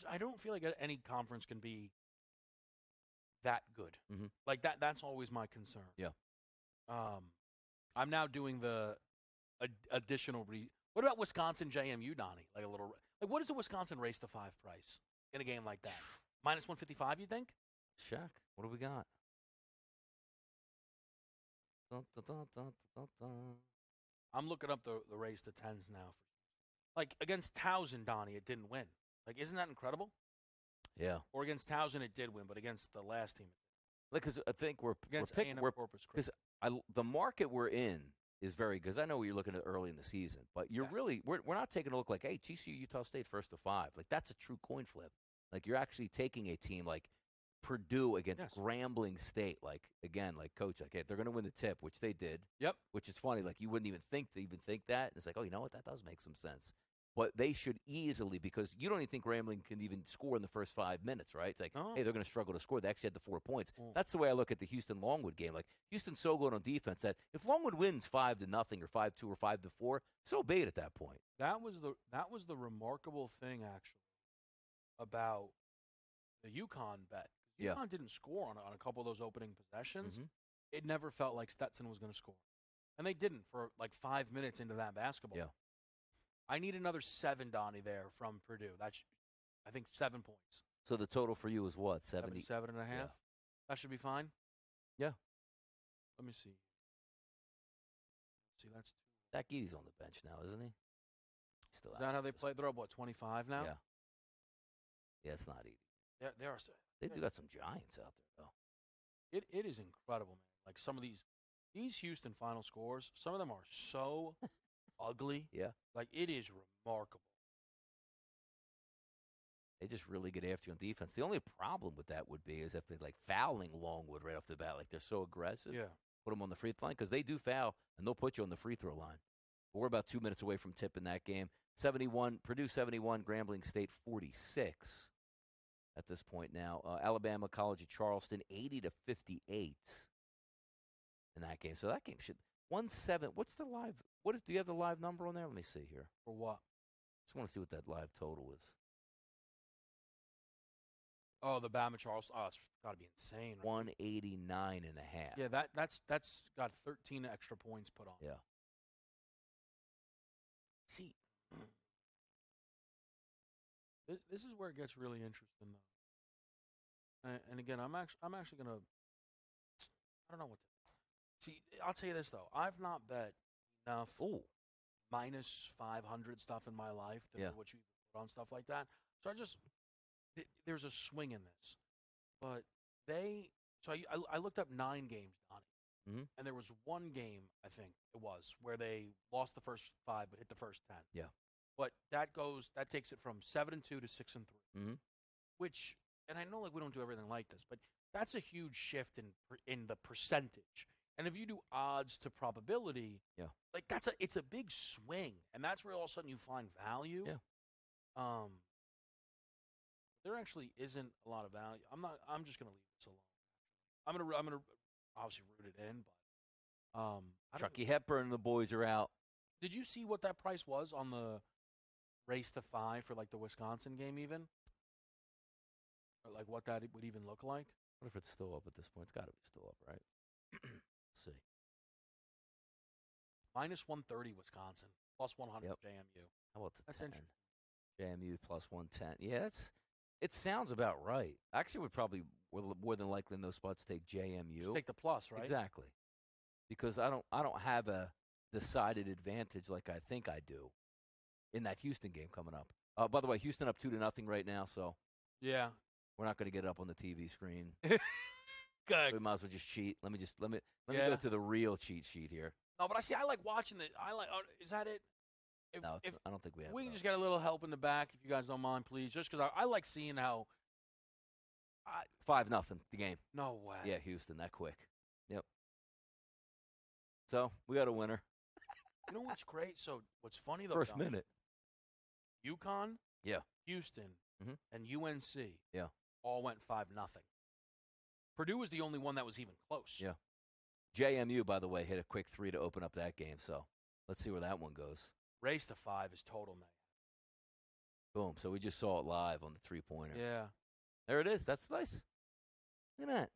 A: I don't feel like any conference can be that good.
B: Mm-hmm.
A: Like that's always my concern.
B: Yeah.
A: I'm now doing the additional what about Wisconsin JMU, Donnie? Like what is the Wisconsin race to 5 price in a game like that? Minus 155, you think?
B: Shaq, what do we got?
A: I'm looking up the race to 10s now. Like against Towson, Donnie, it didn't win. Like, isn't that incredible?
B: Yeah.
A: Or against Towson, it did win, but against the last team,
B: Because I think
A: against
B: picking
A: Corpus Christi.
B: because the market we're in is very because I know what you're looking at early in the season, but you're really we're not taking a look like, hey, TCU Utah State first to 5. Like that's a true coin flip. Like you're actually taking a team like Purdue against Grambling State. Like again, like coach, like hey, they're going to win the tip, which they did.
A: Yep.
B: Which is funny. Like you wouldn't even think that. And it's like, oh, you know what? That does make some sense. But they should easily, because you don't even think Grambling can even score in the first 5 minutes, right? It's like, hey, they're going to struggle to score. They actually had the 4 points. That's the way I look at the Houston-Longwood game. Like, Houston's so good on defense that if Longwood wins 5-0 or 5-2 or 5-4, so be it at that point.
A: That was the remarkable thing, actually, about the UConn bet. UConn didn't score on a couple of those opening possessions.
B: Mm-hmm.
A: It never felt like Stetson was going to score. And they didn't for like 5 minutes into that basketball.
B: Yeah.
A: I need another 7, Donnie, there from Purdue. That's, I think, 7 points.
B: So the total for you is what?
A: 77.5?
B: Yeah.
A: That should be fine?
B: Yeah.
A: Let me see. That's
B: Zach Edey's on the bench now, isn't he? Still
A: Is that how they play? They're up, 25 now?
B: Yeah. Yeah, it's not Edey.
A: They
B: do got some giants out there, though.
A: It is incredible, man. Like some of these Houston final scores, some of them are so ugly.
B: Yeah.
A: Like it is remarkable.
B: They just really get after you on defense. The only problem with that would be is if they like fouling Longwood right off the bat, like they're so aggressive.
A: Yeah.
B: Put them on the free throw line because they do foul and they'll put you on the free throw line. But we're about 2 minutes away from tip in that game. Purdue 71, Grambling State 46 at this point now. Alabama College of Charleston 80-58 in that game. So that game should 1-7. What's the live? Do you have the live number on there? Let me see here.
A: For what?
B: Just want to see what that live total is.
A: Oh, the Bama Charleston. Oh, it's got to be insane. Right?
B: 189.5.
A: Yeah, that's got 13 extra points put on.
B: Yeah.
A: See, this is where it gets really interesting, though. And again, I'm actually gonna. I don't know what. See, I'll tell you this though. I've not bet enough minus 500 stuff in my life to know what you put on stuff like that. So there's a swing in this, but I looked up 9 games, Donnie, and there was one game I think it was where they lost the first 5 but hit the first 10.
B: Yeah,
A: but that takes it from 7-2 to 6-3, which, and I know like we don't do everything like this, but that's a huge shift in the percentage. And if you do odds to probability, like it's a big swing, and that's where all of a sudden you find value.
B: Yeah.
A: there actually isn't a lot of value. I'm just gonna leave this alone. I'm gonna obviously root it in, but
B: Chucky Hepburn and the boys are out.
A: Did you see what that price was on the race to 5 for like the Wisconsin game even? Or like what that would even look like?
B: What if it's still up at this point? It's got to be still up, right? Let's see.
A: Minus 130 Wisconsin, plus 100 JMU.
B: How about the
A: That's
B: 10?
A: interesting.
B: JMU plus 110. Yeah, it sounds about right. Actually, would probably more than likely in those spots take JMU.
A: Just take the plus, right?
B: Exactly. Because I don't have a decided advantage like I think I do in that Houston game coming up. By the way, Houston up 2-0 right now, so
A: yeah,
B: we're not going to get it up on the TV screen.
A: Good.
B: We might as well just cheat. Let me go to the real cheat sheet here.
A: No, but I like watching it. Is that it? If
B: I don't think we have.
A: We can just get a little help in the back if you guys don't mind, please. Just because I like seeing how.
B: 5-0 the game.
A: No way.
B: Yeah, Houston that quick. Yep. So we got a winner.
A: You know what's great? So what's funny though?
B: First minute.
A: UConn.
B: Yeah.
A: Houston. And UNC.
B: Yeah.
A: All went 5-0. Purdue was the only one that was even close.
B: Yeah. JMU, by the way, hit a quick 3 to open up that game. So let's see where that one goes.
A: Race to 5 is total mayhem.
B: Boom. So we just saw it live on the 3-pointer.
A: Yeah.
B: There it is. That's nice. Look at that.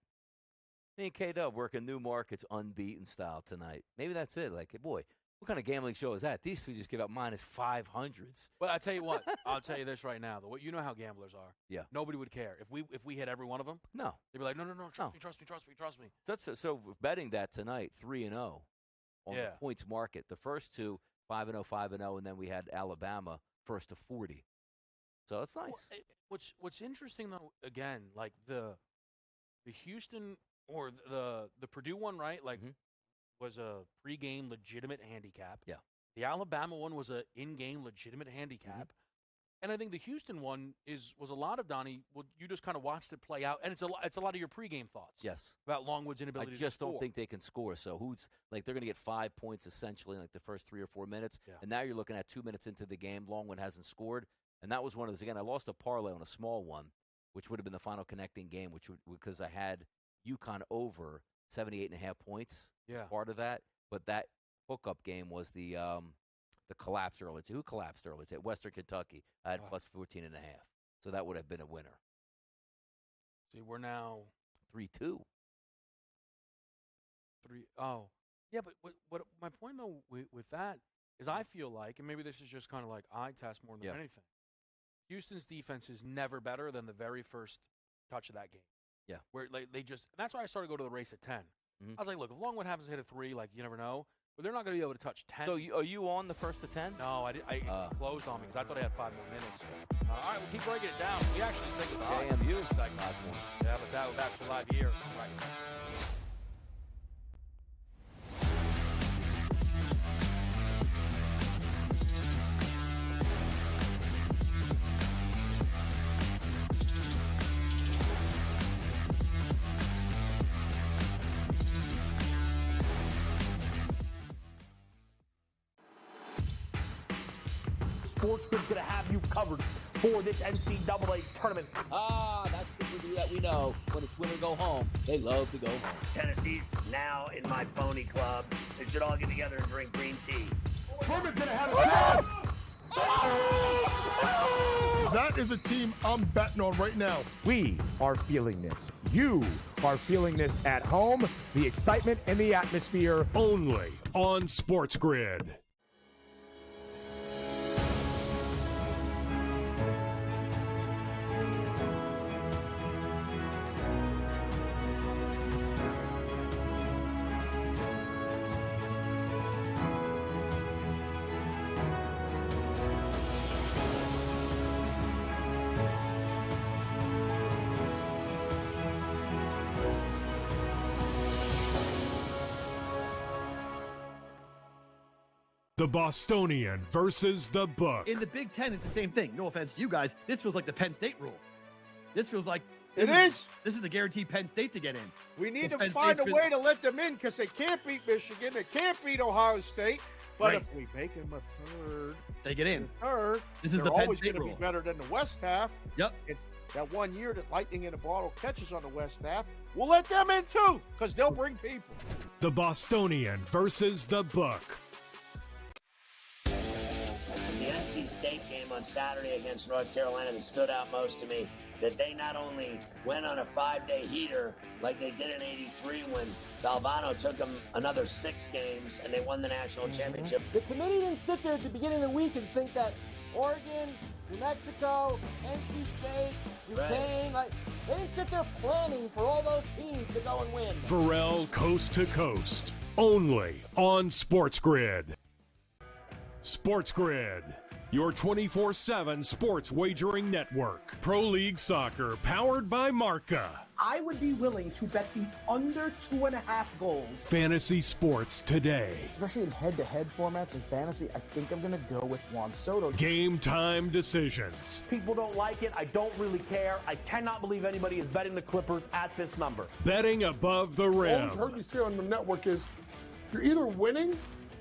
B: Me and K-Dub working new markets unbeaten style tonight. Maybe that's it. Like, boy, what kind of gambling show is that? These two just give out minus 500s.
A: But I tell you what, I'll tell you this right now. You know how gamblers are.
B: Yeah.
A: Nobody would care. If we hit every one of them,
B: no.
A: They'd be like, no, trust me.
B: So betting that tonight, 3-0 on the points market. The first two, 5-0, 5-0, and then we had Alabama first to 40. So that's nice.
A: Well, what's interesting though, again, like the Houston or the Purdue one, right? Like was a pregame legitimate handicap.
B: Yeah.
A: The Alabama one was a in-game legitimate handicap. And I think the Houston one was a lot of Donnie. Well, you just kind of watched it play out, and it's a lot of your pregame thoughts.
B: Yes.
A: About Longwood's inability to score.
B: I just don't think they can score. So they're going to get 5 points essentially in like the first 3 or 4 minutes, and now you're looking at 2 minutes into the game. Longwood hasn't scored, and that was one of those. Again, I lost a parlay on a small one, which would have been the final connecting game, because I had UConn over 78.5 points.
A: Yeah.
B: As part of that, but that hookup game was the collapse early. Who collapsed early? At Western Kentucky. I had plus 14.5. So that would have been a winner.
A: See, we're now
B: 3-2.
A: Oh. Yeah, but what my point, though, with that is I feel like, and maybe this is just kind of like eye test more than anything, Houston's defense is never better than the very first touch of that game.
B: Yeah.
A: Where that's why I started to go to the race at 10. I was like, look, if Longwood happens to hit a 3, like, you never know. But they're not going to be able to touch 10.
B: So are you on the first to 10?
A: No, I closed on me because I thought I had 5 more minutes. All right, we'll keep breaking it down. We actually think of the
B: JMU
A: segment. 5 points. Yeah, but that's for live here. Right.
L: SportsGrid's going to have you covered for this NCAA tournament.
E: That's the movie that we know. When it's win or go home, they love to go home.
F: Tennessee's now in my phony club. They should all get together and drink green tea.
D: Furman's going to have a chance!
C: That is a team I'm betting on right now.
D: We are feeling this. You are feeling this at home. The excitement and the atmosphere.
G: Only on SportsGrid. The Bostonian versus the Book.
H: In the Big Ten, it's the same thing. No offense to you guys. This feels like the Penn State rule. This feels like
I: This
H: is the guaranteed Penn State to get in.
I: We need to
H: Penn
I: find
H: State's
I: a way to let them in because they can't beat Michigan. They can't beat Ohio State. But
H: Right.
I: if we make them a third,
H: They get in.
I: Third,
H: This is
I: they're
H: the Penn
I: always
H: State
I: going to be
H: rule.
I: better than the West half.
H: Yep.
I: that 1 year that Lightning in a Bottle catches on the West half. We'll let them in too, because they'll bring people.
G: The Bostonian versus the Book.
F: The NC State game on Saturday against North Carolina that stood out most to me, that they not only went on a 5-day heater like they did in '83 when Valvano took them another 6 games and they won the national championship.
J: The committee didn't sit there at the beginning of the week and think that Oregon, New Mexico, NC State, Duquesne, they didn't sit there planning for all those teams to go and win.
G: Pharrell Coast to Coast, only on SportsGrid. SportsGrid, your 24/7 sports wagering network. Pro League Soccer, powered by Marca.
Q: I would be willing to bet the under 2.5 goals.
G: Fantasy sports today.
K: Especially in head-to-head formats in fantasy, I think I'm going to go with Juan Soto.
G: Game time decisions.
L: People don't like it. I don't really care. I cannot believe anybody is betting the Clippers at this number.
G: Betting above the rim.
C: All I've heard you say on the network is you're either winning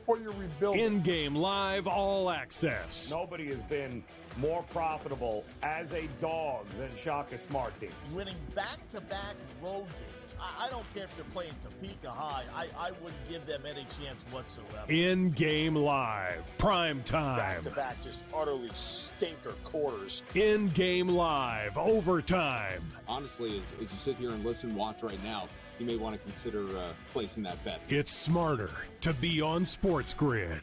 C: or you're rebuilding.
G: In-game live all access.
M: Nobody has been more profitable as a dog than Shaka Smart team.
N: Winning back-to-back road games. I don't care if they're playing Topeka High. I wouldn't give them any chance whatsoever.
G: In-game live, Primetime.
O: Back-to-back, just utterly stinker quarters.
G: In-game live, overtime.
P: Honestly, as you sit here and listen, watch right now, you may want to consider placing that bet.
G: It's smarter to be on SportsGrid.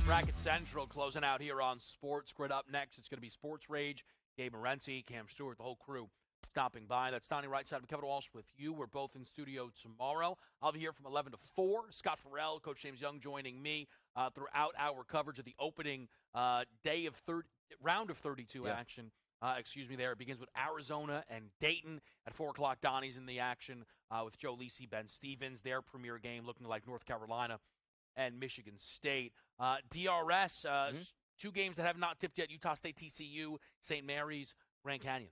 A: Bracket Central closing out here on SportsGrid. Up next, it's going to be Sports Rage. Gabe Morency, Cam Stewart, the whole crew stopping by. That's Donnie Rightside and Kevin Walsh with you. We're both in studio tomorrow. I'll be here from 11 to 4. Scott Farrell, Coach James Young joining me throughout our coverage of the opening day of round of 32 action. There. It begins with Arizona and Dayton at 4 o'clock. Donnie's in the action with Joe Lisi, Ben Stevens. Their premier game looking like North Carolina and Michigan State. DRS, 2 games that have not tipped yet. Utah State, TCU, St. Mary's, Grand Canyon.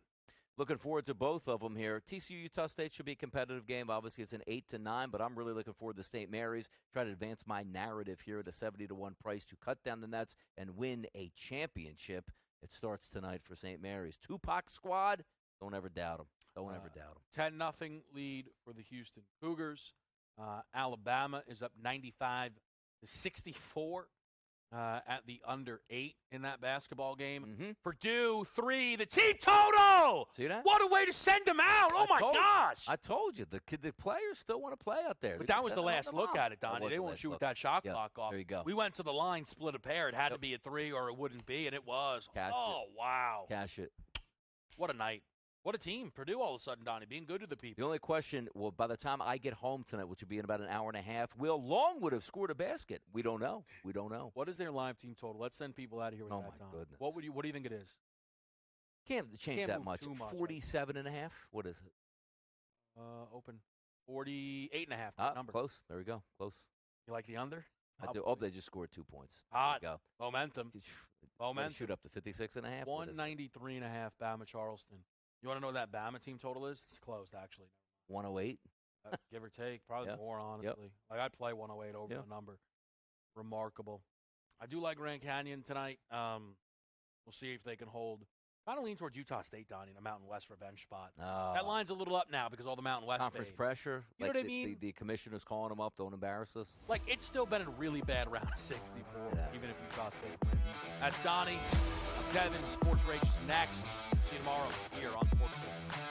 B: Looking forward to both of them here. TCU Utah State should be a competitive game. Obviously, it's an 8-9, but I'm really looking forward to St. Mary's. Try to advance my narrative here at a 70-1 price to cut down the nets and win a championship. It starts tonight for St. Mary's. Tupac squad, don't ever doubt them. Don't ever doubt them.
A: 10-0 lead for the Houston Cougars. Alabama is up 95-64 at the under 8 in that basketball game. Purdue 3, the team total.
B: See that?
A: What a way to send them out! Oh my gosh!
B: I told you the players still want to play out there.
A: But that was the last look at it, Donnie. They won't shoot that shot clock off.
B: There you go.
A: We went to the line, split a pair. It had to be a 3 or it wouldn't be, and it was. Wow!
B: Cash it.
A: What a night! What a team. Purdue all of a sudden, Donnie, being good to the people.
B: The only question, well, by the time I get home tonight, which will be in about an hour and a half, will Longwood have scored a basket? We don't know. We don't know.
A: What is their live team total? Let's send people out of here with that, Don.
B: Goodness.
A: What do you think it is?
B: Can't change that much. 47.5. What is it?
A: Open 48.5. Number.
B: Close. There we go. Close.
A: You like the under?
B: I do. Oh, they just scored 2 points.
A: Hot.
B: Go.
A: Momentum.
B: Shoot up to 56.5.
A: 193.5. Bama Charleston. You want to know what that Bama team total is? It's closed, actually.
B: 108.
A: Give or take. Probably more, honestly. Like, I'd play 108 over the number. Remarkable. I do like Grand Canyon tonight. We'll see if they can hold. Kind of lean towards Utah State, Donnie, in a Mountain West revenge spot. That line's a little up now because all the Mountain West
B: conference pressure.
A: You know what I mean?
B: The commissioner's calling them up. Don't embarrass us.
A: Like, it's still been a really bad round of 64, even if Utah State wins. That's Donnie. I'm Kevin. Sports Rage is next. See you tomorrow here on SportsGrid.